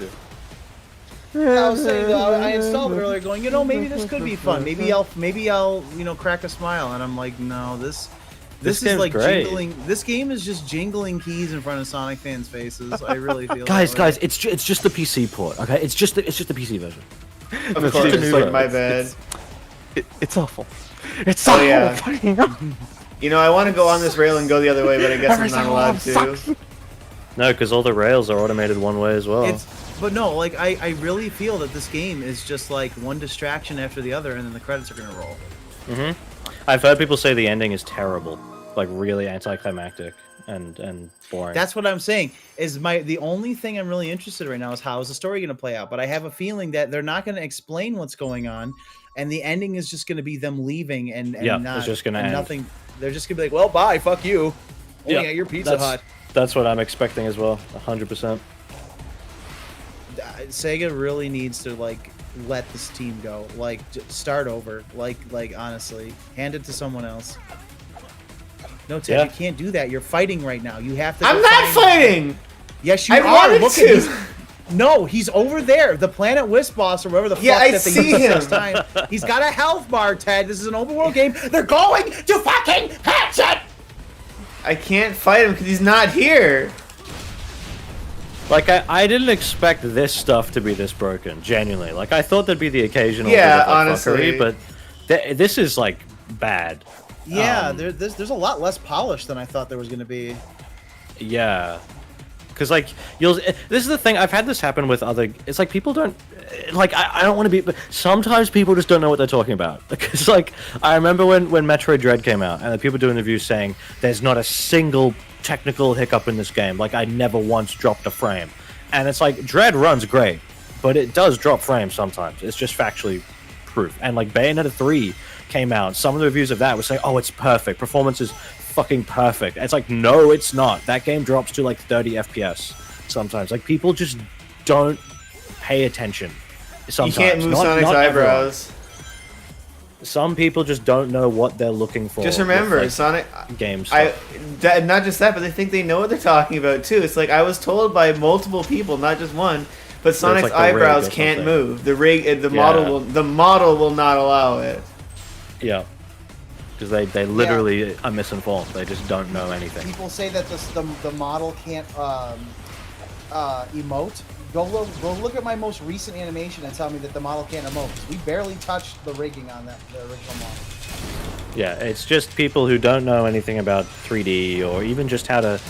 I was saying I installed it earlier, going, you know, maybe this could be fun. Maybe I'll, you know, crack a smile. And I'm like, no, this is like great. jingling. This game is just jingling keys in front of Sonic fans' faces. I really feel. Guys, it's just the PC port. Okay, it's just the PC version. Of course, it's like my bad. It's awful. It's awful. Yeah. You know, I want to go on this rail and go the other way, but I guess I'm not allowed to. No, because all the rails are automated one way as well. But no, like I really feel that this game is just like one distraction after the other, and then the credits are gonna roll. I've heard people say the ending is terrible, like really anticlimactic and boring. That's what I'm saying. The only thing I'm really interested in right now is how is the story gonna play out. But I have a feeling that they're not gonna explain what's going on, and the ending is just gonna be them leaving and not, it's just gonna and end. nothing. They're just gonna be like, well, bye, fuck you. Only at your Pizza Hut. That's what I'm expecting as well, 100%. Sega really needs to like let this team go, like start over, like honestly, hand it to someone else. No, Ted, you can't do that. You're fighting right now. You have to. I'm not fighting. Yes, you I are. wanted Look to. at him. No, he's over there. The Planet Wisp boss or whatever the fuck I that they see used him. last time. He's got a health bar, Ted. This is an open world game. They're going to fucking hatch it. I can't fight him because he's not here. Like, I didn't expect this stuff to be this broken, genuinely. Like, I thought there'd be the occasional Yeah, bit of, like, honestly. fuckery, but this is, like, bad. Yeah, there's a lot less polish than I thought there was going to be. Yeah. Because, like, this is the thing, I've had this happen with other... It's like, people don't... Like, I don't want to be... But sometimes people just don't know what they're talking about. Because, like, I remember when Metroid Dread came out, and the people doing the reviews saying, there's not a single technical hiccup in this game. Like, I never once dropped a frame. And it's like, Dread runs great, but it does drop frames sometimes. It's just factually proof. And, like, Bayonetta 3 came out. Some of the reviews of that were saying, oh, it's perfect. Performance is fucking perfect. It's like, no, it's not. That game drops to, like, 30 FPS sometimes. Like, people just don't pay attention sometimes. You can't move Sonic's eyebrows. Some people just don't know what they're looking for. Just remember, with, like, Sonic games. Not just that, but they think they know what they're talking about too. It's like I was told by multiple people, not just one, but Sonic's like eyebrows can't move. The model will not allow it. Yeah, because they literally are misinformed. They just don't know anything. People say that the model can't emote. Go look at my most recent animation and tell me that the model can't emote. We barely touched the rigging on the original model. Yeah, it's just people who don't know anything about 3D or even just how to,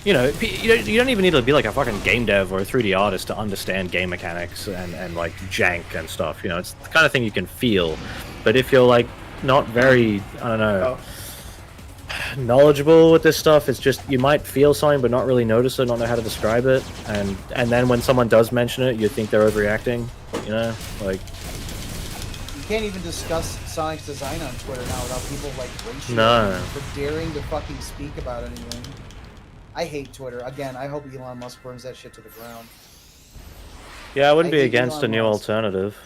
you don't even need to be like a fucking game dev or a 3D artist to understand game mechanics and like jank and stuff. You know, it's the kind of thing you can feel. But if you're like not very, I don't know, knowledgeable with this stuff, it's just you might feel something but not really notice it, not know how to describe it, and then when someone does mention it, you think they're overreacting, you know, like can't even discuss Sonic's design on Twitter now without people like racial No. for daring to fucking speak about anything. I hate Twitter. Again, I hope Elon Musk burns that shit to the ground. Yeah, I wouldn't I be hate against a Elon new Musk. alternative.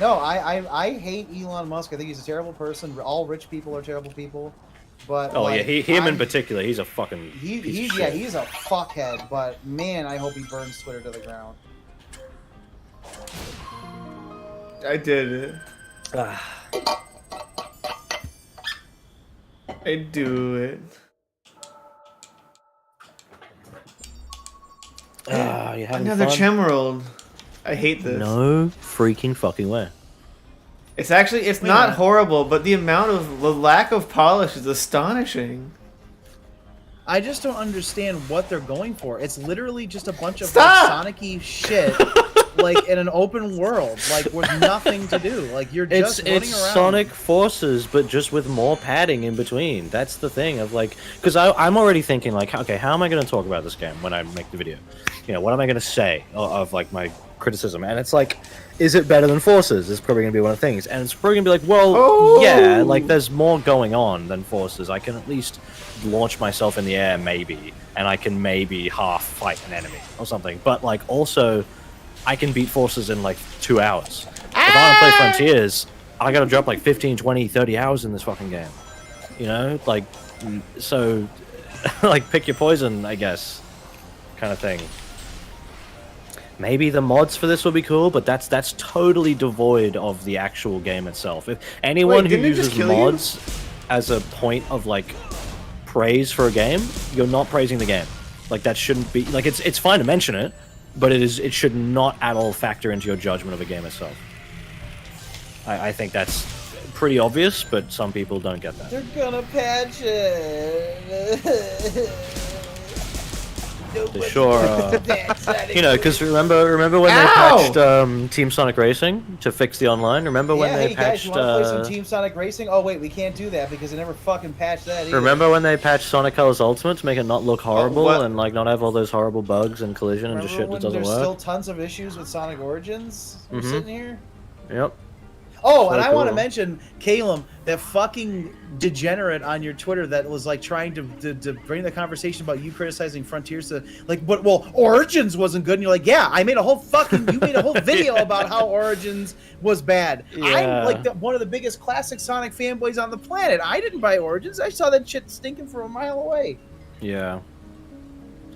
No, I hate Elon Musk. I think he's a terrible person. All rich people are terrible people. But Oh like, yeah, him in I'm- particular, he's a fucking piece of he's shit. he's a fuckhead. But man, I hope he burns Twitter to the ground. I did it. I do it. You having Another fun? Chemworld. I hate this. No freaking fucking way. It's actually, it's not horrible, but the lack of polish is astonishing. I just don't understand what they're going for. It's literally just a bunch of Stop! Sonic-y shit, like in an open world, like with nothing to do. Like you're just running It's around. Sonic Forces, but just with more padding in between. That's the thing of like, because I'm already thinking like, okay, how am I going to talk about this game when I make the video? You know, what am I going to say of like my criticism? And it's like, is it better than Forces? Is probably going to be one of the things, and it's probably going to be like, well, yeah, like there's more going on than Forces. I can at least launch myself in the air maybe, and I can maybe half fight an enemy or something. But like also, I can beat Forces in like 2 hours. If I want to play Frontiers, I got to drop like 15, 20, 30 hours in this fucking game. You know, like so, like pick your poison, I guess, kind of thing. Maybe the mods for this will be cool, but that's totally devoid of the actual game itself. If anyone who didn't it just uses kill you? mods as a point of like praise for a game, you're not praising the game. Like that shouldn't be like it's fine to mention it, but it should not at all factor into your judgment of a game itself. I think that's pretty obvious, but some people don't get that. They're gonna patch it. They sure, you know, because remember when they patched Team Sonic Racing to fix the online? Remember when they hey guys, patched? you want to play some Team Sonic Racing? Oh wait, we can't do that because they never fucking patched that either. Remember when they patched Sonic Colors Ultimate to make it not look horrible what? and like not have all those horrible bugs and collision and just shit Remember that when doesn't there's work? still tons of issues with Sonic Origins? We're sitting here. Yep. Oh, So and I want to cool. mention, Calum, that fucking degenerate on your Twitter that was like trying to bring the conversation about you criticizing Frontiers to like, but well, Origins wasn't good, and you're like, yeah, I made a whole you made a whole video about how Origins was bad. Yeah. I'm like one of the biggest classic Sonic fanboys on the planet. I didn't buy Origins. I saw that shit stinking from a mile away. Yeah.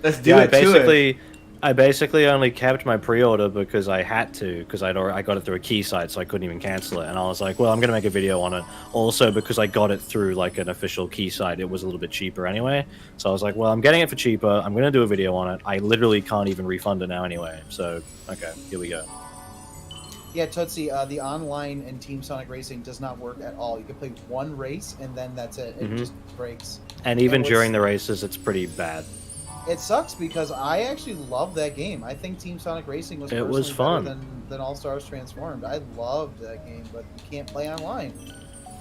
Let's do it to it. I basically only kept my pre-order because I had to, because I got it through a key site, so I couldn't even cancel it. And I was like, well, I'm gonna make a video on it. Also, because I got it through like an official key site, it was a little bit cheaper anyway. So I was like, well, I'm getting it for cheaper. I'm gonna do a video on it. I literally can't even refund it now anyway. So okay, here we go. Yeah, Tootsie, the online in Team Sonic Racing does not work at all. You can play one race and then that's it. It just breaks. And even what's- during the races, it's pretty bad. It sucks because I actually love that game. I think Team Sonic Racing was It was personally better fun. than All Stars Transformed. I loved that game, but you can't play online.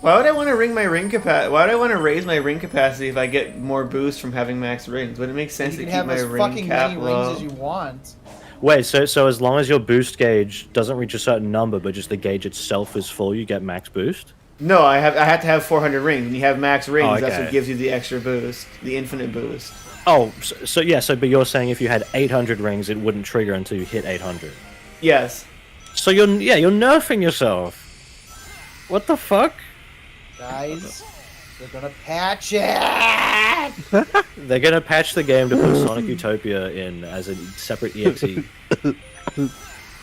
Why would I want to ring my ring capacity? Why would I want to raise my ring capacity if I get more boost from having max rings? Would it make sense You to can keep have my as ring fucking cap many low? rings as you want. Wait, so as long as your boost gauge doesn't reach a certain number, but just the gauge itself is full, you get max boost? No, I have to have 400 rings. When you have max rings, Oh, that's okay. what gives you the extra boost, the infinite boost. Oh, but you're saying if you had 800 rings, it wouldn't trigger until you hit 800. Yes. So you're nerfing yourself. What the fuck? Guys, they're gonna patch it! They're gonna patch the game to put Sonic Utopia in as a separate EXE.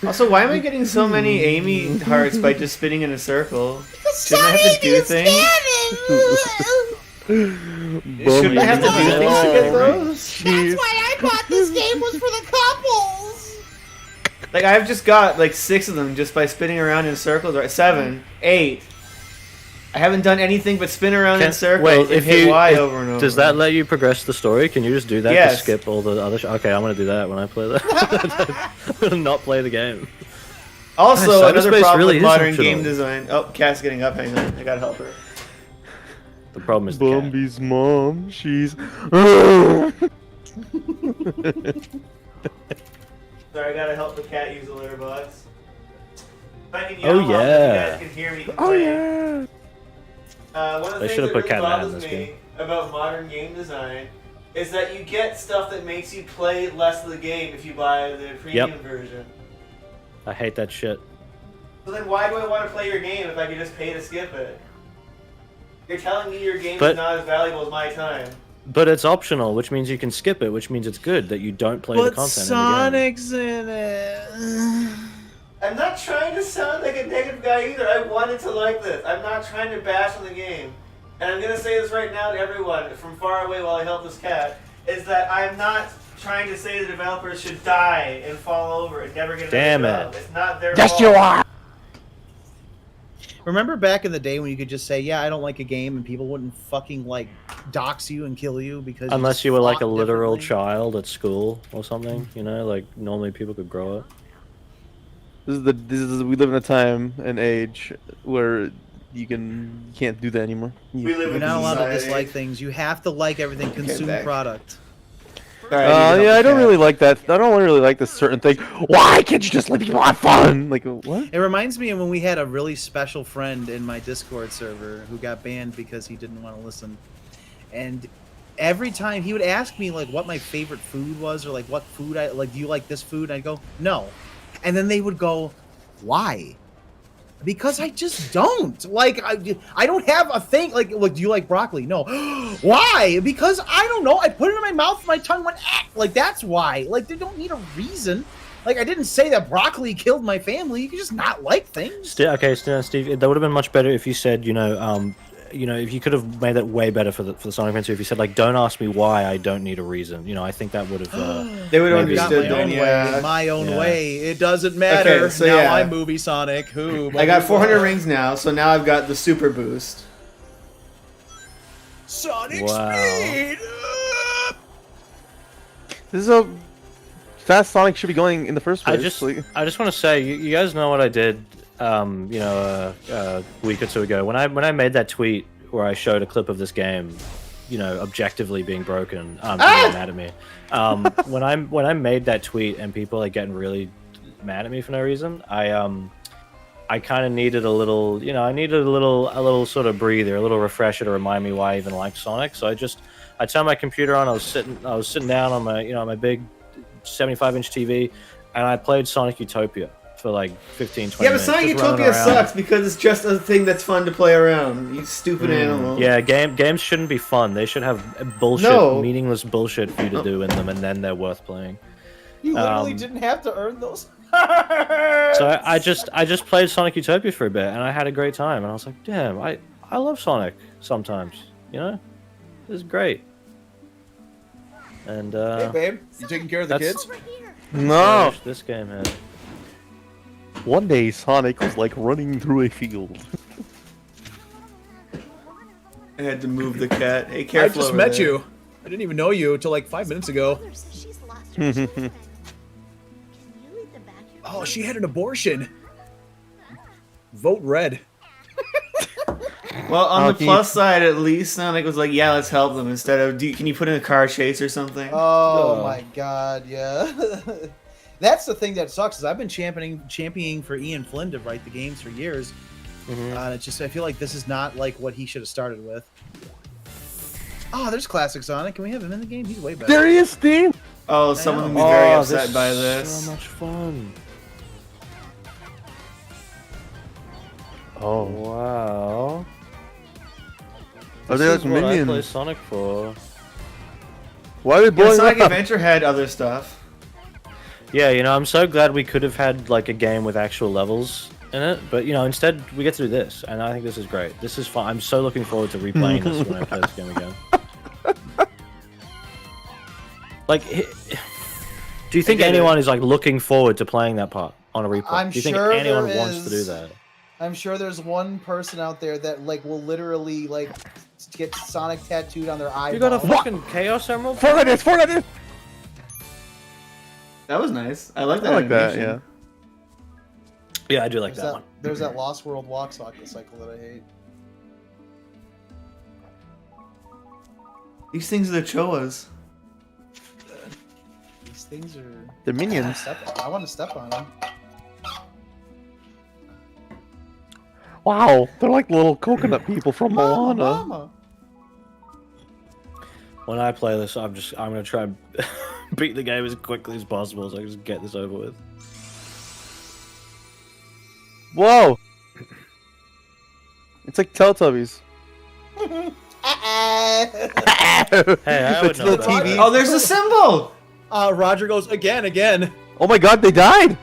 Also, why am I getting so many Amy hearts by just spinning in a circle? Shouldn't I have to do things? Shouldn't I have to do things to get those? That's why I bought this game was for the couples. Like, I've just got like 6 of them just by spinning around in circles, right? 7, 8. I haven't done anything but spin around in circles and hit Y over and over. Does that let you progress the story? Can you just do that to Yes. skip all the other Okay, I'm gonna do that when I play that. I'm gonna not play the game. Also, Cyberspace another problem really with is modern optional. game design. Oh, Cat's getting up. Hang on. I gotta help her. The problem is the cat. Bumby's mom, she's. Sorry, I gotta help the cat use the litter box. If I can Oh, yell, yeah. you guys can hear cat and hat in bothers this me game. about modern game design is that you get stuff that makes you play less of the game if you buy the premium version. I hate that shit. So then why do I want to play your game if I can just pay to skip it? You're telling me your game But- is not as valuable as my time. But it's optional, which means you can skip it, which means it's good that you don't play the But content in the game. Sonic's in it. I'm not trying to sound like a negative guy either. I wanted to like this. I'm not trying to bash on the game. And I'm going to say this right now to everyone from far away while I help this cat, is that I'm not trying to say the developers should die and fall over and never get Damn another it. job. It's not their Yes, fault. you are. Remember back in the day when you could just say, "Yeah, I don't like a game," and people wouldn't fucking like dox you and kill you because Unless just you were like a fought literal differently? child at school or something, you know, like normally people could grow it. We live in a time and age where you can't do that anymore. We live You're in not allowed to society. dislike things. You have to like everything. Consume back. product. Sorry, I need to Yeah, help I the don't cat. really like that. I don't really like this certain thing. Why can't you just let people have fun? Like what? It reminds me of when we had a really special friend in my Discord server who got banned because he didn't want to listen. And every time he would ask me like what my favorite food was or like what food I like, do you like this food? I'd go, no. And then they would go, why? Because I just don't. Like I don't have a thing like do you like broccoli? No. Why? Because I don't know. I put it in my mouth and my tongue went like that's why. Like they don't need a reason. Like I didn't say that broccoli killed my family. You can just not like things. Steve, that would have been much better if you said, if you could have made that way better for the Sonic Adventure. If you said like, "Don't ask me why. I don't need a reason." I think that would have. They would have maybe- Got understood my then, own yeah. way, my own Yeah. way. It doesn't matter. Okay, so now yeah. I'm Movie Sonic. Who? I got 400 rings now, so now I've got the super boost. Sonic Wow. Speed. This is how fast Sonic should be going in the first place. I just want to say, you guys know what I did, a week or two ago when I made that tweet where I showed a clip of this game, objectively being broken. People are mad at me. When I made that tweet and people are getting really mad at me for no reason, I kind of needed a little, I needed a little sort of breather, a little refresher to remind me why I even like Sonic. So I turned my computer on. I was sitting down on my, my big 75-inch TV, and I played Sonic Utopia for like 15, 20 Yeah, but minutes. Sonic just running Utopia around. sucks because it's just a thing that's fun to play around. You stupid animal. Yeah, games shouldn't be fun. They should have bullshit, No. meaningless bullshit for you to do in them, and then they're worth playing. You literally didn't have to earn those. So I just played Sonic Utopia for a bit, and I had a great time. And I was like, damn, I love Sonic sometimes. It's great. And Hey, babe, you taking care of the that's- kids? No. this game had. One day Sonic was like running through a field. I had to move the cat. Hey, I careful. just over met there. you. I didn't even know you until like 5 minutes ago. Mother says she's lost her children. Can you lead them back here? Oh, she had an abortion. Vote red. Well, on Oh, the can plus side, at least Sonic was like, "Yeah, let's help them." Instead of, can you put in a car chase or something? Oh my god, yeah. That's the thing that sucks is I've been championing for Ian Flynn to write the games for years. And it's just I feel like this is not like what he should have started with. Oh, there's classic Sonic. Can we have him in the game? He's way better. There he is, Steve. Oh, someone will be very Oh, upset this by is this. So much fun. Oh, Wow. are they This like is what I play minions? Sonic for. Why are they Yeah, blowing Sonic up? Adventure had other stuff. Yeah, I'm so glad we could have had like a game with actual levels in it, but instead we get to do this, and I think this is great. This is fun. I'm so looking forward to replaying this when I play this game again. Like, do you think get it. anyone is like looking forward to playing that part on a replay? I'm do you think sure anyone there wants to do is. that? I'm sure there's one person out there that like will literally like get Sonic tattooed on their eyeball. You got a fucking Chaos Emerald? Fortnite this! That was nice. I like I that. like that, animation. yeah. Yeah, I do like that one. There's that Lost World walk cycle that I hate. These things are the Choas. These things are. They're minions. I want to step on them. Wow, they're like little coconut people from Moana. Mama. When I play this, I'm gonna try and beat the game as quickly as possible so I can just get this over with. Whoa! It's like Teletubbies. Hey, I would It's know the that. TV. Oh, there's a symbol. Roger goes again. Oh my god, they died!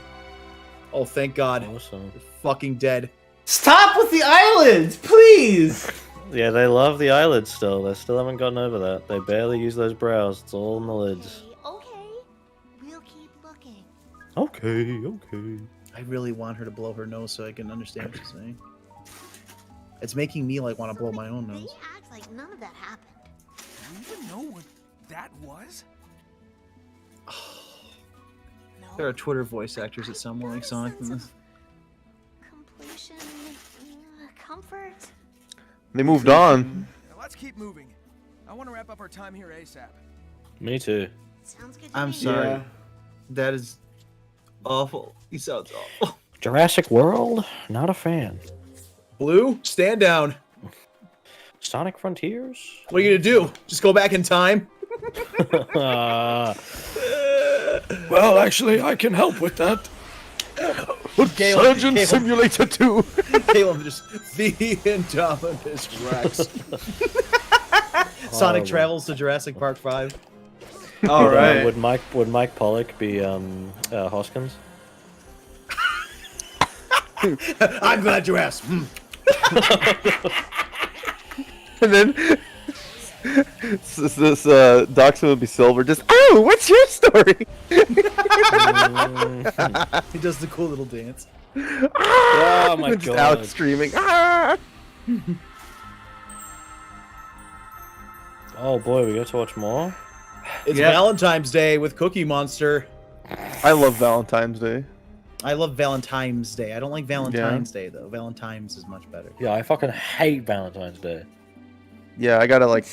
Oh, thank God. Awesome. They're fucking dead. Stop with the eyelids, please. Yeah, they love the eyelids still. They still haven't gotten over that. They barely use those brows. It's all in the lids. Okay, we'll keep looking. Okay. I really want her to blow her nose so I can understand what she's saying. It's making me like want to blow my own They nose. act like none of that happened. Do you even know what that was? No. There are Twitter voice actors that sound more like Sonic than this. Completion, comfort. They moved on. Now let's keep moving. I want to wrap up our time here ASAP. Me too. Sounds good to I'm me. sorry. Yeah. That is awful. He sounds awful. Jurassic World? Not a fan. Blue, stand down. Sonic Frontiers? What are you gonna do? Just go back in time? Uh, Well, actually, I can help with that. Surgeon Simulator 2! Caleb just the Indominus Rex. Sonic travels to Jurassic Park 5. All right. Would Mike Pollock be Hoskins? I'm glad you asked. And then this Dachshund would be Silver. Just, oh, what's your story? He does the cool little dance. Oh my Just out god. screaming. Ah! Oh boy, we got to watch more? It's Yeah. Valentine's Day with Cookie Monster. I love Valentine's Day. I love Valentine's Day. I don't like Valentine's Day though. Valentine's is much better. Yeah, I fucking hate Valentine's Day. Yeah, I gotta like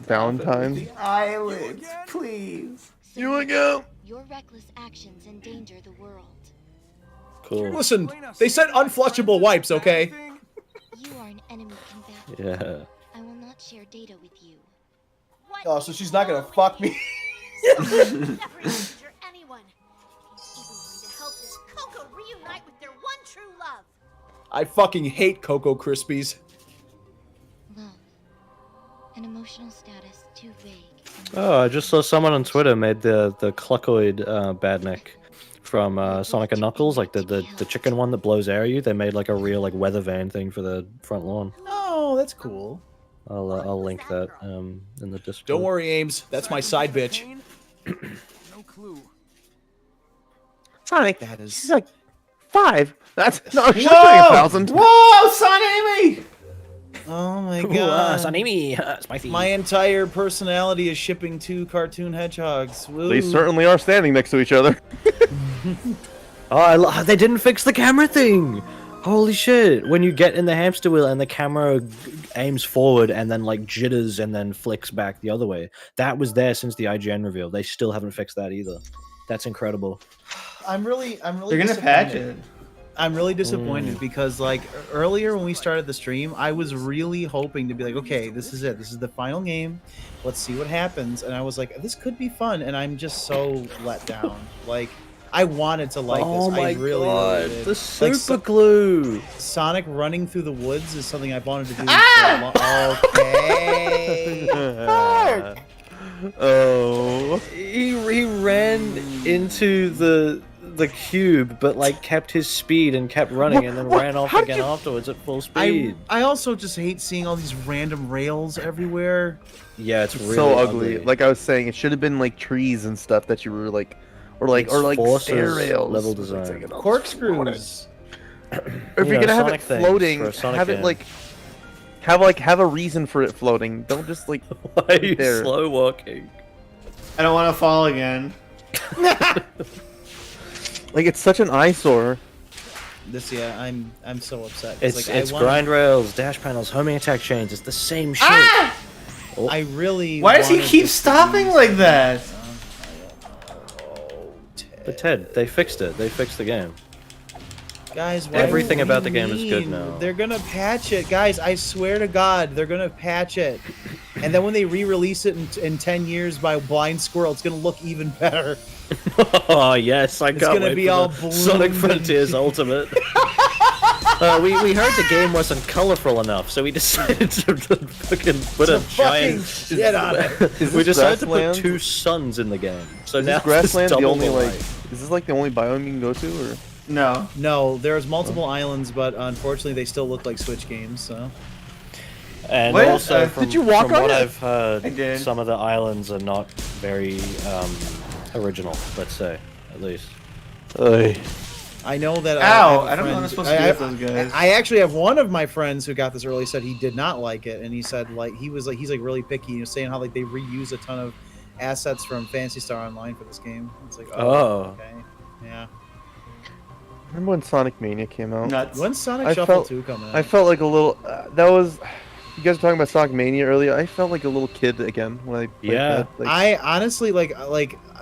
Valentine's. Eyelids, please. You wanna go? Your reckless actions endanger the world. Cool. Listen, they said unflushable wipes, okay? You are an enemy combatant. Yeah. I will not share data with you. Oh, so she's not gonna fuck me. Never endanger anyone. Even going to help this Coco reunite with their one true love. I fucking hate Cocoa Krispies. Love. An emotional status too vague. Oh, I just saw someone on Twitter made the Cluckoid Badnik from Sonic and Knuckles, like the chicken one that blows air at you. They made like a real like weather vane thing for the front lawn. Oh, that's cool. I'll link that in the Discord. Don't worry, Ames. That's my side bitch. No clue. Sonic, That is. she's like 5. That's no, she's Whoa! like 1,000. Whoa, Son Amy! Oh my Ooh, god. Sanimi, spicy. My entire personality is shipping 2 cartoon hedgehogs. Woo. They certainly are standing next to each other. Oh, they didn't fix the camera thing. Holy shit! When you get in the hamster wheel and the camera aims forward and then like jitters and then flicks back the other way, that was there since the IGN reveal. They still haven't fixed that either. That's incredible. I'm really They're gonna patch it. I'm really disappointed because like earlier when we started the stream, I was really hoping to be like, okay, this is it. This is the final game. Let's see what happens. And I was like, this could be fun. And I'm just so let down. Like I wanted to like Oh this. my I really, god, really did. the Like, super glue. Sonic running through the woods is something I've wanted to do. For a long... Okay. Oh. He ran into the cube, but like kept his speed and kept running, and then ran off again afterwards at full speed. I also just hate seeing all these random rails everywhere. Yeah, it's really So ugly. Like I was saying, it should have been like trees and stuff that you were like, or like Forces stair rails. level design. Corkscrews. Or if you're gonna have it Sonic things floating, for a Sonic have it game. like have a reason for it floating. Don't just like Why are you there. slow walking? I don't want to fall again. Like it's such an eyesore. This I'm so upset. 'cause, It's like, I want- grind rails, dash panels, homing attack chains. It's the same shit. Ah! I really. Why does he wanted keep this to stopping be- like that? But Ted, they fixed it. They fixed the game. Guys, why Everything what do about you the game is good mean? now. They're gonna patch it, guys. I swear to God, they're gonna patch it. And then when they re-release it in 10 years by Blind Squirrel, it's gonna look even better. Oh yes, I It's can't gonna wait be for all the Sonic bloomed and- Frontiers Ultimate. We heard the game wasn't colorful enough, so we decided to fucking put a fucking giant shit on it. Is We this decided to put grassland? 2 suns in the game. So Is now this grassland it's the double only like? light. Is this like the only biome you can go to, or? No. No, there's multiple islands, but unfortunately they still look like Switch games, so. And What? also, Did from, you walk from on what it? I've heard, I did. some of the islands are not very original. Let's say, at least. I know that. Ow, have a I don't know what friend- I'm supposed to do with those guys. I actually have one of my friends who got this early said he did not like it, and he said like he's really picky. He was saying how like they reuse a ton of assets from Phantasy Star Online for this game. It's like, Oh. okay, yeah. Remember when Sonic Mania came out? Nuts. When's Sonic I Shuffle felt- 2 coming out? I felt like a little. That was. You guys were talking about Sonic Mania earlier. I felt like a little kid again when I played Yeah. that. Like, I honestly like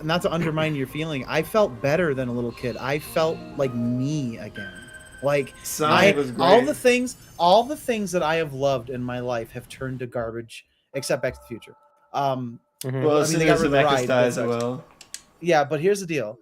not to undermine your feeling. I felt better than a little kid. I felt like me again. Like Sonic was great. all the things that I have loved in my life have turned to garbage, except Back to the Future. Mhm. Well, I as mean, soon they got as rid the of the Mecha ride, dies, that it sucks. will. Yeah, but here's the deal.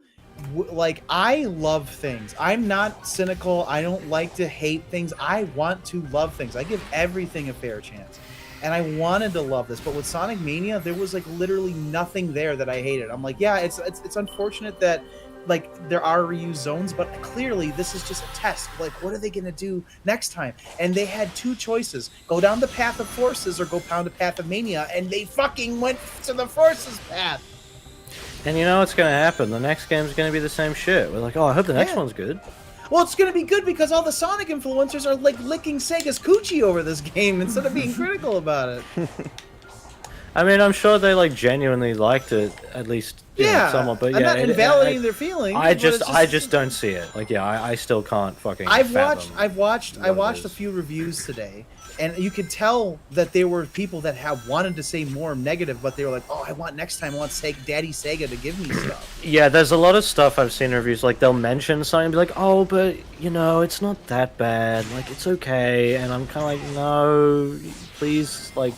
Like, I love things. I'm not cynical. I don't like to hate things. I want to love things. I give everything a fair chance. And I wanted to love this, but with Sonic Mania, there was like literally nothing there that I hated. I'm like, yeah, it's unfortunate that like there are reused zones, but clearly this is just a test. Like, what are they gonna do next time? And they had 2 choices: go down the path of Forces or go down the path of Mania, and they fucking went to the Forces path. And you know what's gonna happen? The next game's gonna be the same shit. We're like, oh, I hope the next Yeah. one's good. Well, it's going to be good because all the Sonic influencers are like licking Sega's coochie over this game instead of being critical about it. I mean, I'm sure they like genuinely liked it, at least you know, Yeah, somewhat. But I'm yeah, not invalidating their feelings. I but just, it's I just don't see it. Like, yeah, I still can't fucking. I fathom watched what it a is. few reviews today, and you could tell that there were people that have wanted to say more negative, but they were like, "Oh, I want next time, I want Daddy Sega to give me stuff." Yeah, there's a lot of stuff I've seen in reviews. Like they'll mention something, and be like, "Oh, but you know, it's not that bad. Like, it's okay." And I'm kind of like, "No, please, like,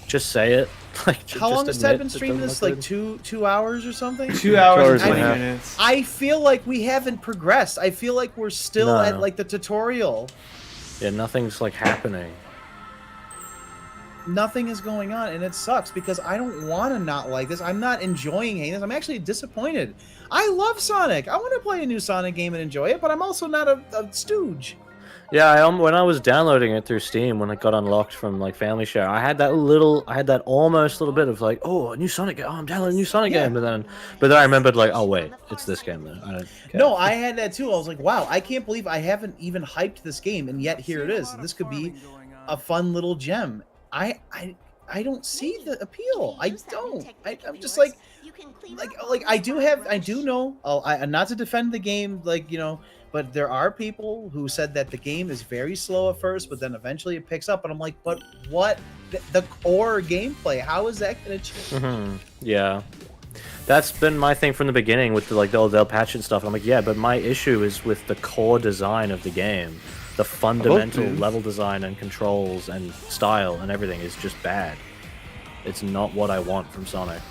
just say it." Like, How long has Ted been streaming this? Like 2 hours or something? 2 hours and and a 20 half. minutes. I feel like we haven't progressed. I feel like we're still No. at like the tutorial. Yeah, nothing's like happening. Nothing is going on, and it sucks because I don't want to not like this. I'm not enjoying hating this. I'm actually disappointed. I love Sonic. I want to play a new Sonic game and enjoy it, but I'm also not a stooge. Yeah, when I was downloading it through Steam, when it got unlocked from like Family Share, I had that almost little bit of like, oh, a new Sonic game. Oh, I'm downloading a new Sonic Yeah. game, but then I remembered like, oh wait, it's this game though. I don't care. No, I had that too. I was like, wow, I can't believe I haven't even hyped this game, and yet here it is. This could be a fun little gem. I don't see the appeal. I don't. I'm just like I do know. Not to defend the game, like, you know, but there are people who said that the game is very slow at first, but then eventually it picks up. And I'm like, but what? The core gameplay? How is that going to change? Mm-hmm. Yeah, that's been my thing from the beginning with they'll patch and stuff. I'm like, yeah, but my issue is with the core design of the game. The fundamental level design and controls and style and everything is just bad. It's not what I want from Sonic.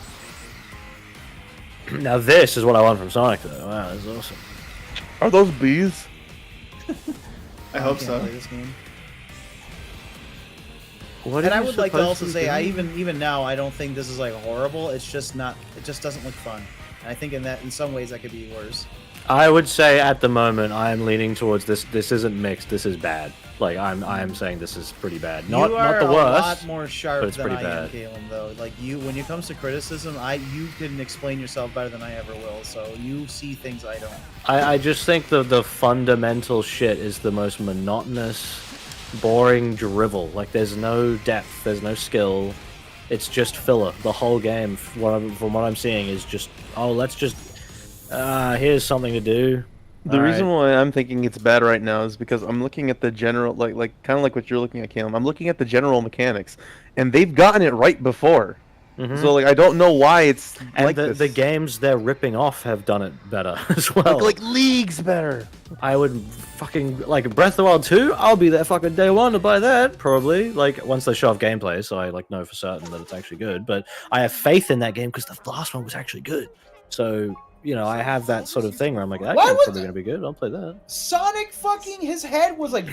Now this is what I want from Sonic, though. Wow, that's awesome. Are those bees? I hope can't so. play this game. What And are I you would like to supposed also be say, I doing? even now, I don't think this is like horrible. It's just not. It just doesn't look fun. And I think in some ways that could be worse. I would say at the moment I am leaning towards this. This isn't mixed. This is bad. Like I am saying this is pretty bad. Not you are not the a worst. lot more sharp but it's than pretty I am, bad. Caleb. Though, like you, when it comes to criticism, you can explain yourself better than I ever will. So you see things I don't. I just think the fundamental shit is the most monotonous, boring drivel. Like there's no depth, there's no skill. It's just filler. The whole game, from what I'm seeing, is just let's just here's something to do. The reason why I'm thinking it's bad right now is because I'm looking at the general, like kind of like what you're looking at, Caleb. I'm looking at the general mechanics, and they've gotten it right before. So like I don't know why it's And like the this. games they're ripping off have done it better as well. like leagues better. I would fucking like Breath of the Wild 2. I'll be there fucking day one to buy that probably. Like once they show off gameplay, so I like know for certain that it's actually good. But I have faith in that game because the last one was actually good. So you know I have that sort of thing where I'm like, that Why game's was probably gonna be good. I'll play that. Sonic fucking his head was like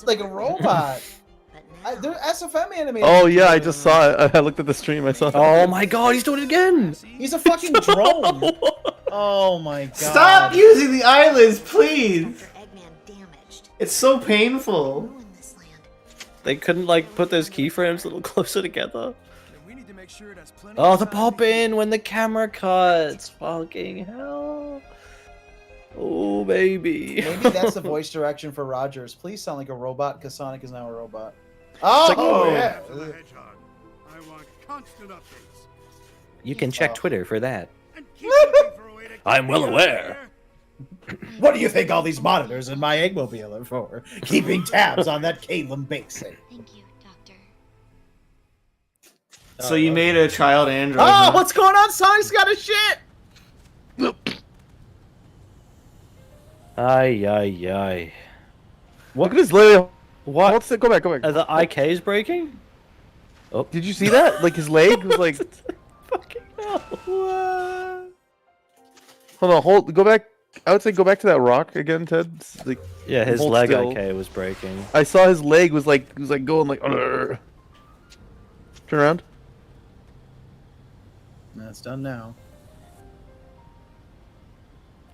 like a robot. There's SFM animation. Oh yeah, I just saw it. I looked at the stream. I saw. Oh my god, he's doing it again. He's a fucking drone. Oh my god. Stop using the eyelids, please. It's so painful. They couldn't like put those keyframes a little closer together. Oh, the pop in when the camera cuts. Fucking hell. Oh, baby. Maybe that's the voice direction for Rogers. Please sound like a robot, because Sonic is now a robot. Oh, yeah. I want constant updates. You can check Twitter for that. I'm well aware. What do you think all these monitors in my Eggmobile are for? Keeping tabs on that Caitlin Basin. So you made a child android. Oh, huh? what's going on? Sonic's got a shit. Ay, ay, ay. Look at his leg. What? Let's go back. Go back. Are the IKs breaking? Oh, did you see that? Like his leg was like. Fucking hell. What? Hold on. Go back. I would say go back to that rock again, Ted. Like, Yeah, his hold leg still. IK was breaking. I saw his leg was like going like. Turn around. That's done now.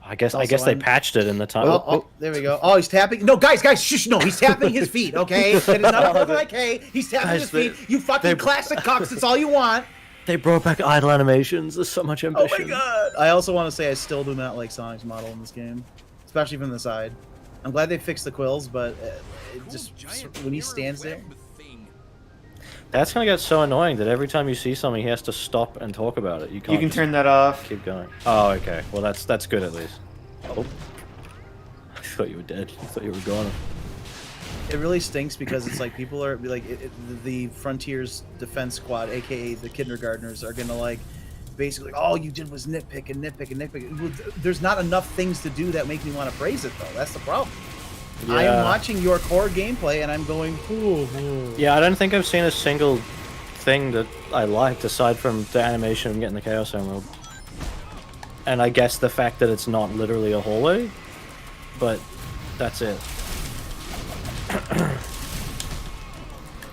I guess Also, they I'm- patched it in the time. Oh, there we go. Oh, he's tapping. No, guys, shush, no, he's tapping his feet, okay? It is not a like, hey, he's tapping Guys, his feet. they- You fucking classic cocks, that's all you want. They brought back idle animations. There's so much ambition. Oh my god. I also want to say I still do not like Sonic's model in this game, especially from the side. I'm glad they fixed the quills, but it just when he stands there. That's gonna get so annoying that every time you see something, he has to stop and talk about it. You can't. You can just turn that off. Keep going. Oh, okay. Well, that's good at least. Oh, I thought you were dead. I thought you were gone. It really stinks because it's like people are like the Frontiers Defense Squad, aka the kindergartners, are gonna like basically all you did was nitpick and nitpick and nitpick. There's not enough things to do that make me want to praise it though. That's the problem. Yeah. I am watching your core gameplay and I'm going, ooh. Yeah, I don't think I've seen a single thing that I liked aside from the animation of getting the Chaos Emerald. And I guess the fact that it's not literally a hallway, but that's it.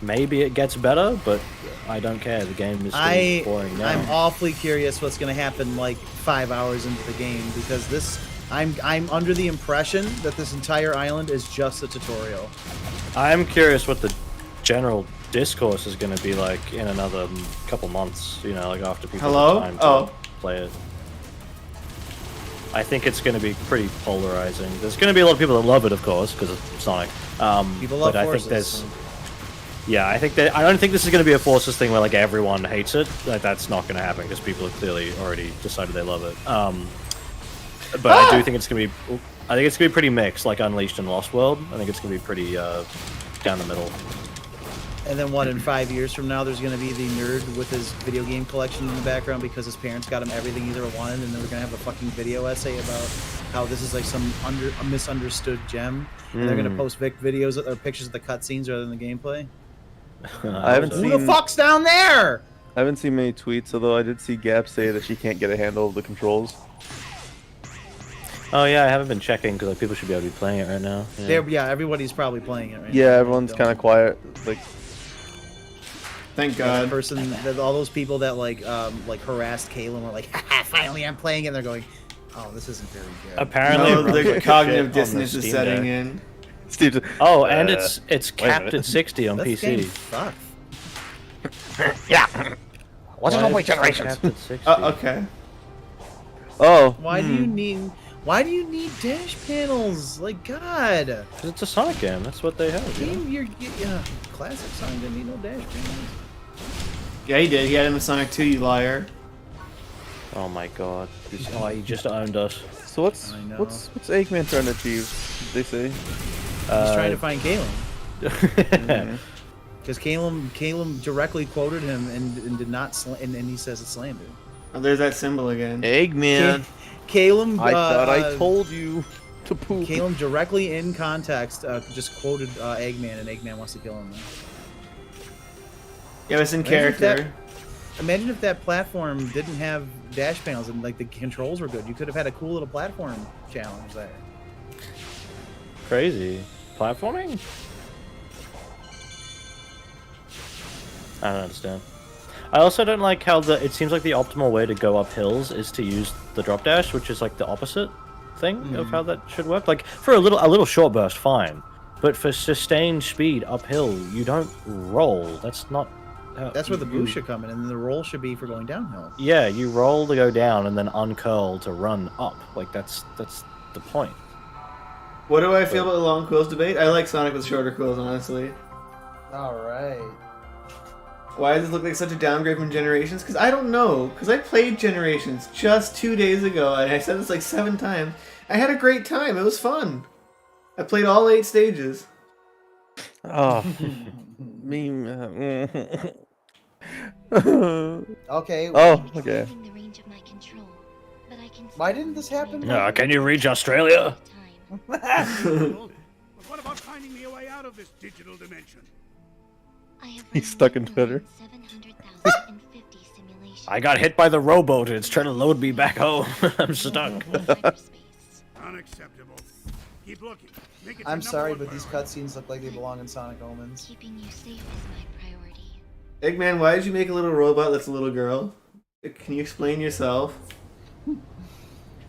Maybe it gets better, but I don't care. The game is still boring now. I'm awfully curious what's going to happen like 5 hours into the game because this I'm under the impression that this entire island is just a tutorial. I'm curious what the general discourse is going to be like in another couple months, you know, like after people Hello? have time to Oh. play it. I think it's going to be pretty polarizing. There's going to be a lot of people that love it, of course, because of Sonic. People love but I Forces. think there's... Yeah, I don't think this is going to be a Forces thing where like everyone hates it. Like that's not going to happen because people have clearly already decided they love it. But I do think it's going to be... I think it's going to be pretty mixed, like Unleashed and Lost World. I think it's going to be pretty down the middle. And then what, in 5 years from now, there's going to be the nerd with his video game collection in the background because his parents got him everything he ever wanted, and then we're going to have a fucking video essay about how this is like some a misunderstood gem. And they're going to post videos or pictures of the cutscenes rather than the gameplay. I haven't Who seen. the fuck's down there? I haven't seen many tweets, although I did see Gap say that she can't get a handle of the controls. Oh yeah, I haven't been checking because like, people should be able to be playing it right now. Yeah. Yeah, everybody's probably playing it right now. Yeah, everyone's kind of quiet. Like, Thank That God. all those people that like harassed Kalen were like, haha, finally I'm playing it. And they're going, oh, this isn't very good. Apparently, No, it the runs cognitive shit on the dissonance is Steam setting Deck. in. Steve. Oh, and it's wait a capped minute. at 60 on This game PC. sucks. Yeah. Why all my is it generations? capped at 60? Okay. Oh. Why do you need dash panels? Like God. 'Cause it's a Sonic game. That's what they have. You know? Yeah, classic Sonic didn't need no dash panels. Yeah, he did. He had him in Sonic 2, you liar. Oh my god. He just owned us. So what's I know. what's Eggman trying to achieve? Did they say? He's trying to find Kalen. Because Caleb directly quoted him and did not, and he says it's slander. Oh, there's that symbol again. Eggman. Caleb. I thought I told you to poop. Caleb directly in context just quoted Eggman, and Eggman wants to kill him. Yeah, it's in character. Imagine if that platform didn't have dash panels and like the controls were good. You could have had a cool little platform challenge there. Crazy. Platforming? I don't understand. I also don't like how it seems like the optimal way to go up hills is to use the drop dash, which is like the opposite thing of how that should work. Like for a little short burst, fine, but for sustained speed uphill, you don't roll. That's not. That's where the boost should come in, and the roll should be for going downhill. Yeah, you roll to go down and then uncurl to run up. Like that's the point. What do I feel about the long quills debate? I like Sonic with shorter quills, honestly. All right. Why does this look like such a downgrade from Generations? Because I don't know. Because I played Generations just 2 days ago, and I said this like 7 times. I had a great time. It was fun. I played all 8 stages. Oh, me. Okay. Oh, okay. Why didn't this happen? Can you reach Australia? But what about finding me a way out of this digital dimension? He's stuck in Twitter. I got hit by the rowboat and it's trying to load me back home. I'm stuck. Unacceptable. Keep looking. Make it I'm your sorry, number but one these cutscenes look like they belong in Sonic Omens. Keeping you safe is my priority. Eggman, why did you make a little robot that's a little girl? Can you explain yourself?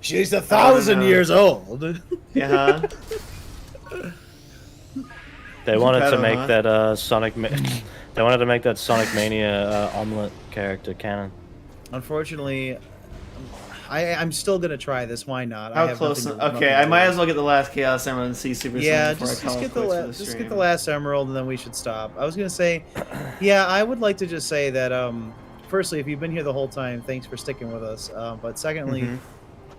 She's 1,000 years old. Yeah. They wanted to Pedo, make huh? that Sonic. They wanted to make that Sonic Mania omelet character canon. Unfortunately, I'm still gonna try this. Why not? How close? Okay, I might as well get the last Chaos Emerald and see Super Yeah, Sonic before I call it just quits for the get stream. the last emerald, and then we should stop. I was gonna say, yeah, I would like to just say that. Firstly, if you've been here the whole time, thanks for sticking with us. But secondly,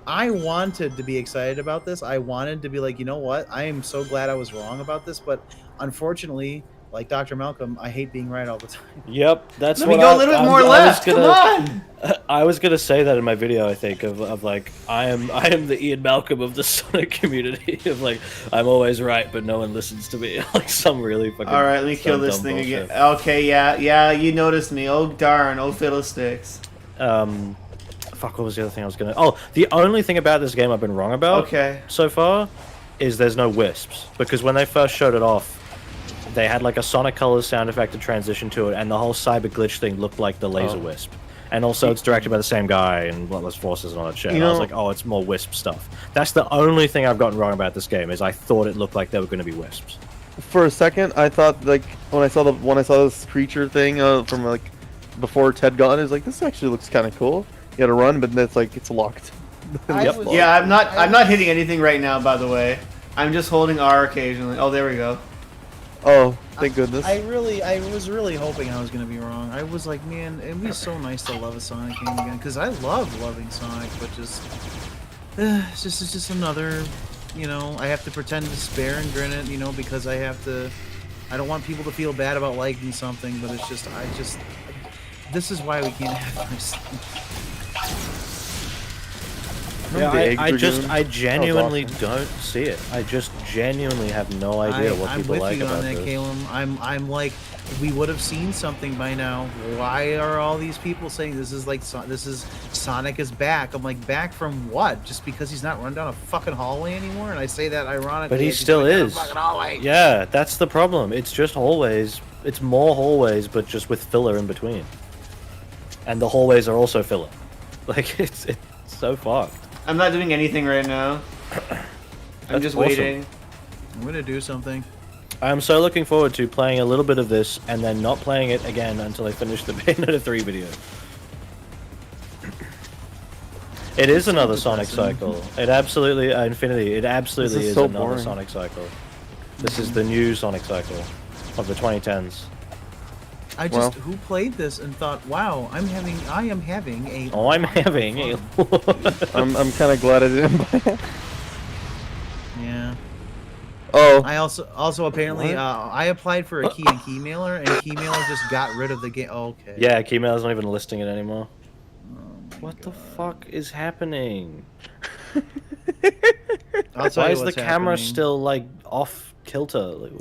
I wanted to be excited about this. I wanted to be like, you know what? I am so glad I was wrong about this. But unfortunately, like Dr. Malcolm, I hate being right all the time. Yep, that's Let what me go a little bit more left. Come on. I was gonna say that in my video. I think of like I am the Ian Malcolm of the Sonic community. Of like I'm always right, but no one listens to me. Like some really fucking. All right, let me kill this dumb thing bullshit. again. Okay, yeah, you noticed me. Oh darn, oh fiddlesticks. Fuck, what was the other thing I was gonna... Oh, the only thing about this game I've been wrong about so far is there's no wisps. Because when they first showed it off, they had like a Sonic Colors sound effect to transition to it, and the whole cyber glitch thing looked like the laser wisp. And also it's directed by the same guy and Bloodless Forces and all that shit. And I was like, oh, it's more wisp stuff. That's the only thing I've gotten wrong about this game, is I thought it looked like there were going to be wisps. For a second, I thought like when I saw this creature thing from like before Ted got it, I was like, this actually looks kind of cool. You gotta run, but then it's like it's locked. Yeah, I'm not hitting anything right now. By the way, I'm just holding R occasionally. Oh, there we go. Oh, thank goodness. I was really hoping I was gonna be wrong. I was like, man, it'd be so nice to love a Sonic game again, because I love loving Sonic, but it's just another, you know, I have to pretend to despair and grin it, you know, because I don't want people to feel bad about liking something, but it's just, this is why we can't have nice things. Yeah, I genuinely don't see it. I just genuinely have no idea what people like about this. I'm with you on that, Caleb. I'm like, we would have seen something by now. Why are all these people saying this is Sonic is back? I'm like, back from what? Just because he's not run down a fucking hallway anymore? And I say that ironically. But he still is. Yeah, that's the problem. It's just hallways. It's more hallways, but just with filler in between. And the hallways are also filler. Like, it's so fucked. I'm not doing anything right now. I'm just waiting. I'm gonna do something. I'm so looking forward to playing a little bit of this and then not playing it again until I finish the Bayonetta 3 video. It is another Sonic cycle. It absolutely, Infinity, it absolutely is another boring. Sonic cycle. This is the new Sonic cycle of the 2010s. Who played this and thought, wow, I am having a... Oh, I'm having a... I'm kind of glad I didn't buy it. Yeah. Oh. I also apparently I applied for a key and key mailer, and key mailer just got rid of the game. Oh, okay. Yeah, Keymail's not even listing it anymore. What the fuck is happening? I'll tell Why you is the what's happening. camera still like off kilter?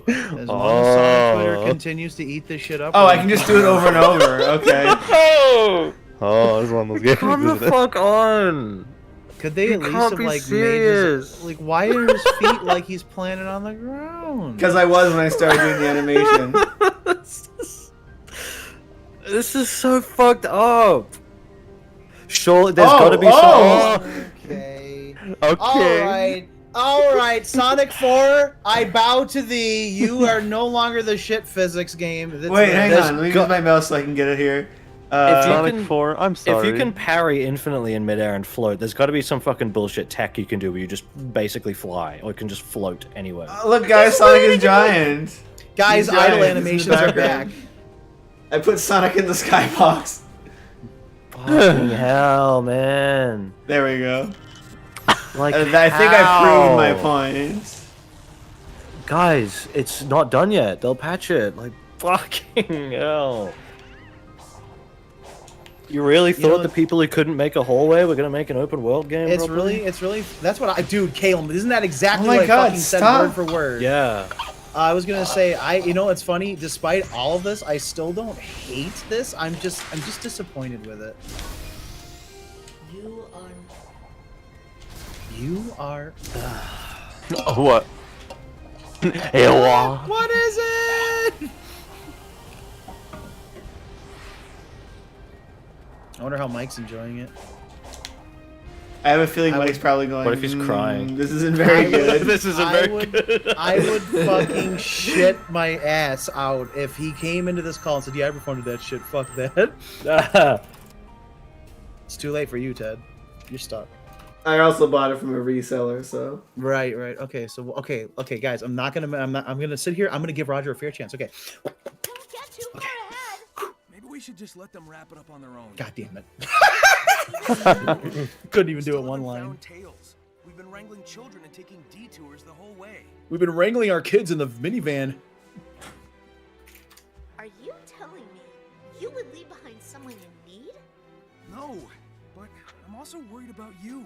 As long as Sonic Twitter continues to eat this shit up. Oh, I can just do it over and over. Okay. Oh, this one was good. Come the fuck on! Could they You at least can't have be like serious. made his, like why are his feet like he's planted on the ground? Because I was when I started doing the animation. This is so fucked up. Surely there's got to be some. Okay. Okay. All right, Sonic 4, I bow to thee. You are no longer the shit physics game. Wait, hang there's on. Let me got- use my mouse so I can get it here. If you Sonic can- 4, I'm sorry. If you can parry infinitely in midair and float, there's got to be some fucking bullshit tech you can do where you just basically fly, or you can just float anywhere. Look, guys, Sonic is giant. Guys, He's idle giant. animations This is the are back. background. I put Sonic in the skybox. Fucking hell, man! There we go. Like, I think I proved my how? point. Guys, it's not done yet. They'll patch it. Like, fucking hell. You really thought know, the people who couldn't make a hallway were gonna make an open world game? It's properly? really, that's what dude, Caleb, isn't that exactly Oh my what God, I fucking said stop. word for word? Yeah. I was gonna say, you know, it's funny. Despite all of this, I still don't hate this. I'm just disappointed with it. You are. Oh, what? Ewa. What is it? I wonder how Mike's enjoying it. I have a feeling I Mike's would- probably going. What if he's crying? This isn't very good. This isn't I very would, good. I would fucking shit my ass out if he came into this call and said, "Yeah, I performed that shit. Fuck that." It's too late for you, Ted. You're stuck. I also bought it from a reseller, so. Right. Okay. So okay, guys. I'm gonna sit here. I'm gonna give Roger a fair chance. Okay. Don't get too far ahead. Maybe we should just let them wrap it up on their own. God damn it. Couldn't even do it one line. Found Tails. We've been wrangling children and taking detours the whole way. We've been wrangling our kids in the minivan. Are you telling me you would leave behind someone in need? No, but I'm also worried about you.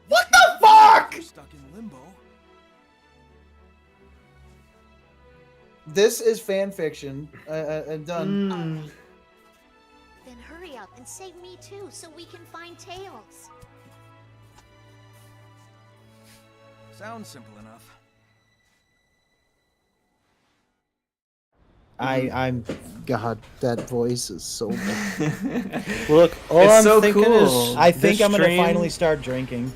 What the fuck? You're stuck in limbo. This is fan fiction. Done. Then hurry up and save me too, so we can find Tails. Sounds simple enough. I'm. God, that voice is so bad. Look, all It's I'm so thinking cool. is I think this I'm gonna stream- finally start drinking.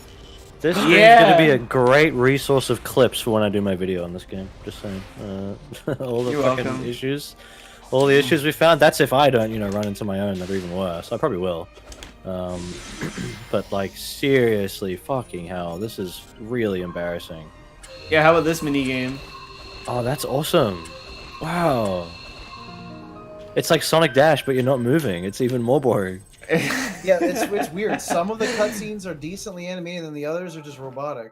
This stream's Yeah. gonna be a great resource of clips for when I do my video on this game. Just saying. All the You're fucking welcome. issues. All the issues we found. That's if I don't, run into my own that are even worse. I probably will. But like seriously, fucking hell, this is really embarrassing. Yeah, how about this mini game? Oh, that's awesome. Wow. It's like Sonic Dash, but you're not moving. It's even more boring. Yeah, it's weird. Some of the cutscenes are decently animated, and the others are just robotic.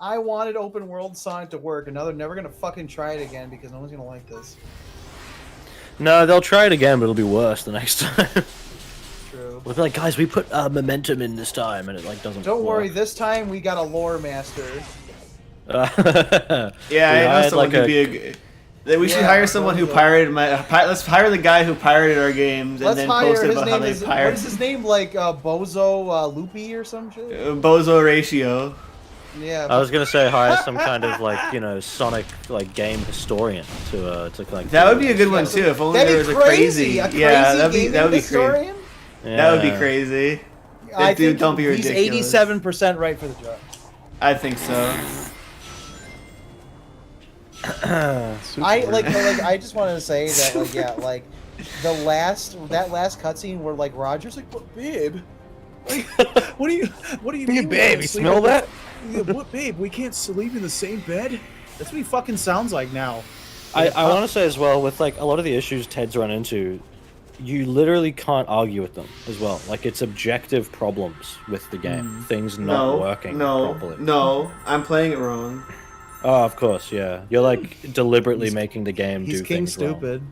I wanted open world Sonic to work, and now they're never gonna fucking try it again because no one's gonna like this. No, they'll try it again, but it'll be worse the next time. True. We'll be like, guys, we put momentum in this time, and it like doesn't. Don't worry, work. this time we got a lore master. Yeah, I know had, someone like, who'd a- be a good. That we should Yeah, hire someone who Bozo. pirated let's hire the guy who pirated our games and Let's then hire posted his about how name they is what pirated is his name, like Bozo Loopy or some shit? Bozo Ratio. Yeah. I was gonna say hire some kind of like Sonic like game historian to like. That would be a good one too. If only That'd there be was a crazy. A Yeah, crazy that would be crazy. historian? That would be crazy. I Dude, think don't be he's ridiculous. 87% right for the job. I think so. I just wanted to say that that last cutscene where like Roger's like, but babe, like, what do you mean? babe, you smell that? Yeah, what, babe? We can't sleep in the same bed. That's what he fucking sounds like now. I want to say as well with like a lot of the issues Ted's run into, you literally can't argue with them as well. Like it's objective problems with the game, things not working properly. No, I'm playing it wrong. Oh, of course, yeah. You're like deliberately making the game do He's king things wrong. stupid.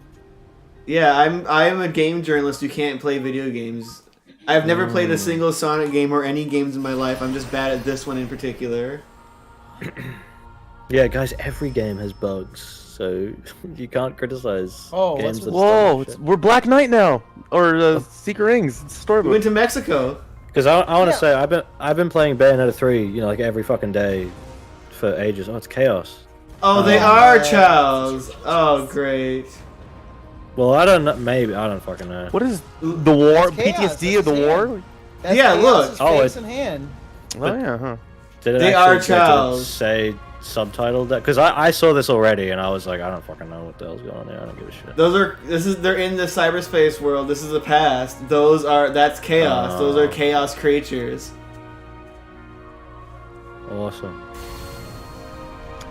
Yeah, I'm a game journalist who can't play video games. I've never played a single Sonic game or any games in my life. I'm just bad at this one in particular. Yeah, guys, every game has bugs, so you can't criticize games that Whoa, we're Black Knight now, or Secret Rings storybook. We went to Mexico. Because I want to say I've been playing Bayonetta 3, you know, like every fucking day for ages. Oh, it's Chaos. Oh, they are Chows. Oh, great. Well, I don't know. Maybe I don't fucking know. What is the war? Chaos, PTSD of the war? That's Yeah, Chaos's look. face in hand. Oh yeah, huh? Did it They actually are Chows. say subtitled that? Because I saw this already and I was like, I don't fucking know what the hell's going on there. I don't give a shit. They're in the cyberspace world. This is the past. That's Chaos. Those are Chaos creatures. Awesome.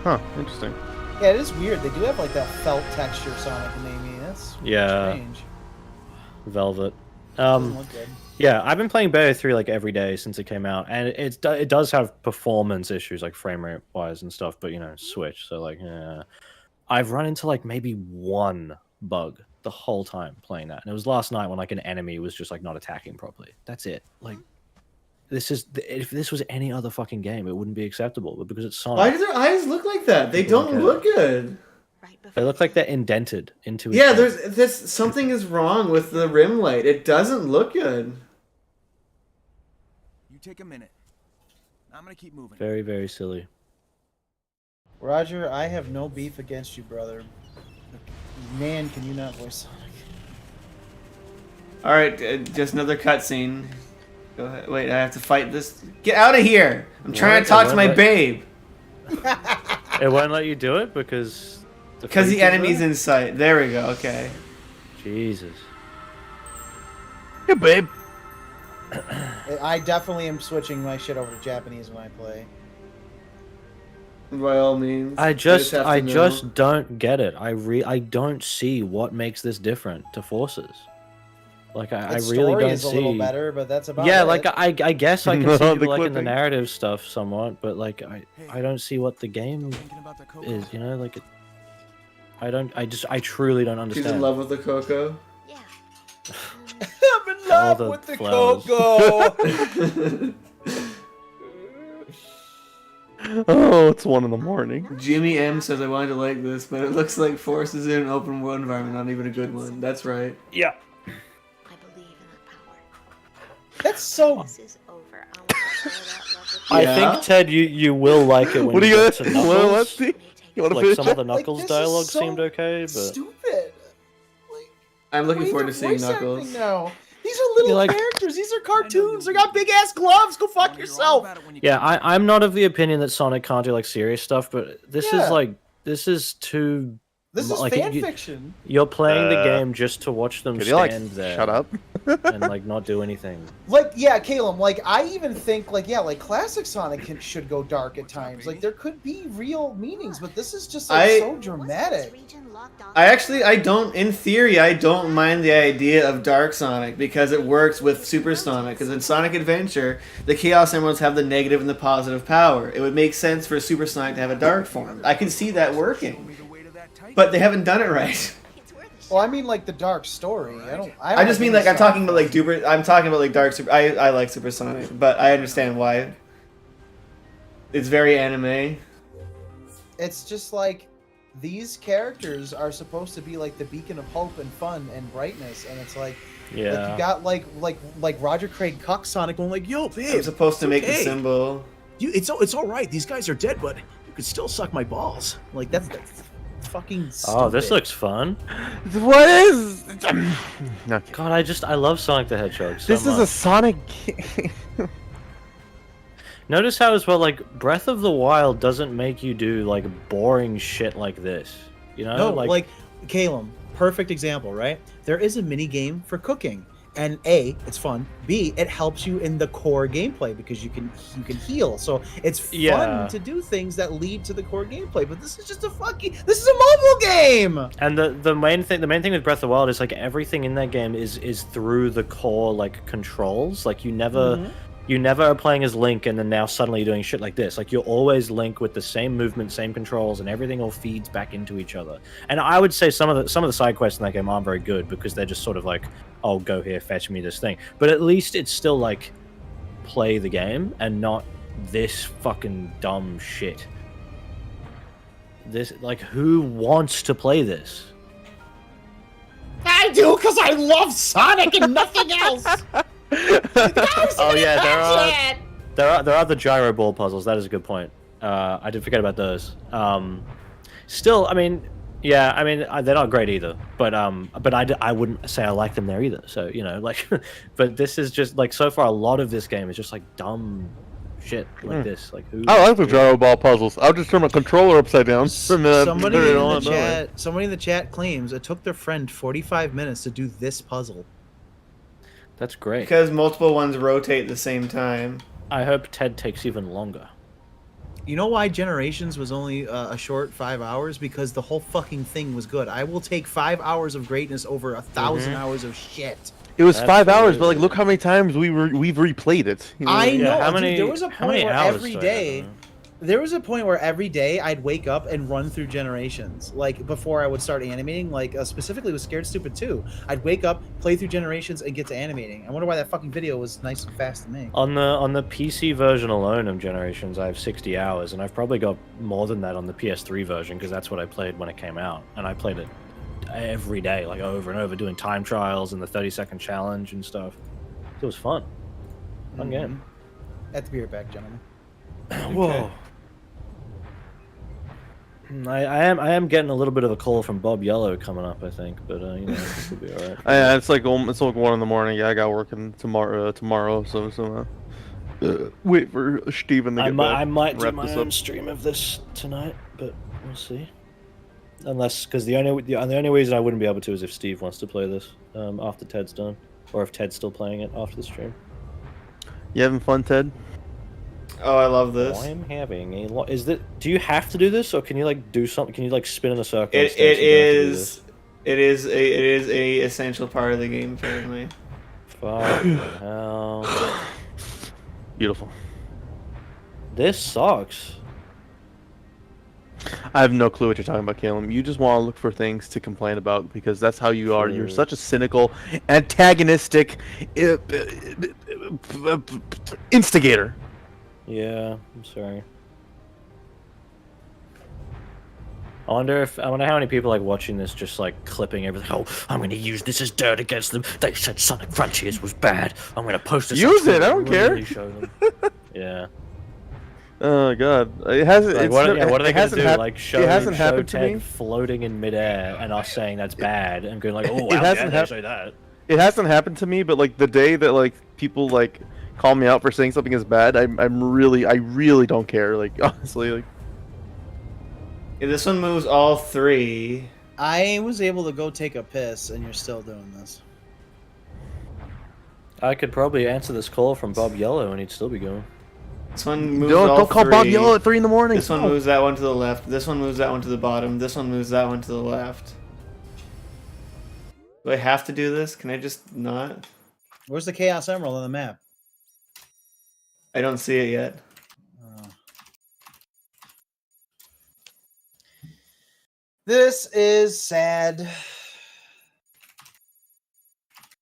Huh? Interesting. Yeah, it is weird. They do have like that felt texture Sonic and Amy. That's strange. Velvet. Doesn't look good. Yeah, I've been playing Bayonetta 3 like every day since it came out, and it does have performance issues like frame rate wise and stuff, but you know, Switch. So like, I've run into like maybe one bug the whole time playing that, and it was last night when like an enemy was just like not attacking properly. That's it. Like, if this was any other fucking game, it wouldn't be acceptable, but because it's Sonic, Why do their eyes look like that? They don't look good. they look like they're indented into. Yeah, there's something is wrong with the rim light. It doesn't look good. You take a minute. I'm gonna keep moving. Very, very silly. Roger, I have no beef against you, brother. Man, can you not voice Sonic? All right, just another cutscene. Go ahead. Wait, I have to fight this. Get out of here! I'm trying to talk to my babe. It won't let you do it because the feature's enemy's there? in sight. There we go. Okay. Jesus. Yeah, babe. I definitely am switching my shit over to Japanese when I play. By all means. I just have to know. don't get it. I don't see what makes this different to Forces. Like I Its really story don't is see. a little better, but that's about Yeah, it. like I guess I can see The liking the clipping. narrative stuff somewhat, but like I don't see what the game Thinking about the Coco? is. You know, like I truly don't She's understand. in love with the Coco. Yeah. I'm in All love the with the flowers. Coco. Oh, it's 1 in the morning. Jimmy M says I wanted to like this, but it looks like Force is in an open world environment, not even a good one. That's right. Yeah. I believe in that power. That's so. This is over. I want to share that love with I Yeah? think Ted, you will like it when What do you you get got? to Let's Knuckles. see. You want to Like finish some of it? the Knuckles this is dialogue so seemed okay, but Stupid. I'm looking Wait, forward to the seeing voice acting Knuckles. now. These are little You're like- characters. These are cartoons. They got big ass gloves. Go fuck yourself. yeah, I'm not of the opinion that Sonic can't do like serious stuff, but this Yeah. is like too. This is like, fan you- fiction. You're playing the game just to watch them Could you like stand there shut up? and like not do anything. Like, yeah, Caleb. Like, I even think, like, yeah, like classic Sonic should go dark at times. Like, there could be real meanings, but this is just like so dramatic. I don't, in theory, I don't mind the idea of Dark Sonic because it works with Super Sonic. Because in Sonic Adventure, the Chaos Emeralds have the negative and the positive power. It would make sense for Super Sonic to have a dark form. I can see that working. But they haven't done it right. Well, I mean, like the dark story. I just mean like I'm talking about like I'm talking about like Dark Super. I like Super Sonic, but I understand why. It's very anime. It's just like these characters are supposed to be like the beacon of hope and fun and brightness, and it's like, Yeah. you got like Roger Craig Cuck Sonic going like, "Yo, babe, I'm supposed to make the okay. symbol. It's all right. These guys are dead, but you could still suck my balls. like that's fucking." Oh, this stupid. looks fun. What is? No, God, I love Sonic the Hedgehog so this is a much. Sonic game. Notice how as well, like Breath of the Wild doesn't make you do like boring shit like this. You know, No, like Caleb, perfect example, right? There is a mini game for cooking, And A, it's fun. B, it helps you in the core gameplay because you can heal. So it's fun Yeah. to do things that lead to the core gameplay. But this is just a mobile game. And the main thing with Breath of the Wild is like everything in that game is through the core like controls. Like you never are playing as Link and then now suddenly you're doing shit like this. Like you're always Link with the same movement, same controls, and everything all feeds back into each other. And I would say some of the side quests in that game aren't very good because they're just sort of like, oh, go here, fetch me this thing. But at least it's still like play the game and not this fucking dumb shit. This, like, who wants to play this? I do because I love Sonic and nothing else. Oh yeah, there are the gyro ball puzzles. That is a good point. I did forget about those. Still, I mean, yeah, I mean they're not great either. But I wouldn't say I like them there either. So you know, like, but this is just like so far a lot of this game is just like dumb shit like this. Like who? I like the gyro ball puzzles. I'll just turn my controller upside down. Somebody in the chat claims it took their friend 45 minutes to do this puzzle. That's great. Because multiple ones rotate at the same time. I hope Ted takes even longer. You know why Generations was only a short 5 hours? Because the whole fucking thing was good. I will take 5 hours of greatness over 1,000 hours of shit. It was 5 hours, but like, look how many times we've replayed it. You know? I know. how Dude, many- there was a how point many where hours every do I day, have? I'd wake up and run through Generations. Like before I would start animating. Like specifically with Scared Stupid 2, I'd wake up, play through Generations, and get to animating. I wonder why that fucking video was nice and fast to make. On the PC version alone of Generations, I have 60 hours, and I've probably got more than that on the PS3 version because that's what I played when it came out, and I played it every day, like over and over, doing time trials and the 30-second challenge and stuff. It was fun. Fun game. At the beer back, gentlemen. Whoa. I am getting a little bit of a call from Bob Yellow coming up, I think, but you know, it'll be all right. Yeah, it's like 1 in the morning. Yeah, I got working tomorrow. So wait for Steven to get back. I might do wrap my this own up. stream of this tonight, but we'll see. Unless, because the only reason I wouldn't be able to is if Steve wants to play this after Ted's done, or if Ted's still playing it after the stream. You having fun, Ted? Oh, I love this. I am having a lot. Is that? Do you have to do this, or can you like do something? Can you like spin in a circle? It is a essential part of the game apparently. Fucking hell. Beautiful. This sucks. I have no clue what you're talking about, Caleb. You just want to look for things to complain about because that's how you are. You're such a cynical, antagonistic instigator. Yeah, I'm sorry. I wonder how many people like watching this just like clipping everything. Oh, I'm going to use this as dirt against them. They said Sonic Frontiers was bad. I'm going to post this. Use on it. I Twitter don't and really care. show them. Yeah. Oh God, it hasn't. Like, what are they going to do? Like show, it hasn't show happened to Ted me. floating in midair and us saying that's bad and going like, oh, It wow, hasn't yeah, say that. It hasn't happened to me, but like the day that like people like call me out for saying something is bad, I really don't care. Like honestly, like. Yeah, this one moves all three. I was able to go take a piss, and you're still doing this. I could probably answer this call from Bob Yellow and he'd still be going. This one moves all Don't call Bob three. Yellow at 3 in the morning. This one moves that one to the left. This one moves that one to the bottom. This one moves that one to the left. Do I have to do this? Can I just not? Where's the Chaos Emerald on the map? I don't see it yet. This is sad.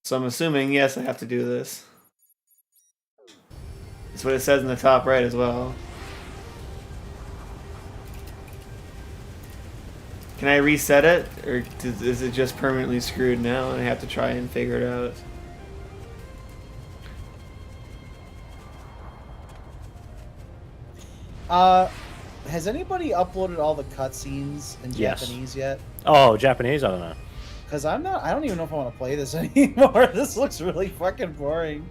So I'm assuming, yes, I have to do this. That's what it says in the top right as well. Can I reset it? Or is it just permanently screwed now and I have to try and figure it out? Has anybody uploaded all the cutscenes in Yes. Japanese yet? Oh, Japanese? I don't know. Because I don't even know if I want to play this anymore. This looks really fucking boring.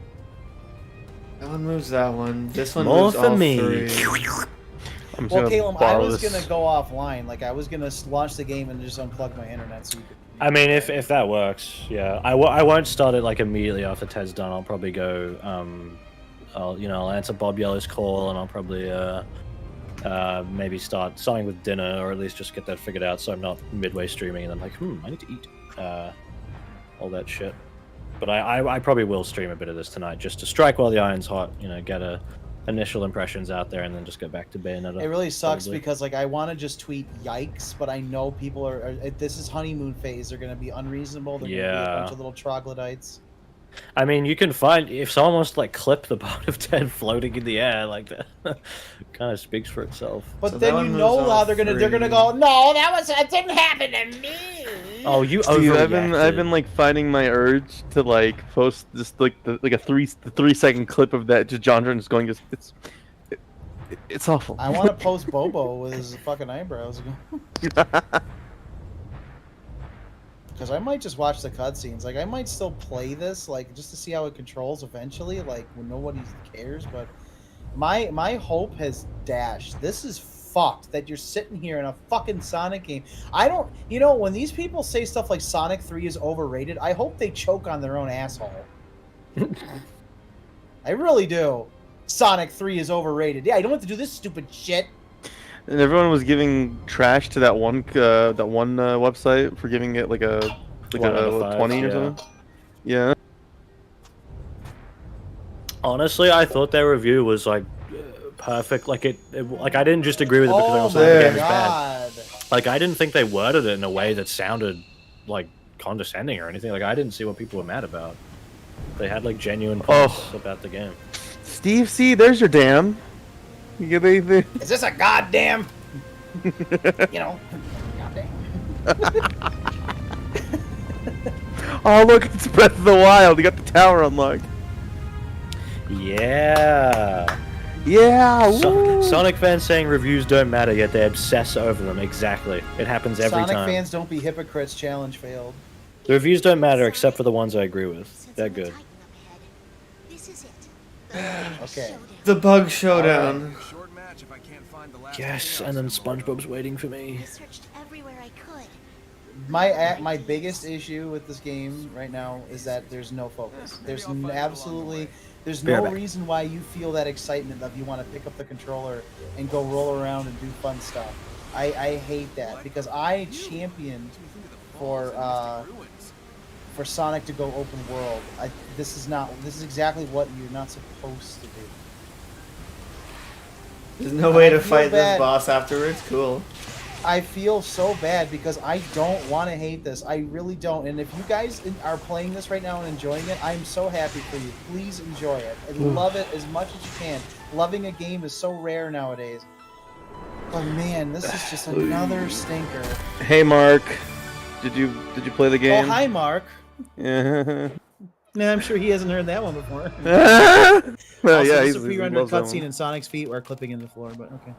That one moves that one. This one More moves for all me. three. I'm just Well, gonna Caleb, I borrow was this. gonna go offline. Like I was gonna launch the game and just unplug my internet so you could I mean, if that works, yeah. I won't start it like immediately after Ted's done. I'll probably go. I'll answer Bob Yellow's call, and I'll probably maybe start something with dinner, or at least just get that figured out, so I'm not midway streaming and I'm like, I need to eat. All that shit. But I probably will stream a bit of this tonight, just to strike while the iron's hot. Get initial impressions out there, and then just go back to Bayonetta. It really sucks probably. because like I want to just tweet yikes, but I know people are this is honeymoon phase. They're gonna be unreasonable. They're gonna be a bunch of little troglodytes. I mean, you can find if someone wants to like clip the part of Ted floating in the air like that, kind of speaks for itself. But So then that you one know moves how on they're gonna free. go. No, that didn't happen to me. Oh, you Steve, I've overreacted. been like finding my urge to like post just like a 3-second clip of that just John just going it's awful. I want to post Bobo with his fucking eyebrows. Because I might just watch the cutscenes. Like, I might still play this, like, just to see how it controls eventually, like, when nobody cares. But my hope has dashed. This is fucked that you're sitting here in a fucking Sonic game. I don't... when these people say stuff like Sonic 3 is overrated, I hope they choke on their own asshole. I really do. Sonic 3 is overrated. Yeah, you don't have to do this stupid shit. And everyone was giving trash to that one website for giving it like a 1 out of 5, 20 or something. Yeah. Honestly, I thought their review was like perfect. Like like I didn't just agree with it because I also thought the game was bad. Like I didn't think they worded it in a way that sounded like condescending or anything. Like I didn't see what people were mad about. They had like genuine points about the game. Steve, see, there's your dam. You get Is this a goddamn? Goddamn. Oh, look, it's Breath of the Wild. You got the tower unlocked. Yeah. Yeah. Woo. Sonic fans saying reviews don't matter, yet they obsess over them. Exactly. It happens every Sonic time. fans don't be hypocrites. Challenge failed. The reviews don't matter except for the ones I agree with. They're good. This is it. Okay. The bug showdown. Short match if I can't find the last Yes, chaos and then emerald. SpongeBob's waiting for me. I searched everywhere I could. My biggest issue with this game right now is that there's no focus. There's there's no reason why you feel that excitement of you want to pick up the controller and go roll around and do fun stuff. I hate that because I championed for Sonic to go open world. This is exactly what you're not supposed to do. There's no way to feel fight bad. this boss afterwards. Cool. I feel so bad because I don't want to hate this. I really don't. And if you guys are playing this right now and enjoying it, I'm so happy for you. Please enjoy it and love it as much as you can. Loving a game is so rare nowadays. But man, this is just another stinker. Hey, Mark. Did you play the game? Oh, hi, Mark. Yeah. Nah, I'm sure he hasn't heard that one before. Well, Also, yeah, just he a pre-rendered loves that cutscene one. in Sonic's feet where clipping in the floor, but okay.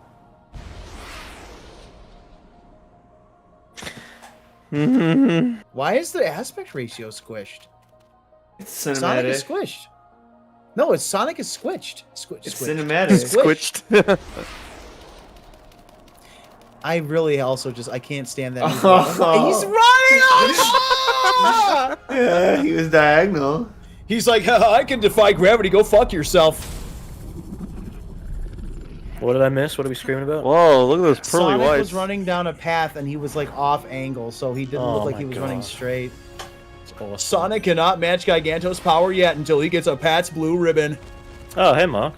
Why is the aspect ratio squished? It's Sonic is cinematic. squished. No, Sonic is squished. It's Squished. cinematic. Squished. I really also just I can't stand that. Oh. He's running. Yeah, he was diagonal. He's like, I can defy gravity. Go fuck yourself. What did I miss? What are we screaming about? Whoa, look at those pearly Sonic whites. was running down a path and he was like off angle, so he didn't look Oh like my he was running God. straight. It's awesome. Sonic cannot match Giganto's power yet until he gets a Pat's blue ribbon. Oh, hey, Mark.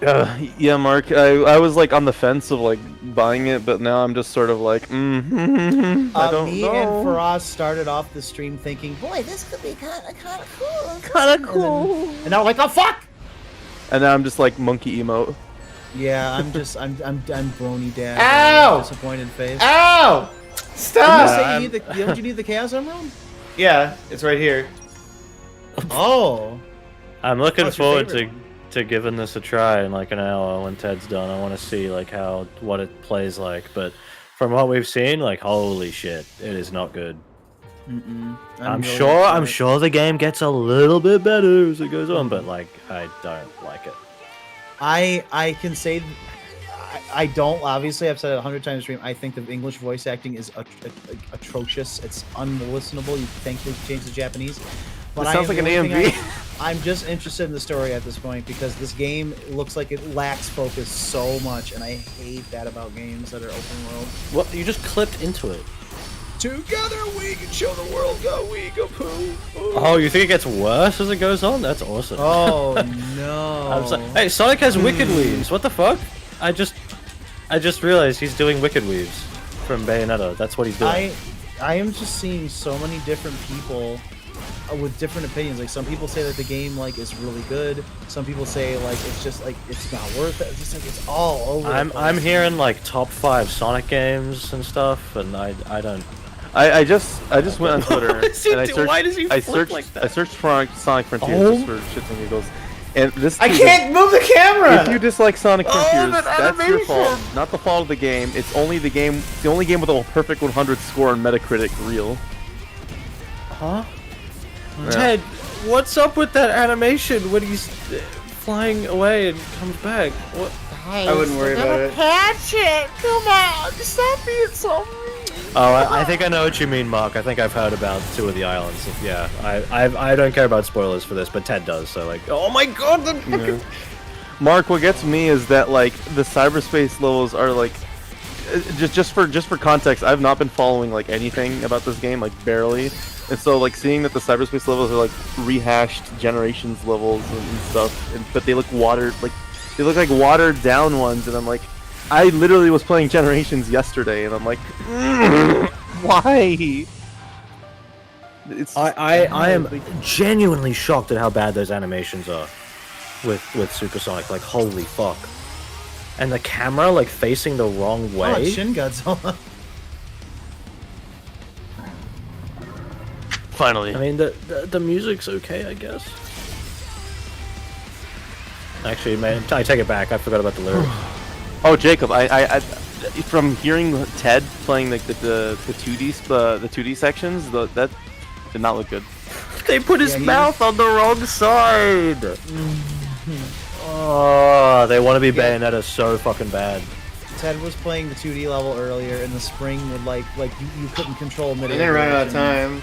Yeah, Mark. I was like on the fence of like buying it, but now I'm just sort of like, I don't Me know. and Faraz started off the stream thinking, boy, this could be kind of cool. Kind of cool. And now we're like, oh fuck! And now I'm just like monkey emote. Yeah, I'm brony dad. Ow! Disappointed face. Ow! Didn't you Stop! say you need the, don't you need the Chaos Emerald? Yeah, it's right here. Oh. I'm looking What's your forward favorite to giving this a try in like an hour when Ted's done. I want to see like what it plays like. But from what we've seen, like holy shit, it is not good. I'm really sure the game gets a little bit better as it goes on, but like I don't like it. I can say I don't. Obviously, I've said it 100 times in stream. I think the English voice acting is atrocious. It's unlistenable. You thankfully changed the Japanese. But It sounds like an the only AMV. thing I'm just interested in the story at this point because this game looks like it lacks focus so much, and I hate that about games that are open world. What? You just clipped into it. Together we can show the world go we go poo. Oh, you think it gets worse as it goes on? That's awesome. Oh no! I'm so hey, Sonic has Wicked Weaves. What the fuck? I just realized he's doing Wicked Weaves from Bayonetta. That's what he's doing. I am just seeing so many different people with different opinions. Like some people say that the game like is really good. Some people say like it's just like it's not worth it. It's just like it's all over. I'm hearing like top 5 Sonic games and stuff, and I don't. I just went on Twitter and I searched. Why does he I flip searched. like that? I searched for Sonic Frontiers Oh. just for shits and giggles. And this. I dude- can't move the camera. If you dislike Sonic Frontiers, that that's your animation. fault, not the fault of the game. It's only the only game with a perfect 100 score on Metacritic real. Huh? Yeah. Ted, what's up with that animation when he's flying away and comes back? What? I wouldn't worry about it. Patch it! Come on! Stop being so mean! Oh, I think I know what you mean, Mark. I think I've heard about 2 of the islands. Yeah, I don't care about spoilers for this, but Ted does. So like, oh my god, the fucking. Mark, what gets me is that like the cyberspace levels are like just for context, I've not been following like anything about this game, like barely. And so like seeing that the cyberspace levels are like rehashed Generations levels and stuff, but they look they look like watered down ones, and I'm like, I literally was playing Generations yesterday, and I'm like, why? It's I am genuinely shocked at how bad those animations are with Supersonic. Like, holy fuck. And the camera, like, facing the wrong way. Oh, Shin Godzilla. Finally. I mean, the music's okay, I guess. Actually, man, I take it back. I forgot about the lyrics. Oh, Jacob, I from hearing Ted playing like the 2D sections, that did not look good. They put his mouth on the wrong side. Oh, they want to be Bayonetta so fucking bad. Ted was playing the 2D level earlier, and the spring would like you couldn't control mid. And then ran out of time.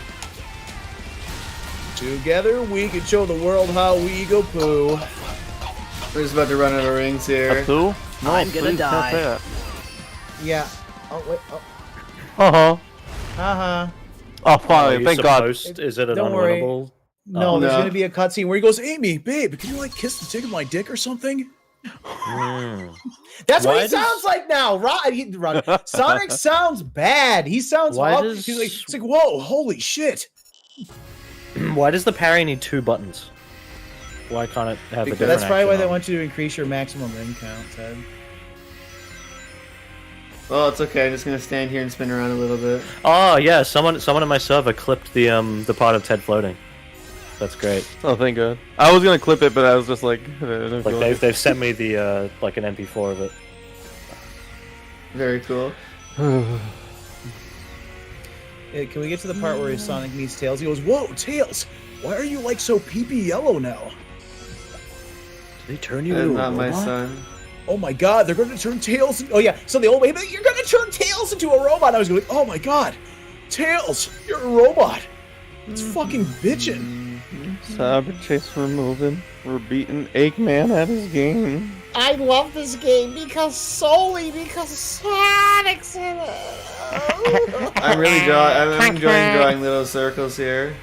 Together we can show the world how we go poo. We're just about to run out of rings here. A poo? No, I'm gonna please, die. Don't say that. Yeah. Oh wait. Oh. Uh-huh. Uh-huh. Oh, finally, thank God. Is it an Don't worry. unwinnable? No, There's No. gonna be a cutscene where he goes, Amy, babe, can you like kiss the tip of my dick or something? That's what Why he sounds like now. Sonic sounds bad. He sounds Why awful. does- He's like, it's like, whoa, holy shit. Why does the parry need 2 buttons? Why can't it have a different That's probably why action they on? want you to increase your maximum ring count, Ted. Well, it's okay. I'm just gonna stand here and spin around a little bit. Oh yeah, someone on my server clipped the part of Ted floating. That's great. Oh, thank God. I was gonna clip it, but I was just like, I don't feel Like they've sent me the like an MP4 of it. Very cool. Hey, can we get to the part where Sonic meets Tails? He goes, whoa, Tails, why are you like so pee-pee yellow now? Did they turn you That's into a not my robot? son. Oh my god, they're gonna turn Tails. Oh yeah, so the old lady, you're gonna turn Tails into a robot. I was going, oh my god, Tails, you're a robot. It's fucking bitchin'. Cyber chase, we're moving. We're beating Eggman at his game. I love this game solely because Sonic's in it. I'm enjoying drawing little circles here.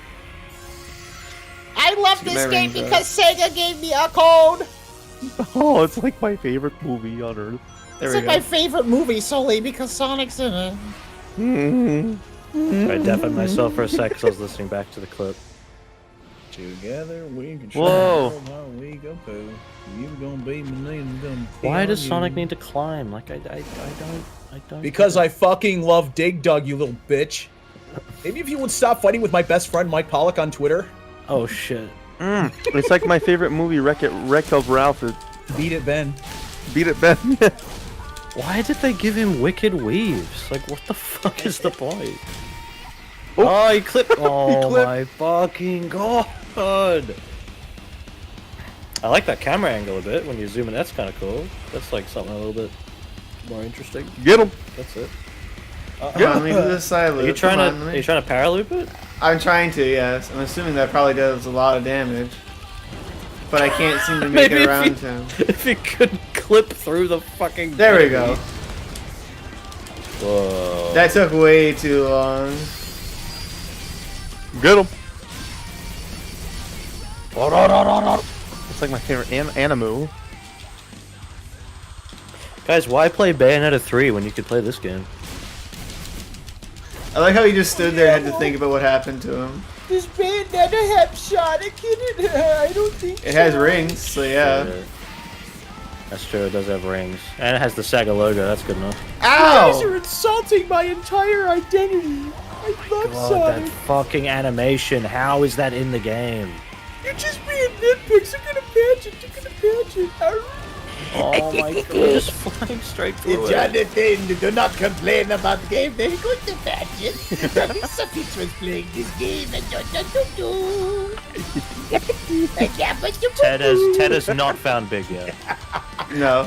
I love My this game rings up. because Sega gave me a code. Oh, it's like my favorite movie on earth. There It's we like go. my favorite movie solely because Sonic's in it. Mm-hmm. I deafened myself for a sec because I was listening back to the clip. Together we can show Whoa. the world how we go poo. You gonna be me, I'm gonna be Why on does you. Sonic need to climb? Like I don't. Because I fucking love Dig Dug, you little bitch. Maybe if you would stop fighting with my best friend Mike Pollock on Twitter. Oh shit. It's like my favorite movie, Wreck of Ralph. Beat it, Ben. Beat it, Ben. Why did they give him Wicked Weaves? Like, what the fuck is the point? Oh. Oh, he clipped. Oh clipped. my fucking god! I like that camera angle a bit when you zoom in. That's kind of cool. That's like something a little bit more interesting. Get him. That's it. Come on, leave this side loop. Are you trying Come on, to? Are you trying to paraloop it? I'm trying to, yes. I'm assuming that probably does a lot of damage. But I can't seem to make Maybe it around if to him. If you could clip through the fucking. There we go. Whoa. That took way too long. Get him. It's like my favorite animu. Guys, why play Bayonetta 3 when you could play this game? I like how he just stood there and had to think about what happened to him. This Bayonetta have Sonic in it? I don't think It has rings, so yeah. That's true, it does have rings. And it has the Sega logo, that's good enough. You guys are insulting my entire identity. I love God, Sonic. that fucking animation, how is that in the game? You're just being nitpicks. You're gonna patch it. You're gonna patch it. Oh my god, just flying straight through it. Jonathan, do not complain about the game. They're going to patch it. Lisa Peach was playing this game and Ted has not found Big yet. No.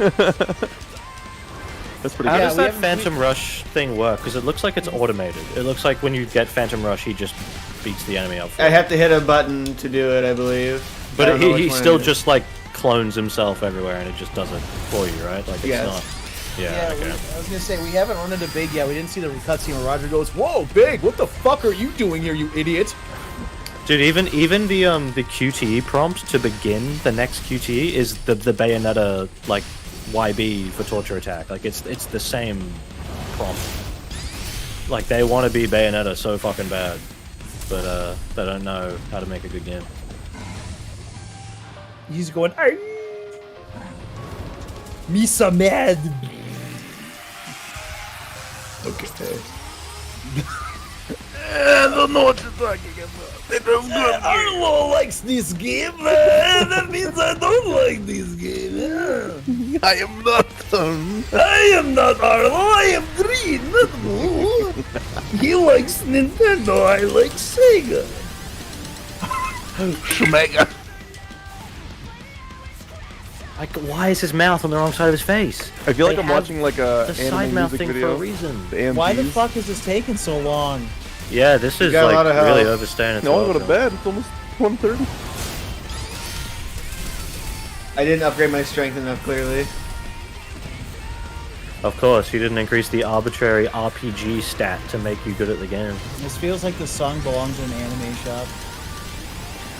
That's pretty How good. does that Phantom Rush thing work? Because it looks like it's automated. It looks like when you get Phantom Rush, he just beats the enemy up. I have to hit a button to do it, I believe. I But don't know he which one still it is. just like clones himself everywhere, and it just does it for you, right? Like it's Yes. not. Yeah. Yeah, okay. I was gonna say we haven't run into Big yet. We didn't see the cutscene where Roger goes, "Whoa, Big! What the fuck are you doing here, you idiot?" Dude, even the QTE prompt to begin the next QTE is the Bayonetta like YB for torture attack. Like it's the same prompt. Like they want to be Bayonetta so fucking bad, but they don't know how to make a good game. He's going, "Ay, Misa mad." Okay. I don't know what you're talking about. It was good. Arlo likes this game. That means I don't like this game. I am not. I am not Arlo. I am green, not blue. He likes Nintendo. I like Sega. Schmega. Like, why is his mouth on the wrong side of his face? I feel like They I'm have watching like a the side anime mouth music thing video. for a reason. The Why the AMVs. fuck is this taking so long? Yeah, this is got a like lot of really health. overstaying its No, I go to welcome. bed. It's almost 1:30. I didn't upgrade my strength enough, clearly. Of course, you didn't increase the arbitrary RPG stat to make you good at the game. This feels like the song belongs in an anime shop.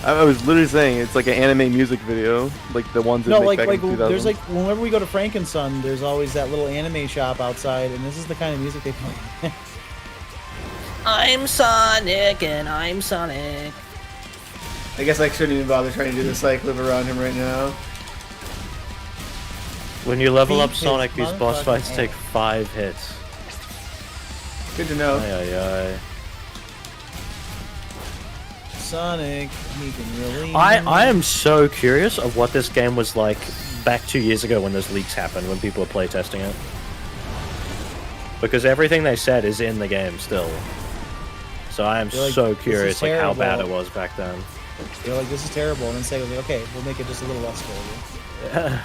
I was literally saying it's like an anime music video, like the ones that No, make like back in 2000. there's like whenever we go to Frankenson, there's always that little anime shop outside, and this is the kind of music they play. I'm Sonic and I'm Sonic. I guess I shouldn't even bother trying to do the cyclip around him right now. When you level up Beat Sonic, his these boss motherfucking fights ass. take 5 hits. Good to know. Ay, ay, ay. Sonic, he can really. I am so curious of what this game was like back 2 years ago when those leaks happened, when people were playtesting it. Because everything they said is in the game still. So I am They're like, so "This is curious like how bad terrible." it was back then. They're like, this is terrible, and then say, okay, we'll make it just a little less terrible.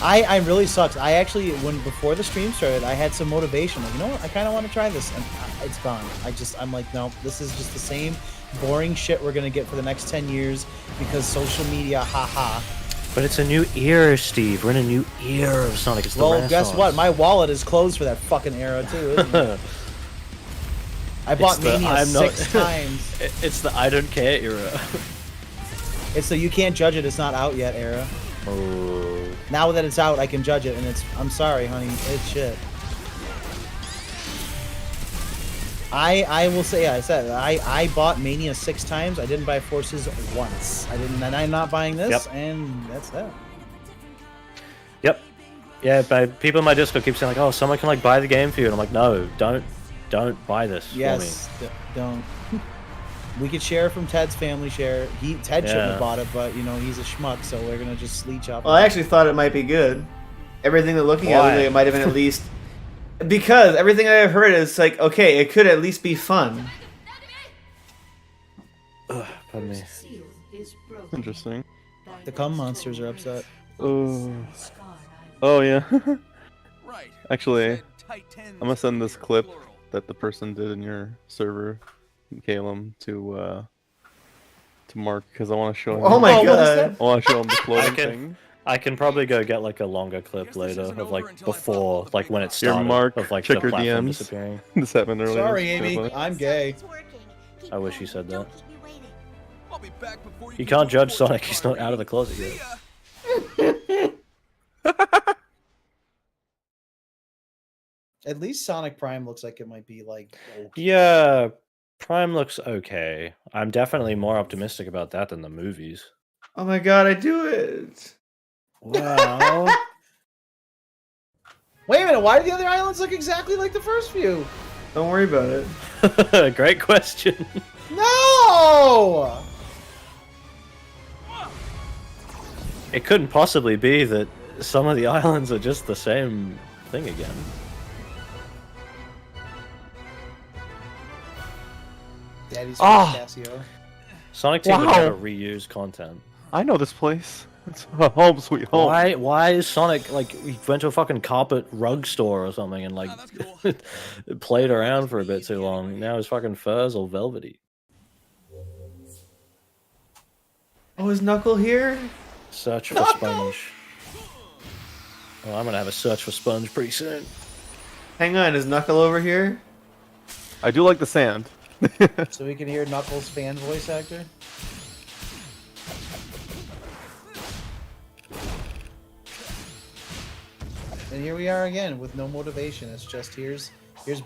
I really sucks. I actually, before the stream started, I had some motivation. Like, you know what? I kind of want to try this, and it's gone. I'm like, no, this is just the same boring shit we're gonna get for the next 10 years because social media, haha. But it's a new era, Steve. We're in a new era of Sonic. It's the Well, Renaissance. guess what? My wallet is closed for that fucking era too. Isn't it? I bought Mania 6 times. It's the I don't care era. It's the you can't judge it. It's not out yet era. Oh. Now that it's out, I can judge it, and I'm sorry, honey. It's shit. I will say, I said I bought Mania 6 times. I didn't buy Forces once. And I'm not buying this, Yep. and that's that. Yep. Yeah, but people in my Discord keep saying like, "Oh, someone can like buy the game for you," and I'm like, "No, don't buy this Yes, don't. We could share from Ted's family share. Ted shouldn't Yeah. have bought it, but you know he's a schmuck, so we're gonna just leech off. Well, I actually thought it might be good. Everything that looking at Why? it, it might have been at least because everything I've heard is like, okay, it could at least be fun. me." Pardon me. Interesting. The cum monsters are upset. Oh. Oh yeah. right. Actually, Said Titans I'm gonna send this clip plural. that the person did in your server, Calum, to Mark because I want to show him. Oh my what is god. that? I want to show him the I floating can, thing. I can probably go get like a longer clip later of like before, like when it Here, started, Mark, of like check the your platform DMs. disappearing. This happened earlier. Sorry, It's kinda Amy. funny. I'm gay. It's working. Keep I wish going. you said that. Don't keep me waiting. I'll be back before You can can't judge teleport Sonic. to He's not out of the closet See yet. ya. At least Sonic Prime looks like it might be like. Okay. Yeah, Prime looks okay. I'm definitely more optimistic about that than the movies. Oh my god, I do it. Wow. Wait a minute. Why do the other islands look exactly like the first few? Don't worry about it. Great question. No. It couldn't possibly be that some of the islands are just the same thing again. Daddy's Ah. Casio. Sonic Team would Wow. never reuse content. I know this place. It's home sweet home. Why is Sonic like he went to a fucking carpet rug store or something and like played around for a bit too long? Now his fucking fur's all velvety. Oh, is Knuckle here? Search for Sponge. Well, I'm gonna have a search for Sponge pretty soon. Hang on, is Knuckle over here? I do like the sand. So we can hear Knuckles' fan voice actor. And here we are again with no motivation. It's just here's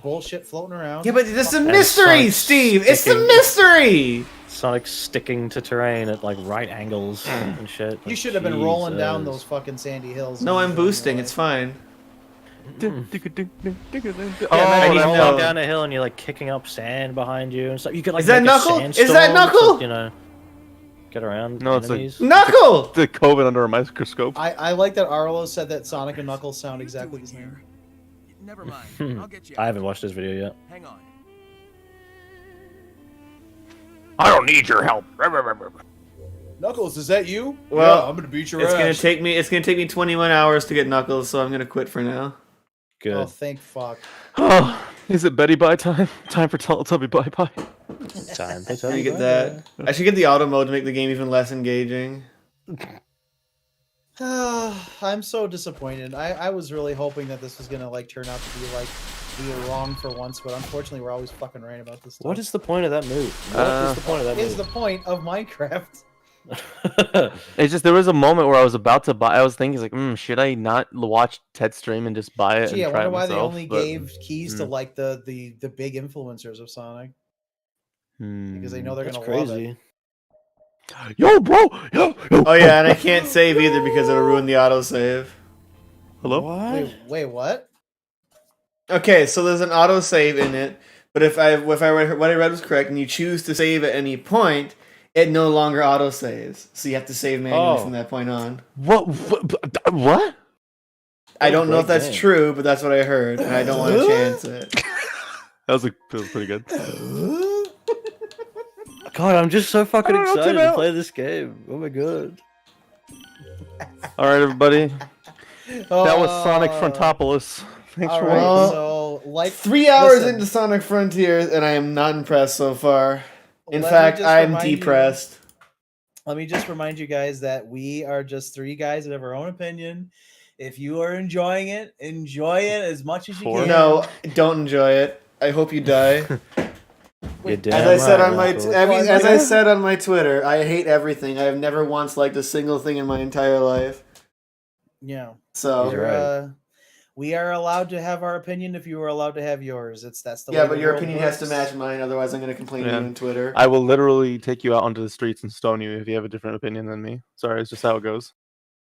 bullshit floating around. Yeah, but this is a And mystery, Sonic's Steve! It's the sticking- mystery! Sonic's sticking to terrain at like right angles and shit. You should have been rolling down Jesus. those fucking sandy hills. No, and I'm doing boosting, your it's life. fine. Yeah, Oh, imagine I rolling know. down a hill and you're like kicking up sand behind you and stuff. You could like Is that make a Knuckle? Is sandstorm that to, Knuckle? you know, get around No, it's like- enemies. Knuckle! the COVID under a microscope. I like that Arlo said that Sonic and Knuckles sound exactly the same. Never mind. I'll get you. I haven't watched this video yet. Hang on. I don't need your help. Knuckles, is that you? Well, yeah, I'm gonna beat your It's gonna ass. take me 21 hours to get Knuckles, so I'm gonna quit for now. Good. Oh, thank fuck. Oh, is it Betty Bye time? Time for Teletubby Bye Bye. Time to How tell do you you get that? I should get the auto mode to make the game even less engaging. I'm so disappointed. I was really hoping that this was gonna like turn out to be like we were wrong for once, but unfortunately we're always fucking right about this stuff. What is the point of that move? What is the point of that is move? the point of Minecraft? It's just there was a moment where I was about to buy. I was thinking like, should I not watch Ted stream and just buy it? Gee, I and try wonder it why they myself? only But, gave keys to like the big influencers of Sonic because they know they're That's gonna love it. crazy. Yo, bro. Yo. Oh yeah, and I can't save either because it'll ruin the autosave. Hello. Wait, what? Okay, so there's an autosave in it, but if I read, what I read was correct, and you choose to save at any point, it no longer autosaves. So you have to save manually Oh. from that point on. What? What? I don't know if great that's game. true, but that's what I heard, and I don't want to chance it. That was pretty good. God, I'm just so fucking I don't know, excited Tim, to play this game. Oh my god. All right, everybody. That was Sonic Uh, Frontopoulos. Thanks All for right, watching. so like 3 hours listen, into Sonic Frontiers, and I am not impressed so far. In let me fact, just I'm remind you- depressed. Let me just remind you guys that we are just three guys that have our own opinion. If you are enjoying it, enjoy it as much as you can. No, don't enjoy it. I hope you die. You're As damn I said right, on my, Michael. as I said on my Twitter, I hate everything. I have never once liked a single thing in my entire life. Yeah. So You're right. We are allowed to have our opinion if you are allowed to have yours. That's the yeah, way but the your world opinion has to works. match mine. Otherwise, I'm going to complain to Yeah. you on Twitter. I will literally take you out onto the streets and stone you if you have a different opinion than me. Sorry, it's just how it goes.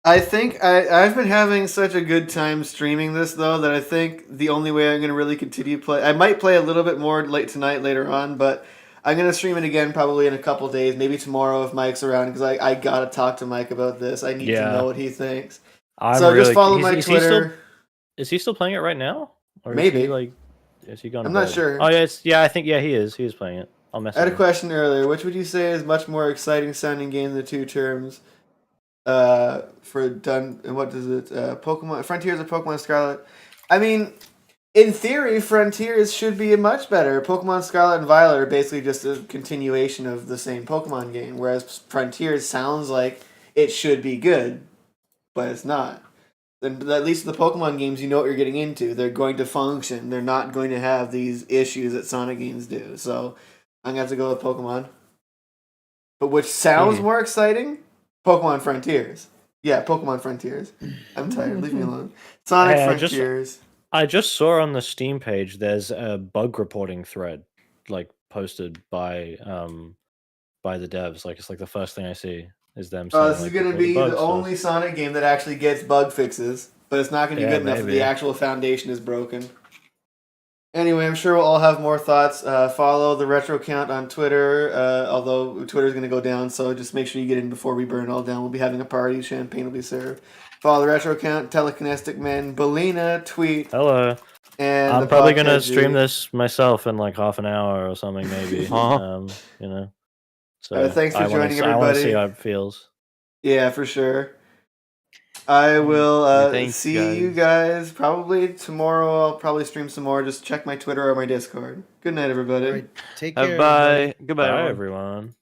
I think I've been having such a good time streaming this though that I think the only way I'm going to really continue play. I might play a little bit more late tonight later on, but I'm going to stream it again probably in a couple days, maybe tomorrow if Mike's around because I got to talk to Mike about this. I need to Yeah. know what he thinks. I'm So just really- follow is- my is he still- Twitter. Is he still playing it right now? Or Maybe. Is he, like, is he gone? to I'm not bed? sure. Oh yeah, I think he is. He is playing it. I'll mess I had a with him. question earlier. Which would you say is much more exciting sounding game than the two terms? For done and what does it? Pokemon Frontiers of Pokemon Scarlet I mean, in theory, Frontiers should be much better. Pokemon Scarlet and Violet are basically just a continuation of the same Pokemon game, whereas Frontiers sounds like it should be good, but it's not. And at least the Pokemon games, you know what you're getting into. They're going to function. They're not going to have these issues that Sonic games do. So I'm gonna have to go with Pokemon. But which sounds more exciting? Pokemon Frontiers. Yeah, Pokemon Frontiers. I'm tired. Leave me alone. Sonic Hey, Frontiers. I just saw on the Steam page there's a bug reporting thread like posted by the devs. Like it's like the first thing I see is them saying, This is going to be the only Sonic game that actually gets bug fixes, but it's not going to be good enough if the actual foundation is broken. Anyway, I'm sure we'll all have more thoughts. Follow the Retro Count on Twitter, although Twitter's going to go down, so just make sure you get in before we burn it all down. We'll be having a party. Champagne will be served. Follow the Retro Count, Telekinetic Man, Belina, Tweet. Hello. And I'm probably going to stream this myself in like half an hour or something, maybe. You know. So thanks for joining, I want to see everybody. how it feels. Yeah, for sure. I will Thanks, see you guys probably tomorrow. I'll probably stream some more. Just check my Twitter or my Discord. Good night, everybody. Take care. Bye. Goodbye, Bye, everyone. everyone.